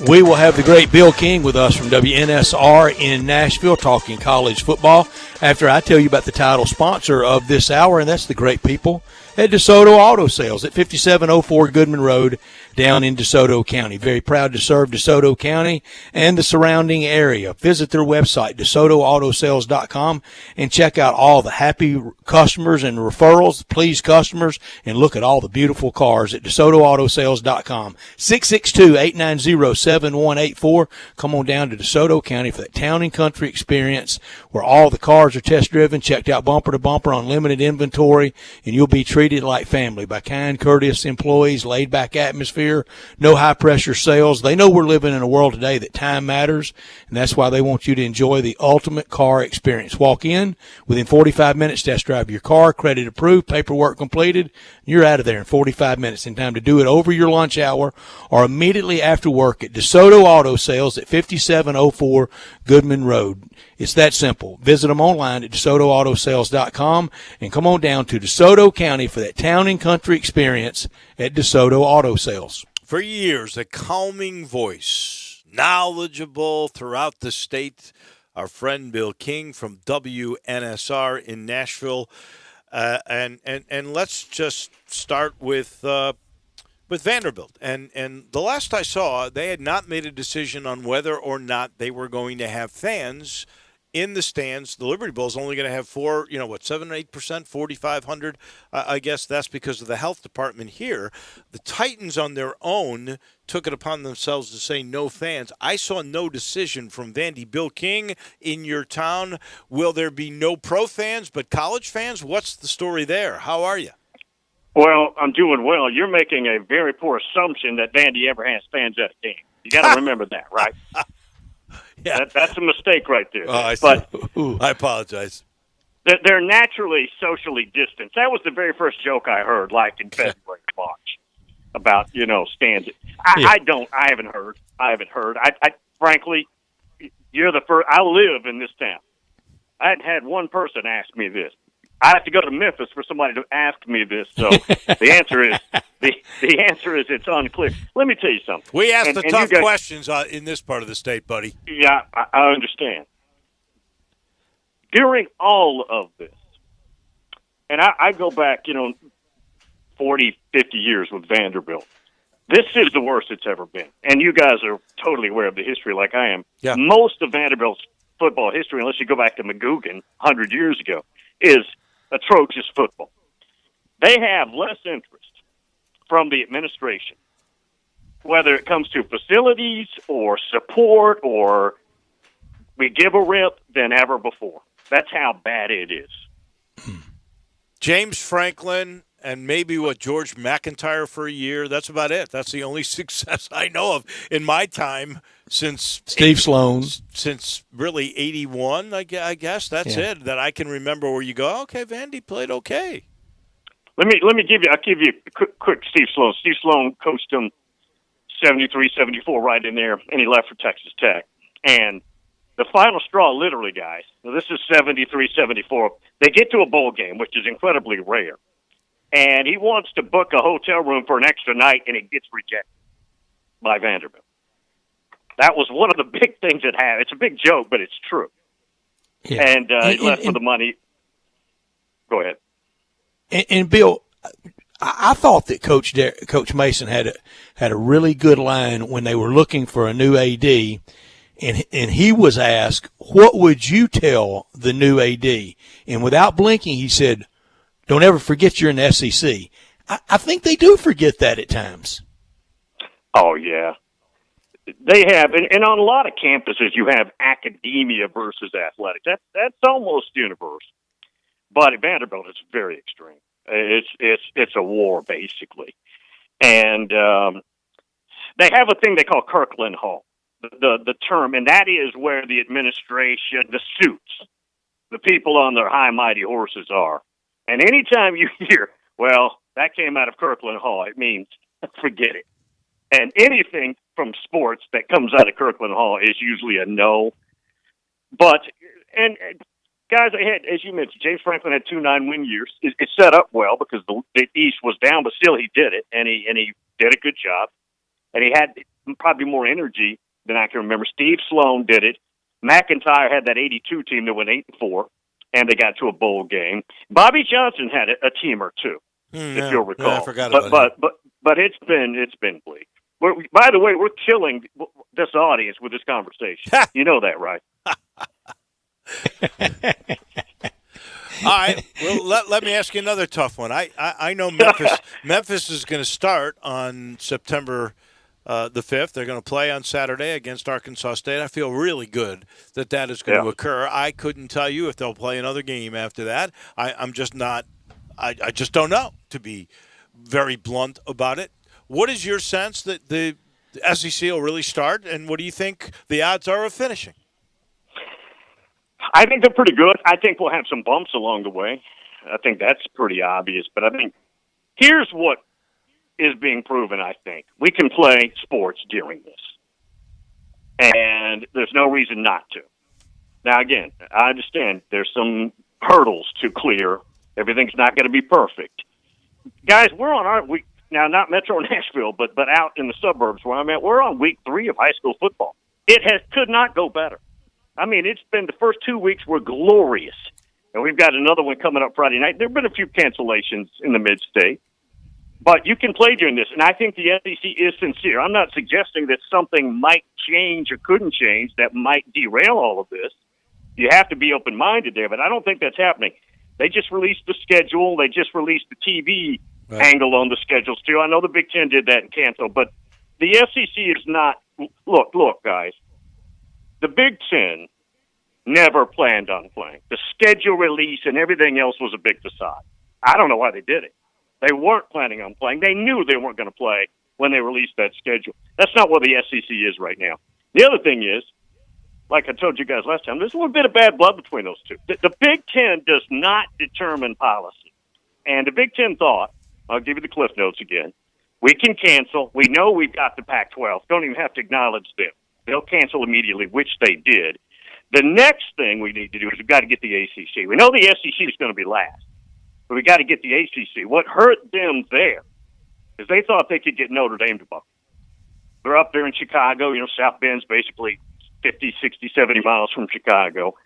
We will have the great Bill King with us from WNSR in Nashville talking college football after I tell you about the title sponsor of this hour, and that's the great people at DeSoto Auto Sales at 5704 Goodman Road down in DeSoto County. Very proud to serve DeSoto County and the surrounding area. Visit their website, DeSotoAutoSales.com, and check out all the happy customers and referrals, pleased customers, and look at all the beautiful cars at DeSotoAutoSales.com. 662-890-7184. Come on down to DeSoto County for that town and country experience where all the cars are test driven, checked out bumper to bumper on limited inventory, and you'll be treated like family by kind, courteous employees, laid back atmosphere, no high pressure sales. They know we're living in a world today that time matters, and that's why they want you to enjoy the ultimate car experience. Walk in, within 45 minutes, test drive your car, credit approved, paperwork completed, and you're out of there in 45 minutes in time to do it over your lunch hour or immediately after work at DeSoto Auto Sales at 5704 Goodman Road. It's that simple. Visit them online at DeSotoAutoSales.com and come on down to DeSoto County for that town and country experience at DeSoto Auto Sales. For years, a calming voice, knowledgeable throughout the state. Our friend Bill King from WNSR in Nashville. And let's just start with Vanderbilt. And the last I saw, they had not made a decision on whether or not they were going to have fans in the stands. The Liberty Bowl is only going to have 7 or 8%, 4,500. I guess that's because of the health department here. The Titans on their own took it upon themselves to say no fans. I saw no decision from Vandy. Bill King, in your town, will there be no pro fans but college fans? What's the story there? How are you? Well, I'm doing well. You're making a very poor assumption that Vandy ever has fans at a game. You got to remember that, right? Yeah, that's a mistake right there. Oh, I see. But I apologize. They're naturally socially distanced. That was the very first joke I heard, like in February, March, about stands. I haven't heard. I frankly, you're the first. I live in this town. I hadn't had one person ask me this. I have to go to Memphis for somebody to ask me this. So the answer is it's unclear. Let me tell you something. We ask the tough questions in this part of the state, buddy. Yeah, I understand. During all of this, and I go back, 40, 50 years with Vanderbilt. This is the worst it's ever been. And you guys are totally aware of the history like I am. Yeah. Most of Vanderbilt's football history, unless you go back to McGugin 100 years ago, is atrocious football. They have less interest from the administration, whether it comes to facilities or support or We give a rip than ever before. That's how bad it is. James Franklin and maybe George McIntyre for a year. That's about it. That's the only success I know of in my time since Steve Sloan. Since really 81, I guess. That's it that I can remember where you go, okay, Vandy played okay. Let me give you a quick Steve Sloan. Steve Sloan coached him 73, 74 right in there, and he left for Texas Tech. And the final straw, literally, guys, this is 73, 74. They get to a bowl game, which is incredibly rare. And he wants to book a hotel room for an extra night, and it gets rejected by Vanderbilt. That was one of the big things that happened. It's a big joke, but it's true. Yeah. And he left for the money. Go ahead. And Bill, I thought that Coach Mason had a really good line when they were looking for a new AD, and he was asked, "What would you tell the new AD?" And without blinking, he said, "Don't ever forget you're in the SEC." I think they do forget that at times. Oh yeah, they have, and on a lot of campuses, you have academia versus athletics. That's almost universal. But at Vanderbilt, it's very extreme. It's a war, basically. And they have a thing they call Kirkland Hall, the term, and that is where the administration, the suits, the people on their high, mighty horses are. And anytime you hear, well, that came out of Kirkland Hall, it means forget it. And anything from sports that comes out of Kirkland Hall is usually a no. But, and guys, as you mentioned, James Franklin had 2 9-win years. It set up well because the East was down, but still he did it, and he did a good job. And he had probably more energy than I can remember. Steve Sloan did it. McIntyre had that 82 team that went 8-4, and they got to a bowl game. Bobby Johnson had a team or two, if you'll recall. Yeah, I forgot about him. But it's been bleak. By the way, we're killing this audience with this conversation. You know that, right? All right. Well, let me ask you another tough one. I know Memphis is going to start on September the 5th. They're going to play on Saturday against Arkansas State. I feel really good that is going to occur. I couldn't tell you if they'll play another game after that. I'm just not – I just don't know, to be very blunt about it. What is your sense that the SEC will really start, and what do you think the odds are of finishing? I think they're pretty good. I think we'll have some bumps along the way. I think that's pretty obvious. But I think here's what is being proven, I think. We can play sports during this. And there's no reason not to. Now, again, I understand there's some hurdles to clear. Everything's not going to be perfect. Guys, we're on our week. Now, not Metro Nashville, but out in the suburbs where I'm at, we're on week 3 of high school football. It could not go better. I mean, it's been the first 2 weeks were glorious. And we've got another one coming up Friday night. There have been a few cancellations in the mid-state. But you can play during this. And I think the SEC is sincere. I'm not suggesting that something might change or couldn't change that might derail all of this. You have to be open-minded there, but I don't think that's happening. They just released the schedule. They just released the TV angle on the schedules, too. I know the Big Ten did that and canceled, but the SEC is not – look, guys. The Big Ten never planned on playing. The schedule release and everything else was a big facade. I don't know why they did it. They weren't planning on playing. They knew they weren't going to play when they released that schedule. That's not what the SEC is right now. The other thing is, like I told you guys last time, there's a little bit of bad blood between those two. The Big Ten does not determine policy. And the Big Ten thought, I'll give you the cliff notes again, we can cancel. We know we've got the Pac-12. Don't even have to acknowledge them. They'll cancel immediately, which they did. The next thing we need to do is we've got to get the ACC. We know the SEC is going to be last, but we got to get the ACC. What hurt them there is they thought they could get Notre Dame to buck. They're up there in Chicago. South Bend's basically 50, 60, 70 miles from Chicago.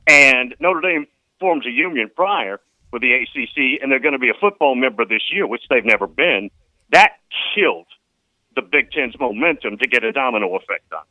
And Notre Dame forms a union prior with the ACC, and they're going to be a football member this year, which they've never been. That killed the Big Ten's momentum to get a domino effect on.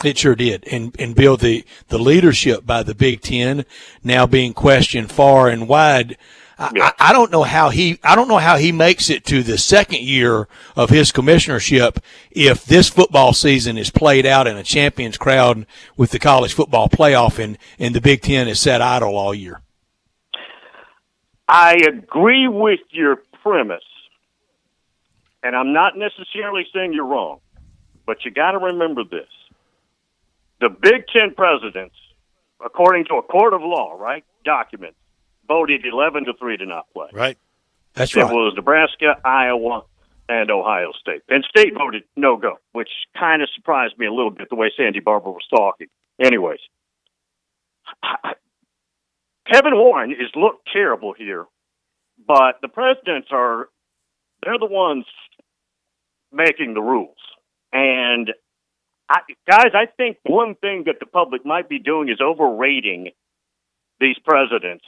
It sure did. And Bill, the leadership by the Big Ten now being questioned far and wide, I don't know how he makes it to the second year of his commissionership if this football season is played out in a champions crowd with the college football playoff and the Big Ten is sat idle all year. I agree with your premise, and I'm not necessarily saying you're wrong, but you got to remember this. The Big Ten presidents, according to a court of law, right, documents, voted 11-3 to not play. Right. That's right. It was Nebraska, Iowa, and Ohio State. Penn State voted no-go, which kind of surprised me a little bit the way Sandy Barber was talking. Anyways, Kevin Warren has looked terrible here, but the presidents they're the ones making the rules. And I think one thing that the public might be doing is overrating these presidents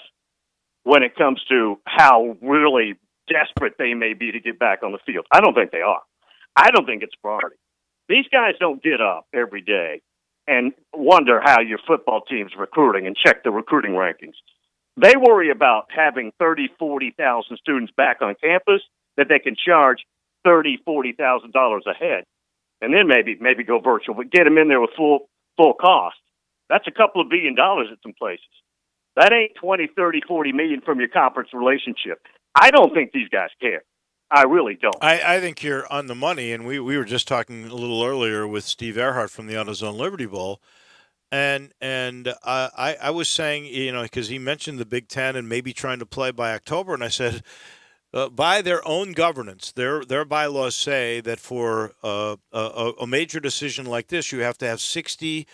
when it comes to how really desperate they may be to get back on the field. I don't think they are. I don't think it's a priority. These guys don't get up every day and wonder how your football team's recruiting and check the recruiting rankings. They worry about having 30, 40,000 students back on campus that they can charge $30,000, $40,000 a head. And then maybe go virtual, but get them in there with full cost. That's a couple of $1 billion at some places. That ain't 20, 30, 40 million from your conference relationship. I don't think these guys care. I really don't. I think you're on the money, and we were just talking a little earlier with Steve Earhart from the AutoZone Liberty Bowl, and I was saying, because he mentioned the Big Ten and maybe trying to play by October, and I said, by their own governance, their bylaws say that for a major decision like this, you have to have 60%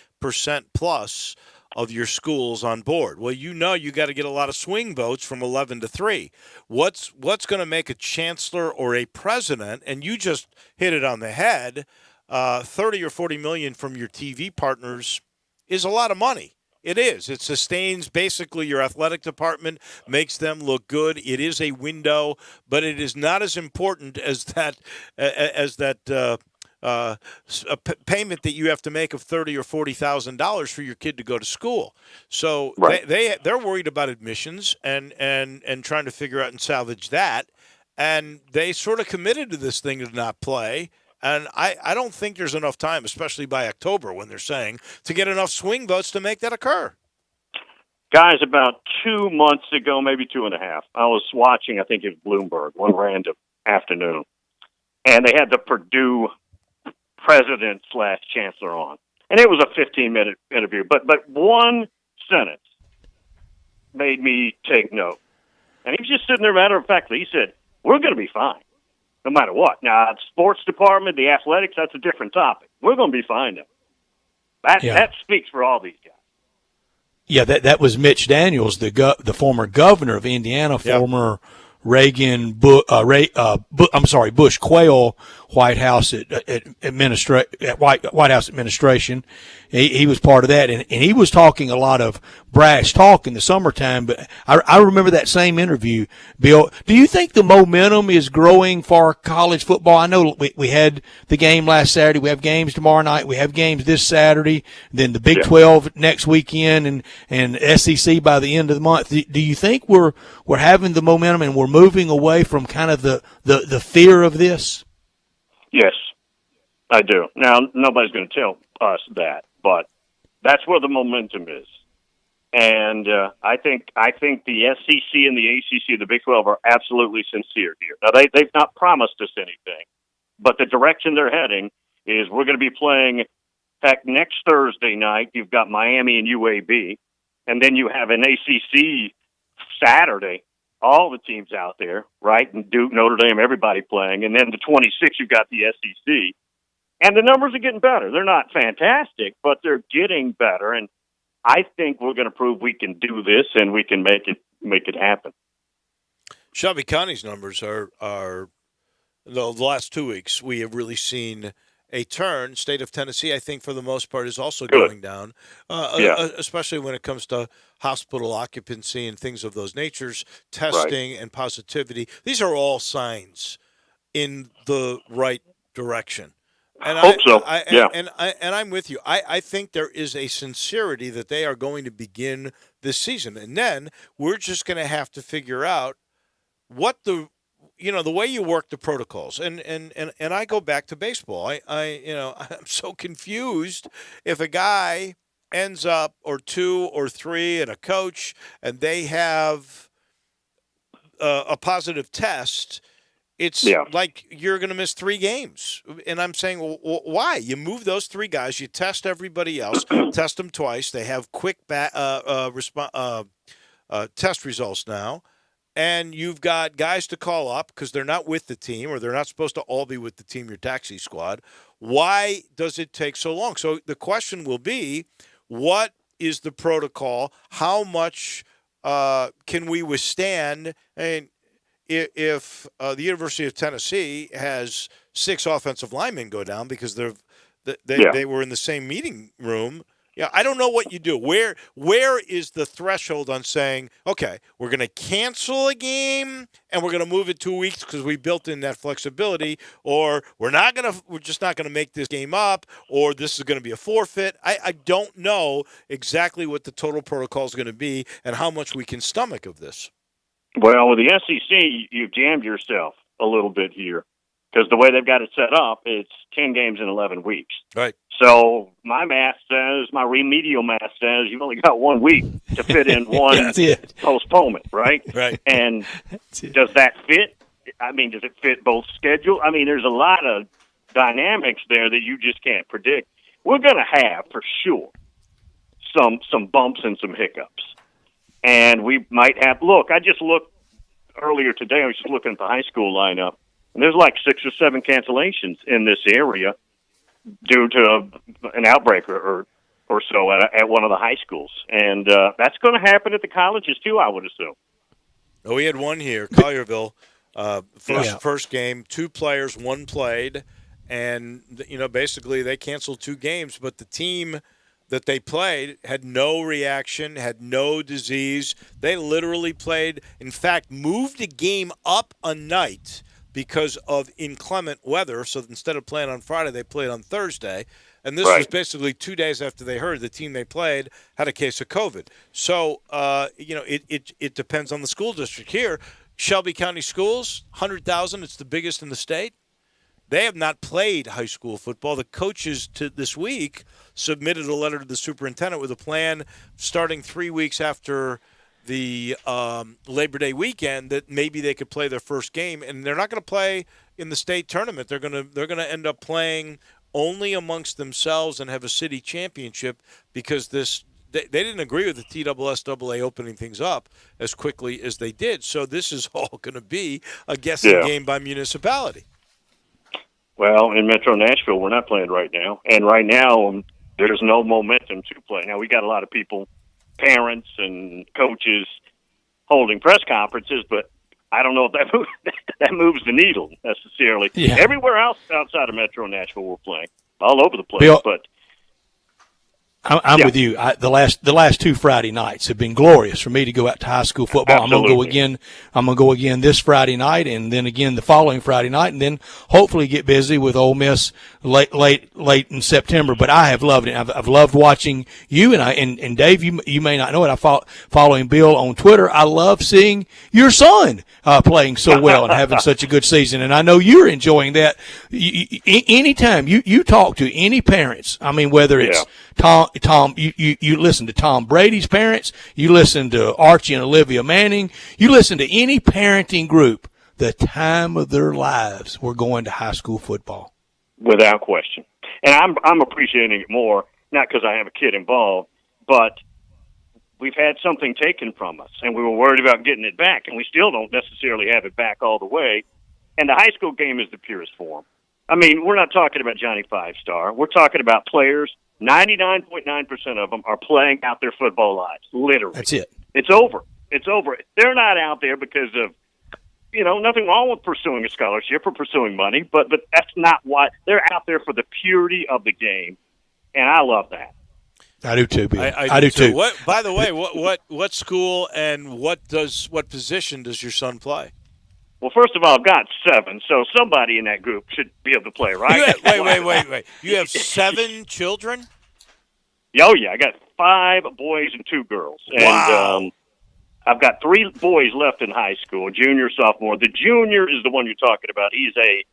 plus of your schools on board. Well, you got to get a lot of swing votes from 11-3. What's going to make a chancellor or a president? And you just hit it on the head. 30 or 40 million from your TV partners is a lot of money. It is. It sustains basically your athletic department, makes them look good. It is a window, but it is not as important as that payment that you have to make of $30,000 or $40,000 for your kid to go to school. So right. they're worried about admissions and trying to figure out and salvage that. And they sort of committed to this thing to not play. And I don't think there's enough time, especially by October when they're saying, to get enough swing votes to make that occur. Guys, about 2 months ago, maybe 2.5, I was watching, I think it was Bloomberg, one random afternoon, and they had the Purdue president/chancellor on. And it was a 15-minute interview, but one sentence made me take note. And he was just sitting there, matter of fact, he said, we're going to be fine. No matter what. Now, the sports department, the athletics, that's a different topic. We're going to be fine now. That speaks for all these guys. Yeah, that was Mitch Daniels, the former governor of Indiana, former Reagan, Bush Quayle White House White House administration. He was part of that, and he was talking a lot of brash talk in the summertime. But I remember that same interview, Bill. Do you think the momentum is growing for college football? I know we had the game last Saturday. We have games tomorrow night. We have games this Saturday. Then the Big 12 next weekend, and SEC by the end of the month. Do you think we're having the momentum and we're moving away from kind of the fear of this? Yes, I do. Now, nobody's going to tell us that, but that's where the momentum is. And I think the SEC and the ACC, the Big 12, are absolutely sincere here. Now, they've not promised us anything, but the direction they're heading is we're going to be playing, heck, next Thursday night, you've got Miami and UAB, and then you have an ACC Saturday, all the teams out there, right? And Duke, Notre Dame, everybody playing. And then the 26, you've got the SEC. And the numbers are getting better. They're not fantastic, but they're getting better. And I think we're going to prove we can do this and we can make it happen. Shelby County's numbers are the last 2 weeks, we have really seen a turn. State of Tennessee, I think, for the most part, is also going down, especially when it comes to hospital occupancy and things of those natures, testing and positivity. These are all signs in the right direction. And I hope so. And I'm with you. I think there is a sincerity that they are going to begin this season. And then we're just going to have to figure out what the way you work the protocols, and I go back to baseball. I'm so confused if a guy ends up or two or three and a coach and they have a positive test. It's like you're going to miss 3 games. And I'm saying, well, why? You move those 3 guys, you test everybody else, test them twice. They have quick test results now. And you've got guys to call up because they're not with the team, or they're not supposed to all be with the team, your taxi squad. Why does it take so long? So the question will be, what is the protocol? How much can we withstand? And if the University of Tennessee has 6 offensive linemen go down because they were in the same meeting room, I don't know what you do. Where is the threshold on saying, okay, we're going to cancel a game and we're going to move it 2 weeks because we built in that flexibility, or we're just not going to make this game up, or this is going to be a forfeit. I don't know exactly what the total protocol is going to be and how much we can stomach of this. Well, with the SEC, you've jammed yourself a little bit here because the way they've got it set up, it's 10 games in 11 weeks. Right. So my remedial math says you've only got 1 week to fit in one postponement, right? Right. And does that fit? I mean, does it fit both schedules? I mean, there's a lot of dynamics there that you just can't predict. We're going to have, for sure, some bumps and some hiccups. And we might have – look, I just looked earlier today. I was just looking at the high school lineup, and there's like 6 or 7 cancellations in this area due to an outbreak or so at one of the high schools. And that's going to happen at the colleges too, I would assume. Oh, we had one here, Collierville, first game, 2 players, 1 played. And, basically they canceled 2 games, but the team – that they played had no reaction, had no disease. They literally played, in fact, moved a game up a night because of inclement weather. So instead of playing on Friday, they played on Thursday. And this was basically 2 days after they heard the team they played had a case of COVID. So, it depends on the school district. Here, Shelby County Schools, 100,000, it's the biggest in the state. They have not played high school football. The coaches this week submitted a letter to the superintendent with a plan starting 3 weeks after the Labor Day weekend that maybe they could play their first game, and they're not going to play in the state tournament. They're going to end up playing only amongst themselves and have a city championship because they didn't agree with the TSSAA opening things up as quickly as they did. So this is all going to be a guessing game by municipality. Well, in Metro Nashville, we're not playing right now. And right now, there's no momentum to play. Now, we got a lot of people, parents and coaches, holding press conferences, but I don't know if that moves the needle necessarily. Yeah. Everywhere else outside of Metro Nashville, we're playing. All over the place. Bill, but I'm with you. The last 2 Friday nights have been glorious for me to go out to high school football. Absolutely. I'm gonna go again this Friday night, and then again the following Friday night, and then hopefully get busy with Ole Miss late in September. But I have loved it. I've loved watching you and Dave. You may not know it. Following Bill on Twitter. I love seeing your son playing so well and having such a good season, and I know you're enjoying that. Anytime you talk to any parents, I mean, whether it's Tom, you listen to Tom Brady's parents, you listen to Archie and Olivia Manning, you listen to any parenting group, the time of their lives we're going to high school football. Without question. And I'm appreciating it more, not because I have a kid involved, but we've had something taken from us, and we were worried about getting it back, and we still don't necessarily have it back all the way. And the high school game is the purest form. I mean, we're not talking about Johnny Five-Star. We're talking about players. 99.9% of them are playing out their football lives, literally. That's it. It's over. It's over. They're not out there because of, nothing wrong with pursuing a scholarship or pursuing money, but that's not why. They're out there for the purity of the game, and I love that. I do too, Bill. I do too. By the way, what school and what position does your son play? Well, first of all, I've got 7, so somebody in that group should be able to play, right? Wait. You have 7 children? Oh, yeah. I got 5 boys and 2 girls. Wow. And I've got 3 boys left in high school, junior, sophomore. The junior is the one you're talking about. He's a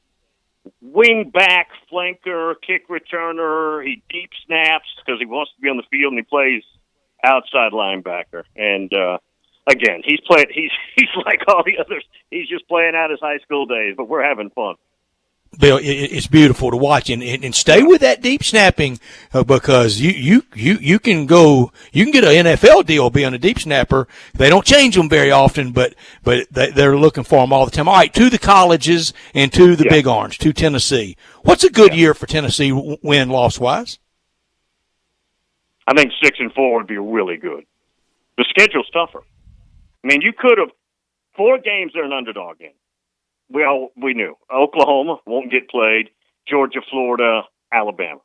wing back, flanker, kick returner. He deep snaps because he wants to be on the field, and he plays outside linebacker. And again, he's like all the others. He's just playing out his high school days, but we're having fun. Bill, it's beautiful to watch, and stay with that deep snapping because you can get an NFL deal being a deep snapper. They don't change them very often, but they're looking for them all the time. All right, to the colleges and to the Big Orange, to Tennessee. What's a good year for Tennessee win-loss wise? I think 6-4 would be really good. The schedule's tougher. I mean, you could have 4 games they're an underdog in. We knew Oklahoma won't get played. Georgia, Florida, Alabama.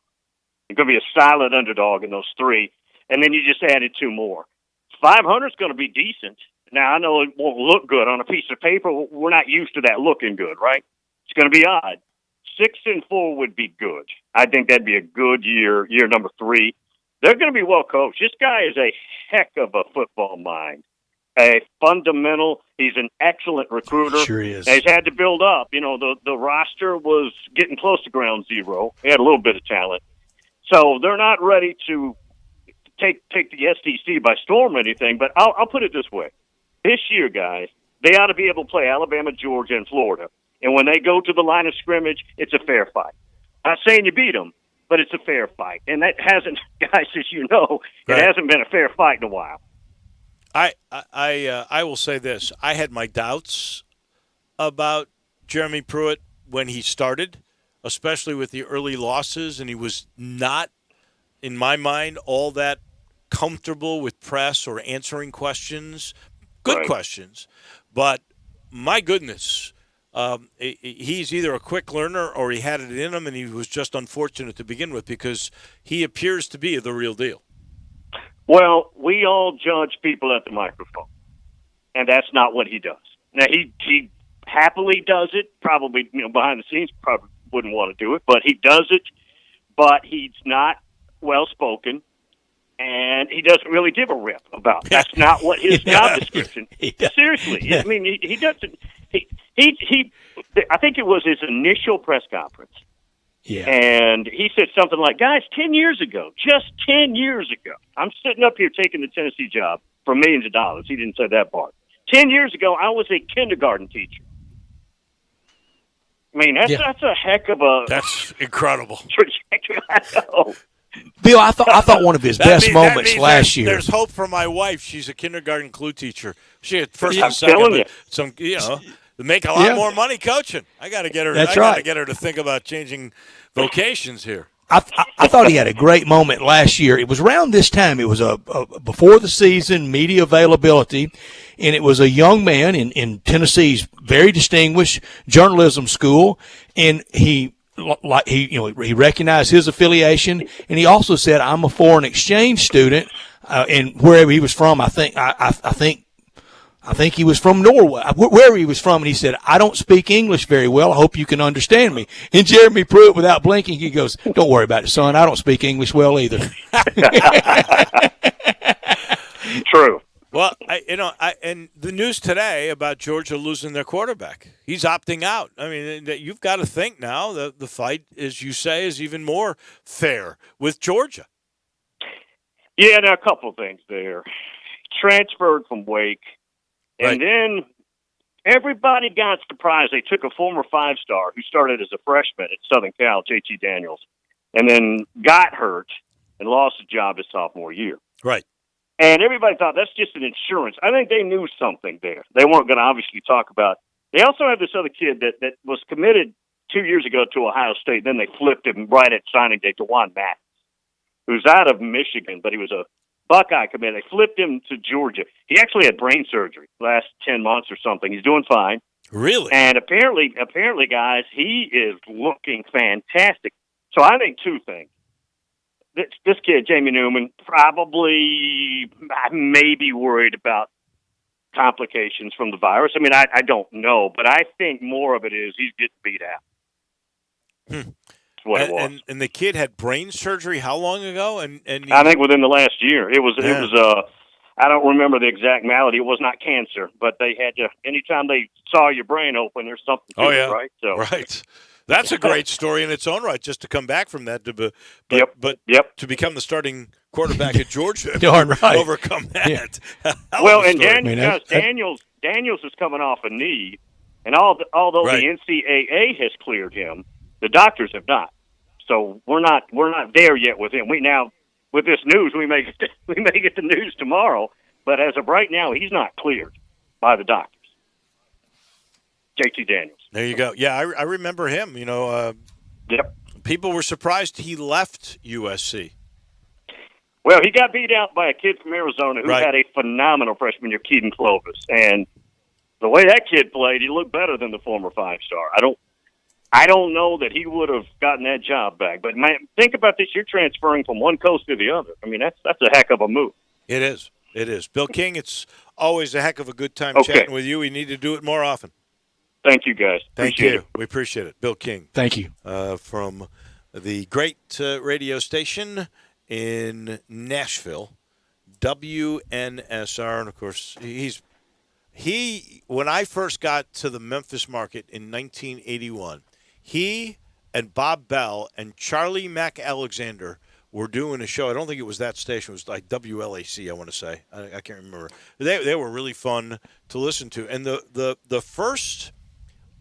You're going to be a solid underdog in those 3, and then you just added 2 more. 500 is going to be decent. Now I know it won't look good on a piece of paper. We're not used to that looking good, right? It's going to be odd. 6-4 would be good. I think that'd be a good year. Year number 3. They're going to be well coached. This guy is a heck of a football mind. A fundamental. He's an excellent recruiter. Sure is. And he's had to build up. You know, the roster was getting close to ground zero. He had a little bit of talent. So they're not ready to take the SEC by storm or anything, but I'll put it this way. This year, guys, they ought to be able to play Alabama, Georgia, and Florida. And when they go to the line of scrimmage, it's a fair fight. I'm not saying you beat them, but it's a fair fight. And that hasn't, guys, as you know, it hasn't been a fair fight in a while. I will say this. I had my doubts about Jeremy Pruitt when he started, especially with the early losses, and he was not, in my mind, all that comfortable with press or answering questions. Good questions. But, my goodness, he's either a quick learner or he had it in him, and he was just unfortunate to begin with because he appears to be the real deal. Well, we all judge people at the microphone, and that's not what he does. Now, he happily does it, probably, behind the scenes, probably wouldn't want to do it, but he does it, but he's not well-spoken, and he doesn't really give a rip about it. That's not what his job description. Seriously. I mean, he doesn't. I think it was his initial press conference. Yeah. And he said something like, guys, 10 years ago, just 10 years ago, I'm sitting up here taking the Tennessee job for millions of dollars. He didn't say that part. 10 years ago, I was a kindergarten teacher. I mean, that's a heck of a... That's incredible. Trajectory. I know. Bill, I thought one of his best moments last year. There's hope for my wife. She's a kindergarten clue teacher. She had first I'm and second, telling you. some, to make a lot more money coaching. I got to get her. That's got to get her to think about changing vocations here. I thought he had a great moment last year. It was around this time. It was before the season, media availability, and it was a young man in Tennessee's very distinguished journalism school, and he recognized his affiliation, and he also said, "I'm a foreign exchange student," and wherever he was from, I think he was from Norway, wherever he was from, and he said, "I don't speak English very well. I hope you can understand me." And Jeremy Pruitt, without blinking, he goes, "Don't worry about it, son. I don't speak English well either." True. Well, and the news today about Georgia losing their quarterback. He's opting out. I mean, you've got to think now the fight, as you say, is even more fair with Georgia. Yeah, there are a couple of things there. Transferred from Wake. And then everybody got surprised. They took a former 5-star who started as a freshman at Southern Cal, J.T. Daniels, and then got hurt and lost his job his sophomore year. Right. And everybody thought that's just an insurance. I think they knew something there. They weren't going to obviously talk about. They also have this other kid that was committed 2 years ago to Ohio State. Then they flipped him right at signing day to Juan Matt, who's out of Michigan, but he was a Buckeye committed. They flipped him to Georgia. He actually had brain surgery last 10 months or something. He's doing fine. Really? And apparently, guys, he is looking fantastic. So I think 2 things. This kid, Jamie Newman, probably may be worried about complications from the virus. I mean, I don't know, but I think more of it is he's getting beat out. That's what it was. And the kid had brain surgery how long ago? And I think within the last year. It was I don't remember the exact malady. It was not cancer, but they had you. Anytime they saw your brain open, there's something to it, right? So right. That's a great story in its own right, just to come back from that. But to become the starting quarterback at Georgia, Darn right. overcome that. Well, and Daniels is coming off a knee, and although the NCAA has cleared him, the doctors have not. So we're not there yet with him. With this news, we may get the news tomorrow, but as of right now, he's not cleared by the doctors. JT Daniels. There you go. Yeah, I remember him. People were surprised he left USC. Well, he got beat out by a kid from Arizona who had a phenomenal freshman year, Keaton Clovis, and the way that kid played, he looked better than the former 5-star. I don't know that he would have gotten that job back. But, man, think about this. You're transferring from one coast to the other. I mean, that's a heck of a move. It is. It is. Bill King, it's always a heck of a good time chatting with you. We need to do it more often. Thank you, guys. Thank you. We appreciate it. Bill King. Thank you. From the great radio station in Nashville, WNSR. And, of course, when I first got to the Memphis market in 1981, he and Bob Bell and Charlie McAlexander were doing a show. I don't think it was that station. It was like WLAC, I want to say. I can't remember. They were really fun to listen to. And the first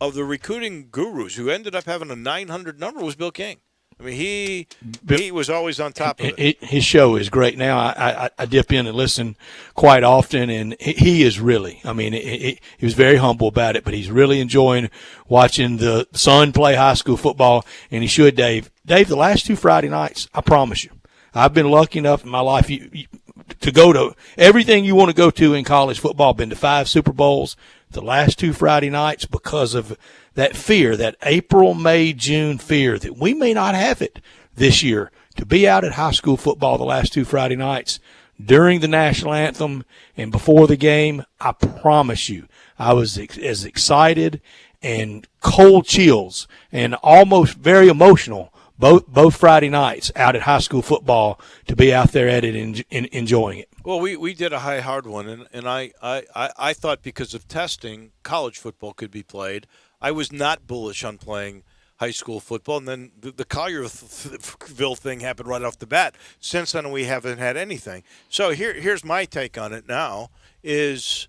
of the recruiting gurus who ended up having a 900 number was Bill King. I mean, he was always on top of it. His show is great now. I dip in and listen quite often, and he is really, I mean, he was very humble about it, but he's really enjoying watching the son play high school football, and he should, Dave. Dave, the last 2 Friday nights, I promise you, I've been lucky enough in my life to go to everything you want to go to in college football. Been to 5 Super Bowls. The last 2 Friday nights, because of that fear, that April, May, June fear that we may not have it this year, to be out at high school football the last 2 Friday nights during the national anthem and before the game, I promise you, I was as excited and cold chills and almost very emotional both Friday nights out at high school football to be out there at it and enjoying it. Well, we did a hard one, and I thought because of testing, college football could be played. I was not bullish on playing high school football, and then the Collierville thing happened right off the bat. Since then, we haven't had anything. So here's my take on it now is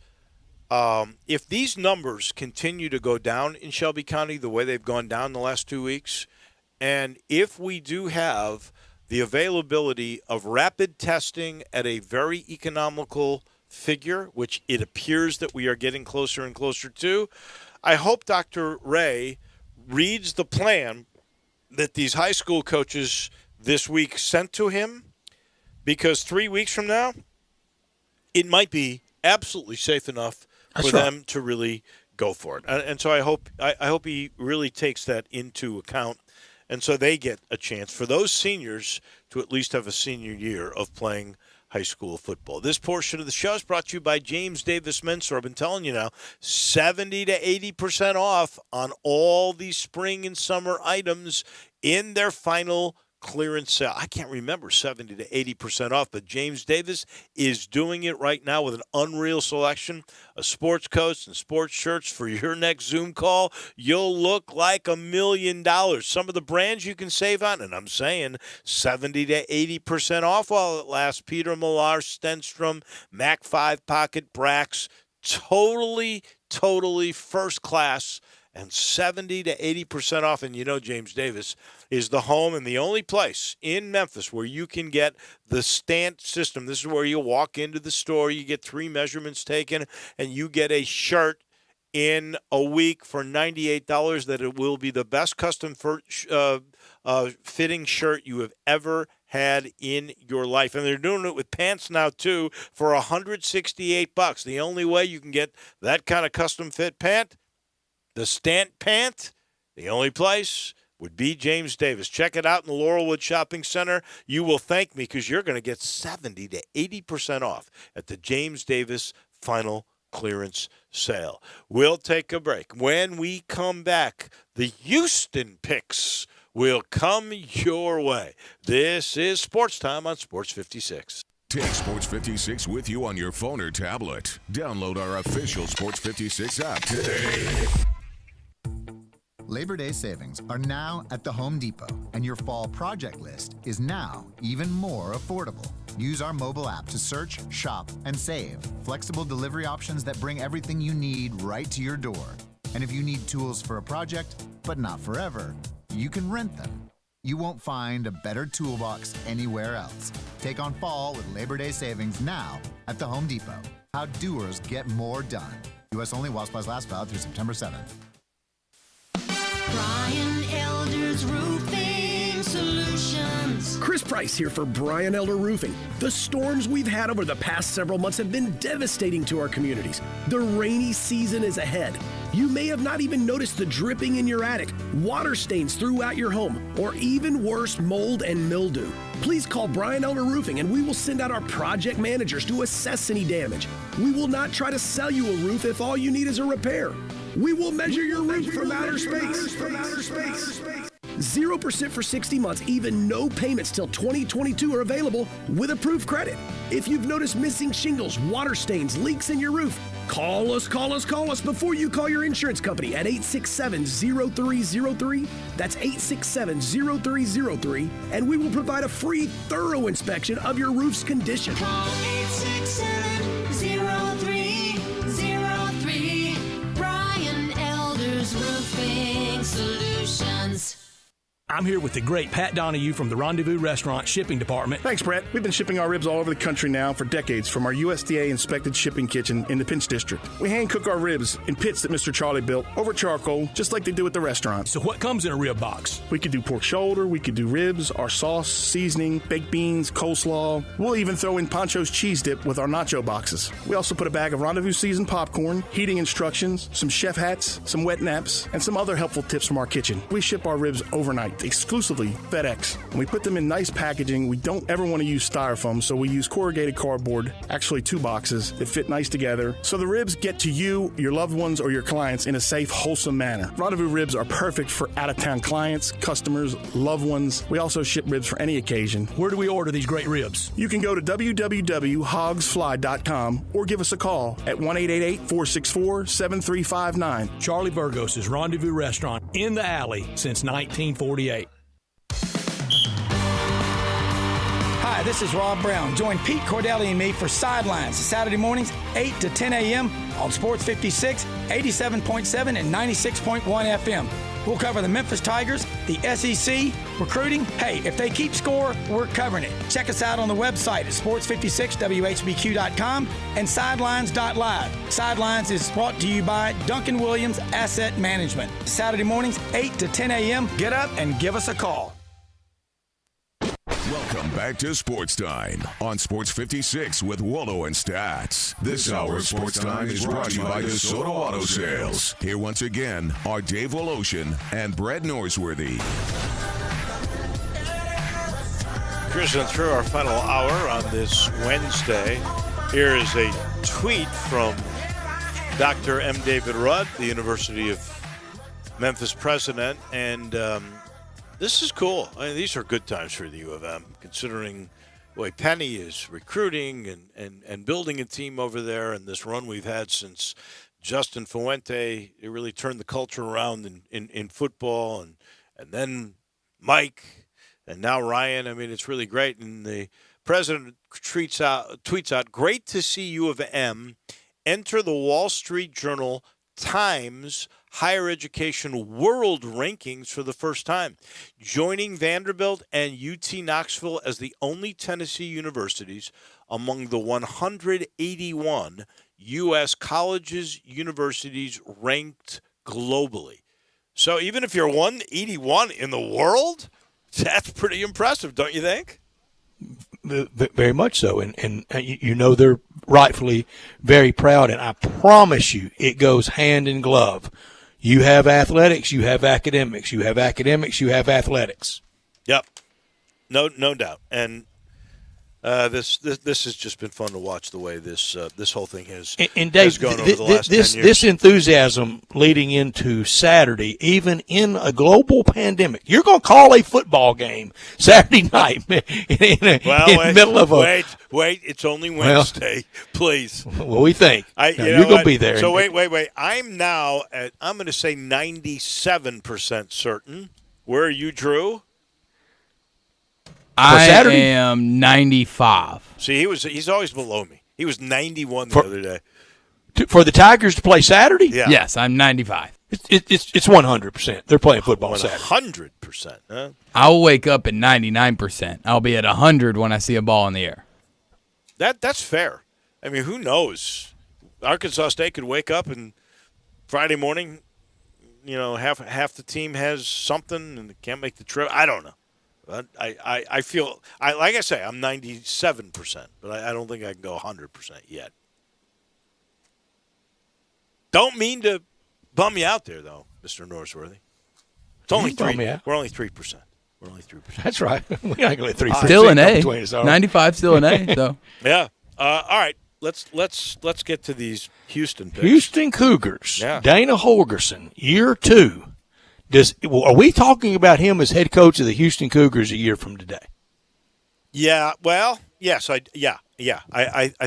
if these numbers continue to go down in Shelby County the way they've gone down the last 2 weeks, and if we do have the availability of rapid testing at a very economical figure, which it appears that we are getting closer and closer to, I hope Dr. Ray reads the plan that these high school coaches this week sent to him, because 3 weeks from now, it might be absolutely safe enough for them to really go for it. And so I hope he really takes that into account. And so they get a chance for those seniors to at least have a senior year of playing high school football. This portion of the show is brought to you by James Davis Men's Store. I've been telling you now, 70 to 80% off on all these spring and summer items in their final clearance sale. I can't remember 70 to 80% off, but James Davis is doing it right now with an unreal selection of sports coats and sports shirts for your next Zoom call. You'll look like $1 million. Some of the brands you can save on, and I'm saying 70 to 80% off while it lasts. Peter Millar, Stenstrom, Mac 5 Pocket, Brax, totally first class, and 70 to 80% off. And you know James Davis is the home and the only place in Memphis where you can get the Stant system. This is where you walk into the store, you get 3 measurements taken, and you get a shirt in a week for $98 that it will be the best custom fitting shirt you have ever had in your life. And they're doing it with pants now, too, for $168. The only way you can get that kind of custom fit pant, the Stant pant, the only place would be James Davis. Check it out in the Laurelwood Shopping Center. You will thank me because you're going to get 70 to 80% off at the James Davis Final Clearance Sale. We'll take a break. When we come back, the Houston picks will come your way. This is Sports Time on Sports 56. Take Sports 56 with you on your phone or tablet. Download our official Sports 56 app today. Labor Day savings are now at the Home Depot, and your fall project list is now even more affordable. Use our mobile app to search, shop, and save. Flexible delivery options that bring everything you need right to your door. And if you need tools for a project, but not forever, you can rent them. You won't find a better toolbox anywhere else. Take on fall with Labor Day savings now at the Home Depot. How doers get more done. U.S. only while supplies last, valid through September 7th. Brian Elder's Roofing Solutions. Chris Price here for Brian Elder Roofing. The storms we've had over the past several months have been devastating to our communities. The rainy season is ahead. You may have not even noticed the dripping in your attic, water stains throughout your home, or even worse, mold and mildew. Please call Brian Elder Roofing and we will send out our project managers to assess any damage. We will not try to sell you a roof if all you need is a repair. We will measure your roof from outer space. 0% for 60 months, even no payments till 2022 are available with approved credit. If you've noticed missing shingles, water stains, leaks in your roof, call us before you call your insurance company at 867-0303. That's 867-0303, and we will provide a free, thorough inspection of your roof's condition. Call 867-0303. Brian Elder's Roofing Solutions. I'm here with the great Pat Donahue from the Rendezvous Restaurant Shipping Department. Thanks, Brett. We've been shipping our ribs all over the country now for decades from our USDA-inspected shipping kitchen in the Pinch District. We hand-cook our ribs in pits that Mr. Charlie built over charcoal, just like they do at the restaurant. So what comes in a rib box? We could do pork shoulder, we could do ribs, our sauce, seasoning, baked beans, coleslaw. We'll even throw in Pancho's cheese dip with our nacho boxes. We also put a bag of Rendezvous seasoned popcorn, heating instructions, some chef hats, some wet naps, and some other helpful tips from our kitchen. We ship our ribs overnight, exclusively FedEx. And we put them in nice packaging. We don't ever want to use styrofoam, so we use corrugated cardboard, actually 2 boxes that fit nice together. So the ribs get to you, your loved ones, or your clients in a safe, wholesome manner. Rendezvous ribs are perfect for out-of-town clients, customers, loved ones. We also ship ribs for any occasion. Where do we order these great ribs? You can go to www.hogsfly.com or give us a call at 1-888-464-7359. Charlie Burgos' Rendezvous Restaurant in the alley since 1948. Hi, this is Rob Brown. Join Pete Cordelli and me for Sidelines Saturday mornings, 8 to 10 a.m. on Sports 56, 87.7, and 96.1 FM. We'll cover the Memphis Tigers, the SEC, recruiting. Hey, if they keep score, we're covering it. Check us out on the website at sports56whbq.com and sidelines.live. Sidelines is brought to you by Duncan Williams Asset Management. Saturday mornings, 8 to 10 a.m. Get up and give us a call. Welcome back to Sports Time on Sports 56 with Wolo and Stats. This hour of Sports Time is brought to you by DeSoto Auto Sales. Here once again are Dave Woloshin and Brett Norsworthy. Cruising through our final hour on this Wednesday. Here is a tweet from Dr. M. David Rudd, the University of Memphis president, and this is cool. I mean, these are good times for the U of M, considering the way Penny is recruiting and building a team over there, and this run we've had since Justin Fuente. It really turned the culture around in football, and then Mike, and now Ryan. I mean, it's really great. And the president tweets out, great to see U of M enter the Wall Street Journal Times Higher Education World Rankings for the first time, joining Vanderbilt and UT Knoxville as the only Tennessee universities among the 181 U.S. colleges, universities ranked globally. So even if you're 181 in the world, that's pretty impressive, don't you think? Very much so, and you know they're rightfully very proud, and I promise you it goes hand in glove. You have athletics, you have academics. You have academics, you have athletics. Yep, no doubt. And This has just been fun to watch the way this whole thing has And Dave, has gone over the last 10 years. this enthusiasm leading into Saturday, even in a global pandemic, you're going to call a football game Saturday night in the middle of a wait. It's only Wednesday, please. Well, we think you're going to be there. So wait. I'm now I'm going to say 97% certain. Where are you, Drew? I am 95. See, he's always below me. He was 91 the other day. For the Tigers to play Saturday? Yeah. Yes, I'm 95. It's 100%. They're playing football Saturday. 100%. Huh? I'll wake up at 99%. I'll be at 100 when I see a ball in the air. That's fair. I mean, who knows? Arkansas State could wake up and Friday morning, half the team has something and they can't make the trip. I don't know. But I feel like I say, I'm 97%, but I don't think I can go 100% yet. Don't mean to bum you out there, though, Mr. Norsworthy. It's only 3%. We're only 3%. We're only 3%. That's right. We're not going to 3%. Still an A. 95 still an A. So yeah. All right. Let's get to these Houston picks. Houston Cougars. Yeah. Dana Holgerson, year 2. Are we talking about him as head coach of the Houston Cougars a year from today? Yeah. Well, yes. I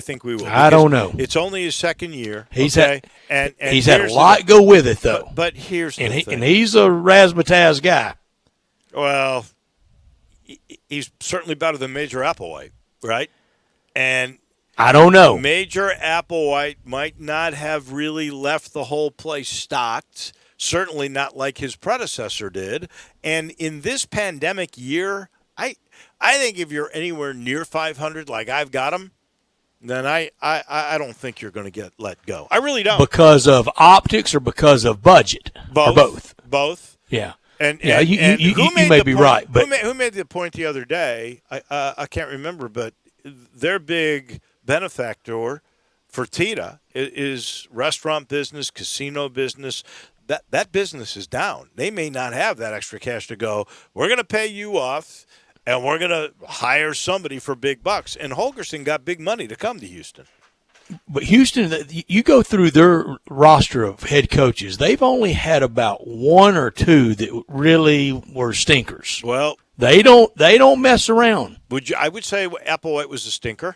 think we will. I don't know. It's only his second year. He's had a lot go with it, though. But here's the thing. And he's a razzmatazz guy. Well, he's certainly better than Major Applewhite, right? And I don't know. Major Applewhite might not have really left the whole place stocked. Certainly not like his predecessor did. And in this pandemic year, I think if you're anywhere near 500 like I've got him, then I don't think you're going to get let go. I really don't. Because of optics or because of budget? Both. Or both? Both. Yeah. And you may be right. But who made the point the other day? I can't remember, but their big benefactor for Tita is restaurant business, casino business. That business is down. They may not have that extra cash to go, we're going to pay you off, and we're going to hire somebody for big bucks. And Holgerson got big money to come to Houston. But Houston, you go through their roster of head coaches, they've only had about 1 or 2 that really were stinkers. Well, they don't mess around. I would say Applewhite was a stinker.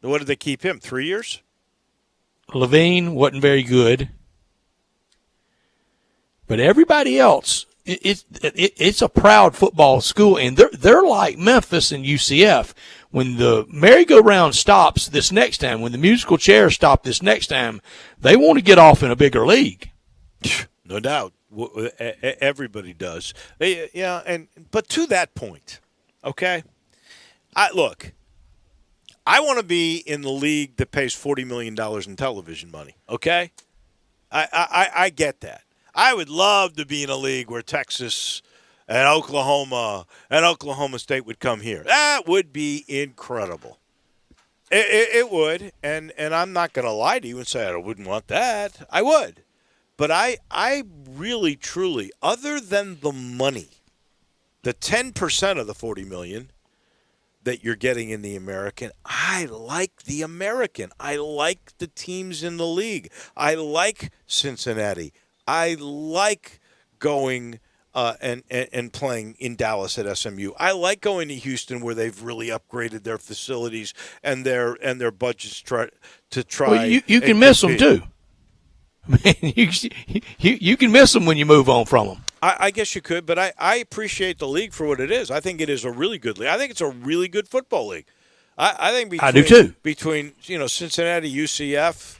What did they keep him? 3 years? Levine wasn't very good. But everybody else, it's a proud football school, and they're like Memphis and UCF. When the merry-go-round stops this next time, when the musical chairs stop this next time, they want to get off in a bigger league. No doubt, everybody does. But to that point, okay. I want to be in the league that pays $40 million in television money. Okay, I get that. I would love to be in a league where Texas and Oklahoma State would come here. That would be incredible. It would, and I'm not going to lie to you and say I wouldn't want that. I would. But I really, truly, other than the money, the 10% of the $40 million that you're getting in the American, I like the American. I like the teams in the league. I like Cincinnati. I like going and playing in Dallas at SMU. I like going to Houston where they've really upgraded their facilities and their budgets to try. Well, you can miss them too. I mean, you can miss them when you move on from them. I guess you could, but I appreciate the league for what it is. I think it is a really good league. I think it's a really good football league. I think I do too. Between Cincinnati, UCF,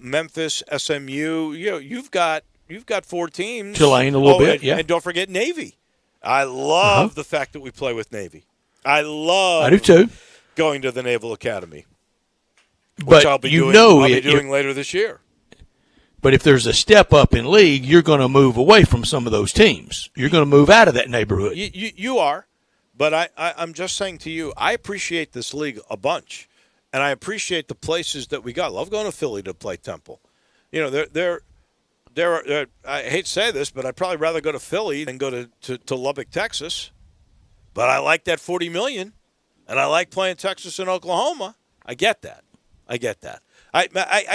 Memphis, SMU, you've got 4 teams. Tulane a little bit, yeah. And don't forget Navy. I love the fact that we play with Navy. I do too. Going to the Naval Academy, which but I'll be doing later this year. But if there's a step up in league, you're going to move away from some of those teams. You're going to move out of that neighborhood. You are, but I'm just saying to you, I appreciate this league a bunch, and I appreciate the places that we got. I love going to Philly to play Temple. They're I hate to say this, but I'd probably rather go to Philly than go to Lubbock, Texas. But I like that $40 million. And I like playing Texas and Oklahoma. I get that. I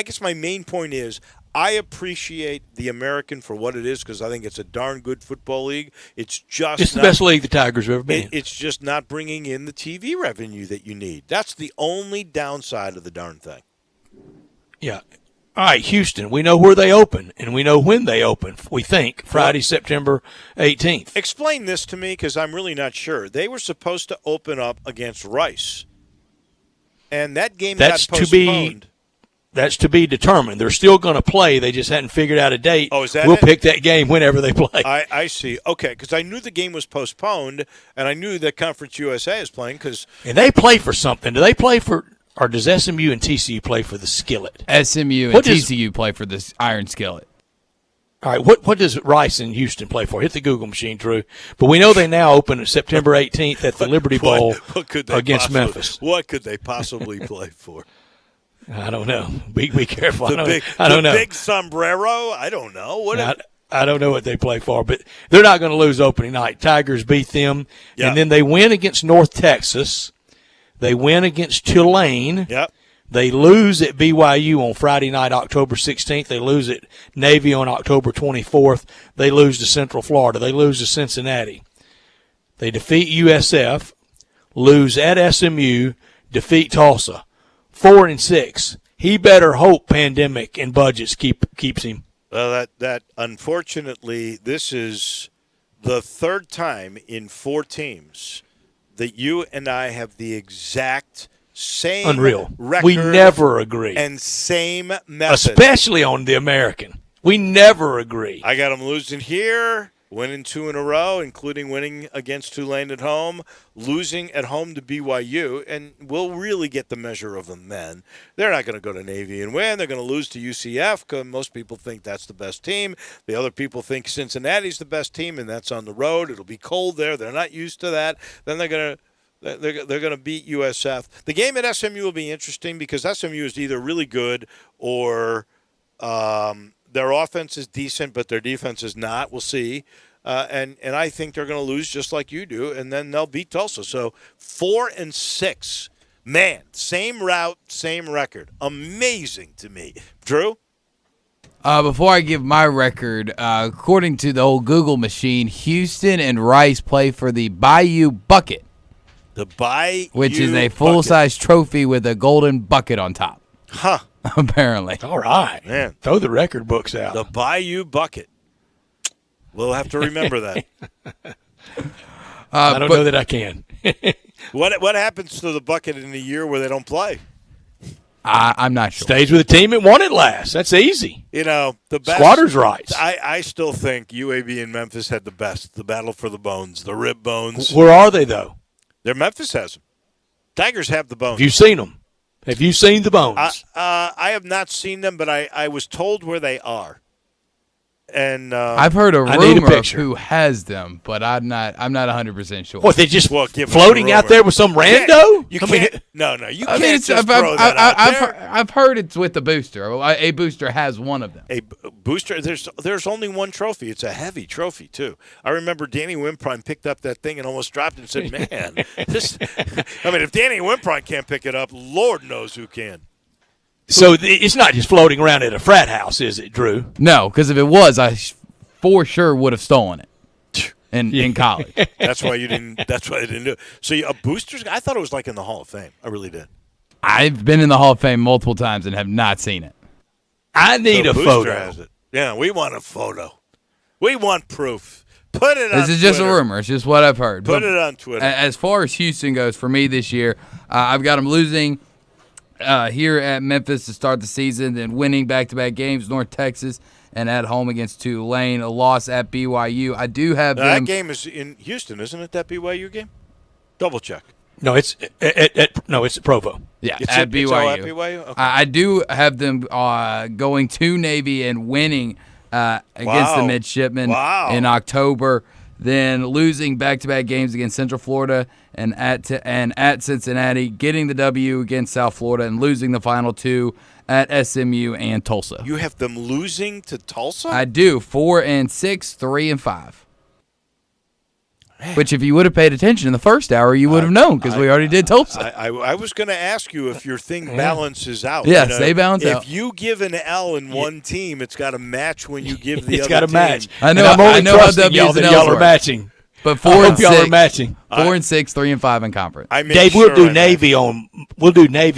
guess my main point is I appreciate the American for what it is because I think it's a darn good football league. It's the best league the Tigers have ever been in. It's just not bringing in the TV revenue that you need. That's the only downside of the darn thing. Yeah. All right, Houston, we know where they open, and we know when they open, we think, Friday, September 18th. Explain this to me because I'm really not sure. They were supposed to open up against Rice, and that game got postponed. That's to be determined. They're still going to play. They just hadn't figured out a date. Oh, is that We'll it? pick that game whenever they play. I see. Okay, because I knew the game was postponed, and I knew that Conference USA is playing. And they play for something. Do they play for – or does SMU and TCU play for the skillet? SMU and TCU play for this iron skillet. All right, what does Rice and Houston play for? Hit the Google machine, Drew. But we know they now open September 18th at the Liberty Bowl against Memphis. What could they possibly play for? I don't know. Be careful. I don't know. The big sombrero? I don't know. I don't know what they play for, but they're not going to lose opening night. Tigers beat them, and then they win against North Texas. They win against Tulane. Yep. They lose at BYU on Friday night, October 16th. They lose at Navy on October 24th. They lose to Central Florida. They lose to Cincinnati. They defeat USF, lose at SMU, defeat Tulsa. 4-6. He better hope pandemic and budgets keeps him. Well, that unfortunately, this is the third time in 4 teams that you and I have the exact same Unreal. record. We never agree. And same method. Especially on the American. We never agree. I got them losing here, winning 2 in a row, including winning against Tulane at home, losing at home to BYU, and we'll really get the measure of them then. They're not going to go to Navy and win. They're going to lose to UCF because most people think that's the best team. The other people think Cincinnati's the best team, and that's on the road. It'll be cold there. They're not used to that. Then they're going to beat USF. The game at SMU will be interesting because SMU is either really good or their offense is decent, but their defense is not. We'll see. And I think they're going to lose just like you do, and then they'll beat Tulsa. So 4-6. Man, same route, same record. Amazing to me. Drew? Before I give my record, according to the old Google machine, Houston and Rice play for the Bayou Bucket. The Bayou Which is a full-size trophy with a golden bucket on top. Huh. Apparently. All right. Man. Throw the record books out. The Bayou Bucket. We'll have to remember that. I don't know that I can. What happens to the bucket in a year where they don't play? I'm not sure. Stays with the team that won it last. That's easy. You know, the best. Squatters' rights. I still think UAB and Memphis had the best. The battle for the bones, the rib bones. Where are they, though? Memphis has them. Tigers have the bones. Have you seen them? Have you seen the bones? I have not seen them, but I was told where they are. And I've heard a rumor of who has them, but I'm not 100% sure. What, they just floating out there with some rando? You can't. No, you can't just throw that out there. I've heard it's with the booster. A booster has one of them. A booster. There's only one trophy. It's a heavy trophy too. I remember Danny Wimprine picked up that thing and almost dropped it and said, "Man, this." I mean, if Danny Wimprine can't pick it up, Lord knows who can. So it's not just floating around at a frat house, is it, Drew? No, because if it was, I for sure would have stolen it in college. That's why you didn't. That's why they didn't do it. So a booster's. I thought it was like in the Hall of Fame. I really did. I've been in the Hall of Fame multiple times and have not seen it. I need a photo. Has it. Yeah, we want a photo. We want proof. Put it on This is just Twitter. a rumor. It's just what I've heard. Put it on Twitter. As far as Houston goes, for me this year, I've got them losing here at Memphis to start the season, then winning back-to-back games, North Texas, and at home against Tulane, a loss at BYU. I do have them. That game is in Houston, isn't it, that BYU game? Double check. No, it's at Provo. Yeah, It's at BYU. It's all at BYU? Okay. I do have them going to Navy and winning against the Midshipmen in October, then losing back-to-back games against Central Florida and at Cincinnati, getting the W against South Florida, and losing the final 2 at SMU and Tulsa. You have them losing to Tulsa? I do. 4-6, 3-5. Which, if you would have paid attention in the first hour, you would have known because we already did Tulsa. I was going to ask you if your thing balances out. Yes, they balance out. If you give an L in one team, it's got to match when you give the other team. It's got to match. I know. I know how W's and L's y'all are work. matching. But 4 and 6, y'all are matching. 4 and 6, 3 and 5 in conference. Dave, we'll do Navy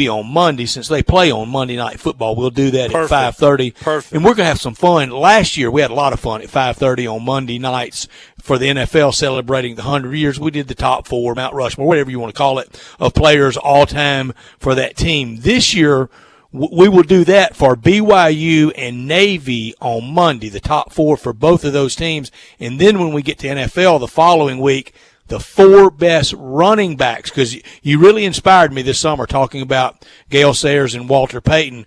on Monday since they play on Monday Night Football. We'll do that at 5:30. Perfect. And we're going to have some fun. Last year we had a lot of fun at 5:30 on Monday nights for the NFL celebrating the 100 years. We did the top 4, Mount Rushmore, whatever you want to call it, of players all time for that team. This year we will do that for BYU and Navy on Monday, the top 4 for both of those teams. And then when we get to NFL the following week, the 4 best running backs, because you really inspired me this summer talking about Gale Sayers and Walter Payton.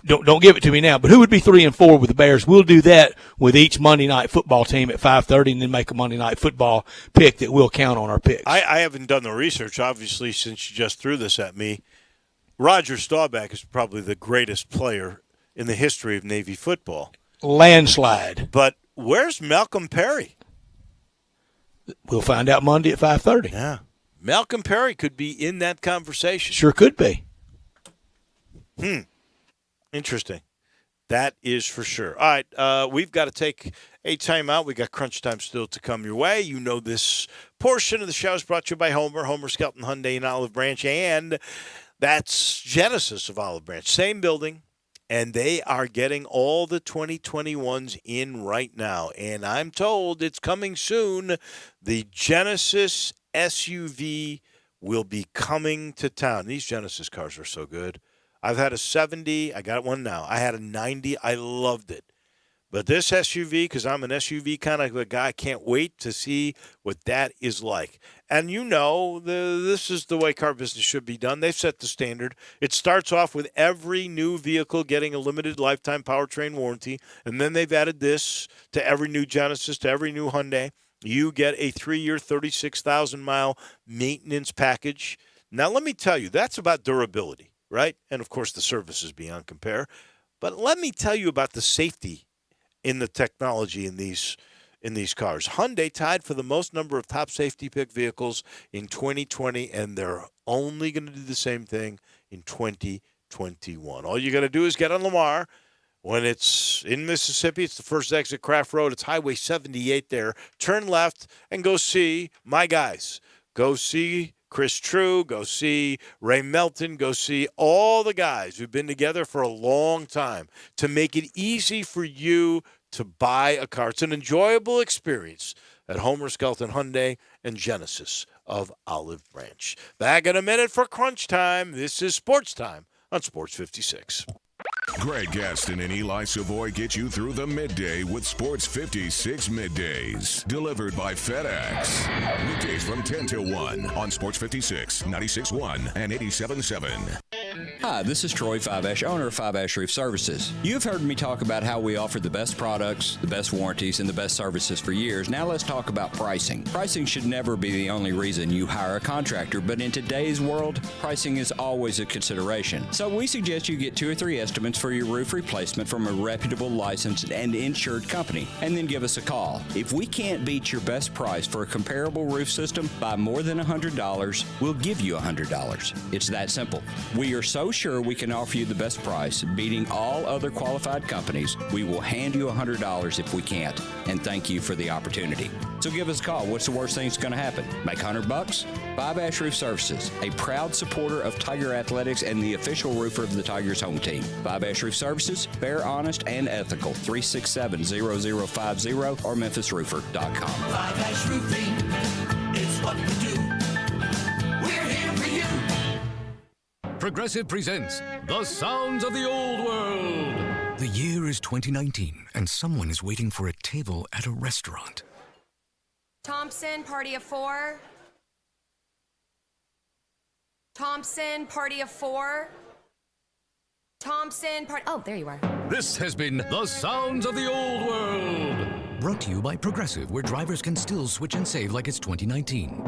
Don't give it to me now, but who would be 3 and 4 with the Bears? We'll do that with each Monday Night Football team at 5:30, and then make a Monday Night Football pick that we'll count on our picks. I haven't done the research, obviously, since you just threw this at me. Roger Staubach is probably the greatest player in the history of Navy football. Landslide. But where's Malcolm Perry? We'll find out Monday at 5:30. Yeah. Malcolm Perry could be in that conversation. Sure could be. Interesting. That is for sure. All right, we've got to take a timeout. We got crunch time still to come your way. You know this portion of the show is brought to you by Homer Skelton Hyundai in Olive Branch, and that's Genesis of Olive Branch. Same building, and they are getting all the 2021s in right now. And I'm told it's coming soon. The Genesis SUV will be coming to town. These Genesis cars are so good. I've had a 70. I got one now. I had a 90. I loved it. But this SUV, because I'm an SUV kind of a guy, I can't wait to see what that is like. And you know, this is the way car business should be done. They've set the standard. It starts off with every new vehicle getting a limited lifetime powertrain warranty, and then they've added this to every new Genesis, to every new Hyundai. You get a 3-year, 36,000-mile maintenance package. Now, let me tell you, that's about durability, right? And, of course, the service is beyond compare. But let me tell you about the safety in the technology in these cars. Hyundai tied for the most number of top safety pick vehicles in 2020, and they're only going to do the same thing in 2021. All you got to do is get on Lamar. When it's in Mississippi, it's the first exit Craft Road. It's Highway 78 there. Turn left and go see my guys. Go see Chris True, go see Ray Melton, go see all the guys who've been together for a long time to make it easy for you to buy a car. It's an enjoyable experience at Homer Skelton Hyundai and Genesis of Olive Branch. Back in a minute for Crunch Time. This is Sports Time on Sports 56. Greg Gaston and Eli Savoy get you through the midday with Sports 56 Middays. Delivered by FedEx. Weekdays from 10 till 1 on Sports 56, 96.1 and 87.7. Hi, this is Troy Fiveash, owner of Fiveash Roof Services. You've heard me talk about how we offer the best products, the best warranties, and the best services for years. Now let's talk about pricing. Pricing should never be the only reason you hire a contractor, but in today's world, pricing is always a consideration. So we suggest you get 2 or 3 estimates for your roof replacement from a reputable, licensed, and insured company, and then give us a call. If we can't beat your best price for a comparable roof system by more than $100, we'll give you $100. It's that simple. We are so sure we can offer you the best price, beating all other qualified companies, we will hand you $100 if we can't, and thank you for the opportunity. So give us a call. What's the worst thing that's going to happen? Make $100? Fiveash Roof Services, a proud supporter of Tiger Athletics and the official roofer of the Tigers home team. Fiveash Roof Services, fair, honest, and ethical. 367-0050 or memphisroofer.com. Fiveash Roofing, it's what we do. We're here for you. Progressive presents The Sounds of the Old World. The year is 2019, and someone is waiting for a table at a restaurant. Thompson, party of 4. Thompson, party of 4. Thompson, party... Oh, there you are. This has been The Sounds of the Old World. Brought to you by Progressive, where drivers can still switch and save like it's 2019.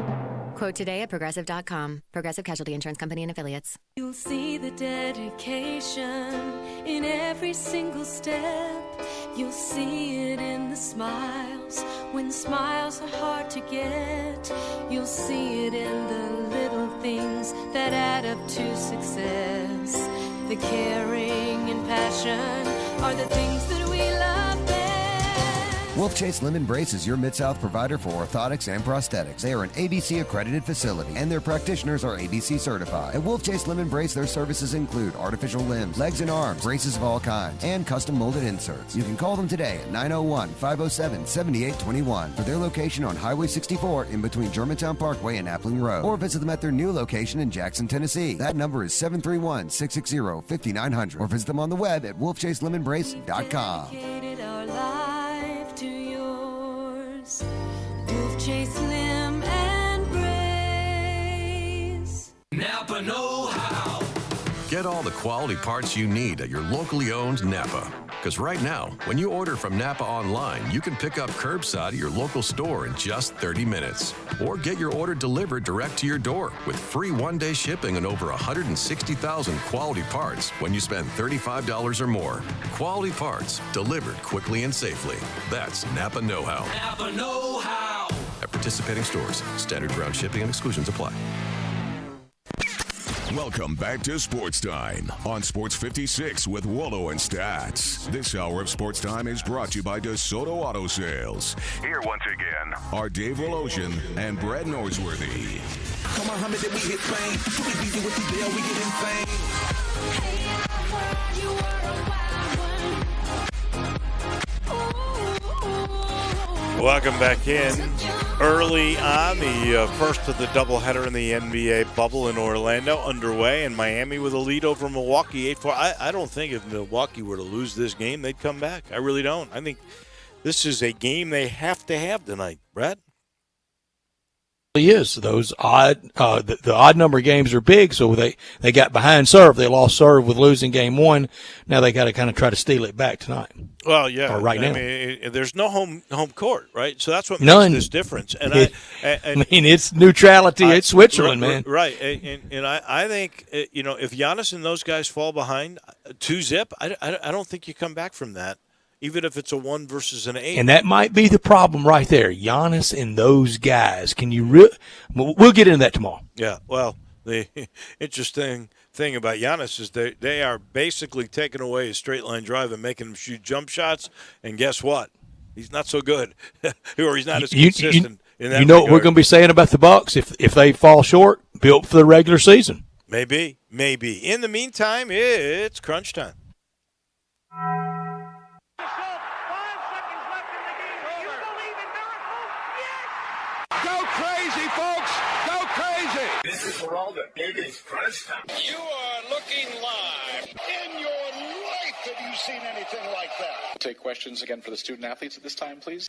Quote today at Progressive.com. Progressive Casualty Insurance Company and Affiliates. You'll see the dedication in every single step. You'll see it in the smiles. When smiles are hard to get, you'll see it in the little things that add up to success. The caring and passion are the things that we love best. Wolf Chase Limb Brace is your Mid-South provider for orthotics and prosthetics. They are an ABC accredited facility, and their practitioners are ABC certified. At Wolf Chase Limb Brace, their services include artificial limbs, legs and arms, braces of all kinds, and custom molded inserts. You can call them today at 901-507-7821 for their location on Highway 64 in between Germantown Parkway and Appling Road, or visit them at their new location in Jackson, Tennessee. That number is 731-660-5900, or visit them on the web at wolfchaselemonbrace.com. Dedicated our life to yours. Wolf Chase Limb and Brace. Napa know-how. Get all the quality parts you need at your locally owned Napa. Because right now, when you order from Napa online, you can pick up curbside at your local store in just 30 minutes. Or get your order delivered direct to your door with free one-day shipping on over 160,000 quality parts when you spend $35 or more. Quality parts delivered quickly and safely. That's Napa know-how. Napa know-how. At participating stores, standard ground shipping and exclusions apply. Welcome back to Sports Time on Sports 56 with Wolo and Stats. This hour of Sports Time is brought to you by DeSoto Auto Sales. Here once again are Dave Wolosian and Brad Norsworthy. Come on, Muhammad, then we hit fame. We beat you with the deal, we get insane. Hey, I heard you were a wild one. Welcome back in. Early on, the first of the doubleheader in the NBA bubble in Orlando underway, and Miami with a lead over Milwaukee 8-4. I don't think if Milwaukee were to lose this game, they'd come back. I really don't. I think this is a game they have to have tonight. Brad? Is those odd the odd number games are big, so they got behind serve. They lost serve with losing game one. Now they got to kind of try to steal it back tonight. Well, yeah, or right now. I mean, there's no home court, right? So that's what None. makes this difference. And I mean, it's neutrality. It's Switzerland, man. Right, and I think if Giannis and those guys fall behind 2-0, I don't think you come back from that. Even if it's a 1 versus an 8. And that might be the problem right there. Giannis and those guys. Can you we'll get into that tomorrow. Yeah, well, the interesting thing about Giannis is they are basically taking away his straight line drive and making him shoot jump shots. And guess what? He's not so good, or he's not as consistent in that what regard. we're going to be saying about the Bucks if they fall short, built for the regular season. Maybe. In the meantime, it's crunch time. Go crazy, folks! Go crazy! This is for all the biggest crunch time. You are looking live. In your life have you seen anything like that? Take questions again for the student athletes at this time, please.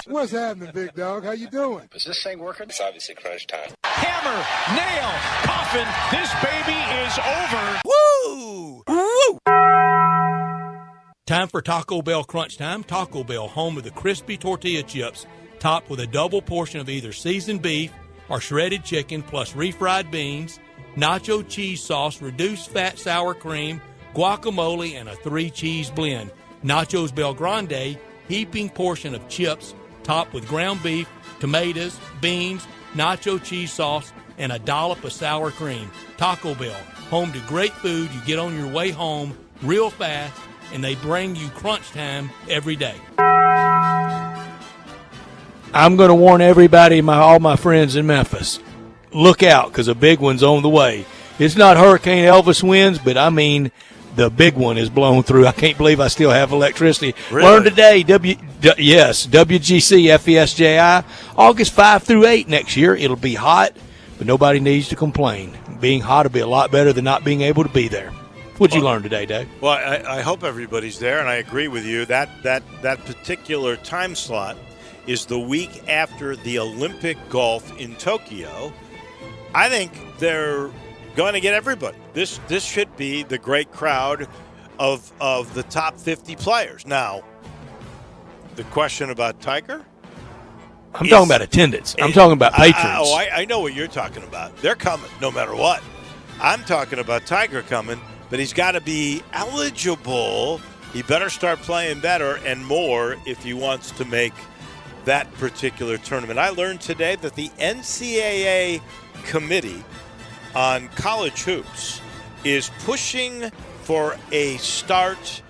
What's happening, big dog? How you doing? Is this thing working? It's obviously crunch time. Hammer, nail, coffin. This baby is over. Woo! Woo! Time for Taco Bell Crunch Time. Taco Bell, home of the crispy tortilla chips, topped with a double portion of either seasoned beef or shredded chicken, plus refried beans, nacho cheese sauce, reduced fat sour cream, guacamole, and a 3-cheese blend. Nachos Bel Grande, heaping portion of chips, topped with ground beef, tomatoes, beans, nacho cheese sauce, and a dollop of sour cream. Taco Bell, home to great food you get on your way home real fast, and they bring you crunch time every day. I'm going to warn everybody, all my friends in Memphis, look out because a big one's on the way. It's not Hurricane Elvis winds, but I mean the big one is blown through. I can't believe I still have electricity. Really? Learn today, WGC FESJI, August 5 through 8 next year. It'll be hot, but nobody needs to complain. Being hot will be a lot better than not being able to be there. What'd you learn today, Dave? Well, I hope everybody's there, and I agree with you. That particular time slot is the week after the Olympic golf in Tokyo. I think they're going to get everybody. This should be the great crowd of the top 50 players. Now, the question about Tiger? I'm talking about attendance. I'm talking about patrons. I know what you're talking about. They're coming no matter what. I'm talking about Tiger coming but he's got to be eligible. He better start playing better and more if he wants to make that particular tournament. I learned today that the NCAA committee on college hoops is pushing for a start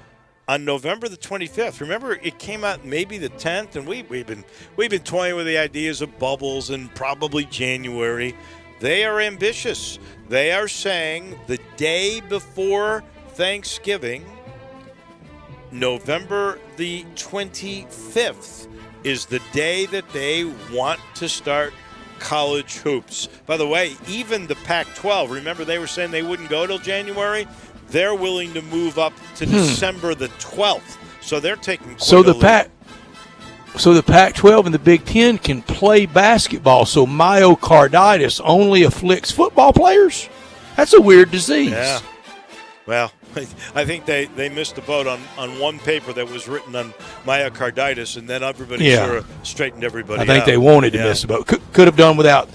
on November the 25th. Remember, it came out maybe the 10th, and we've been toying with the ideas of bubbles and probably January. They are ambitious. They are saying the day before Thanksgiving, November the 25th, is the day that they want to start college hoops. By the way, even the Pac-12, remember they were saying they wouldn't go till January? They're willing to move up to December the 12th. So they're taking So the Pac-12 and the Big Ten can play basketball, so myocarditis only afflicts football players? That's a weird disease. Yeah. Well, I think they missed the boat on one paper that was written on myocarditis, and then everybody sort of straightened everybody out. I think they wanted to miss the boat. Could have done without.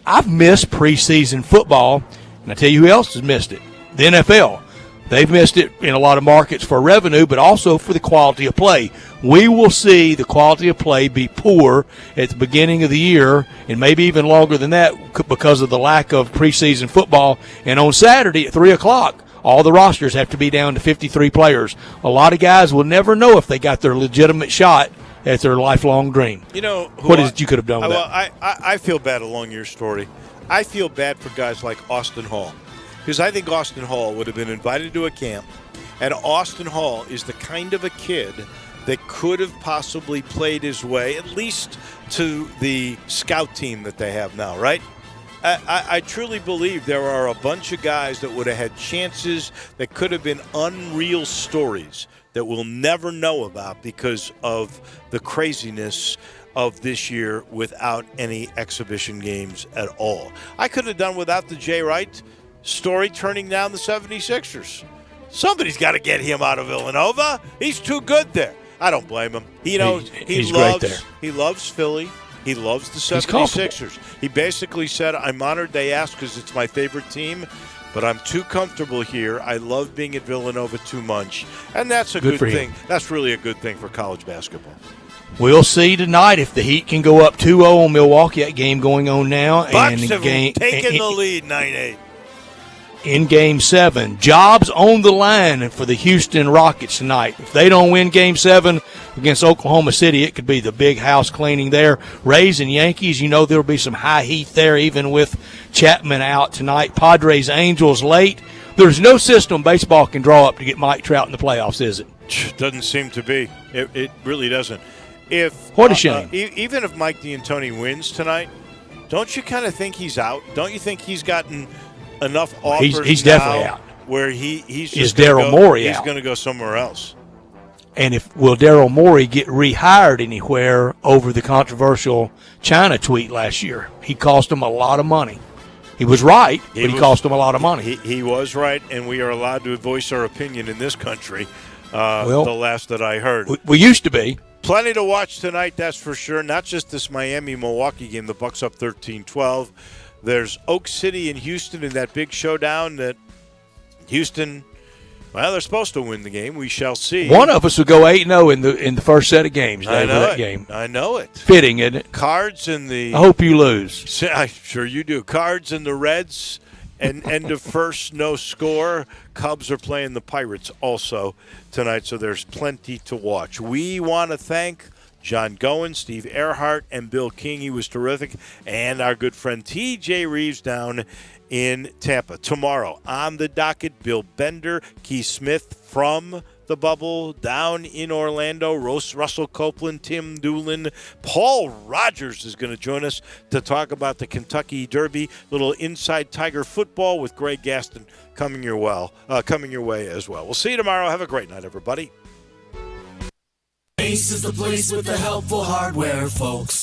I've missed preseason football, and I tell you who else has missed it. The NFL. They've missed it in a lot of markets for revenue, but also for the quality of play. We will see the quality of play be poor at the beginning of the year, and maybe even longer than that because of the lack of preseason football. And on Saturday at 3 o'clock, all the rosters have to be down to 53 players. A lot of guys will never know if they got their legitimate shot at their lifelong dream. You know, what is it you could have done with that? Well, I feel bad along your story. I feel bad for guys like Austin Hall. Because I think Austin Hall would have been invited to a camp, and Austin Hall is the kind of a kid that could have possibly played his way, at least to the scout team that they have now, right? I truly believe there are a bunch of guys that would have had chances that could have been unreal stories that we'll never know about because of the craziness of this year without any exhibition games at all. I could have done without the Jay Wright story turning down the 76ers. Somebody's got to get him out of Villanova. He's too good there. I don't blame him. He knows he's great there. He loves Philly. He loves the 76ers. He basically said, I'm honored they asked because it's my favorite team, but I'm too comfortable here. I love being at Villanova too much. And that's a good thing. That's really a good thing for college basketball. We'll see tonight if the Heat can go up 2-0 on Milwaukee. That game going on now. Bucks have taken the lead 9-8. In Game 7. Jobs on the line for the Houston Rockets tonight. If they don't win Game 7 against Oklahoma City, it could be the big house cleaning there. Rays and Yankees, you know there will be some high heat there, even with Chapman out tonight. Padres, Angels late. There's no system baseball can draw up to get Mike Trout in the playoffs, is it? Doesn't seem to be. It really doesn't. What a shame. Even if Mike D'Antoni wins tonight, don't you kind of think he's out? Don't you think he's gotten enough offers he's definitely out. Where he's just is Daryl Morey out? He's going to go somewhere else. And will Daryl Morey get rehired anywhere over the controversial China tweet last year? He cost him a lot of money. He was right, but he cost him a lot of money. He was right, and we are allowed to voice our opinion in this country. The last that I heard. We used to be. Plenty to watch tonight, that's for sure. Not just this Miami-Milwaukee game. The Bucks up 13-12. There's Oak City and Houston in that big showdown that Houston, well, they're supposed to win the game. We shall see. One of us will go 8-0 in the first set of games. I know that it. Game. I know it. Fitting, isn't it? Cards in the. I hope you lose. I'm sure you do. Cards in the Reds and end of first, no score. Cubs are playing the Pirates also tonight, so there's plenty to watch. We want to thank John Goen, Steve Earhart, and Bill King. He was terrific. And our good friend T.J. Reeves down in Tampa. Tomorrow on the docket, Bill Bender, Keith Smith from the bubble down in Orlando, Russell Copeland, Tim Doolin. Paul Rogers is going to join us to talk about the Kentucky Derby. Little inside Tiger football with Greg Gaston coming your way as well. We'll see you tomorrow. Have a great night, everybody. Ace is the place with the helpful hardware, folks.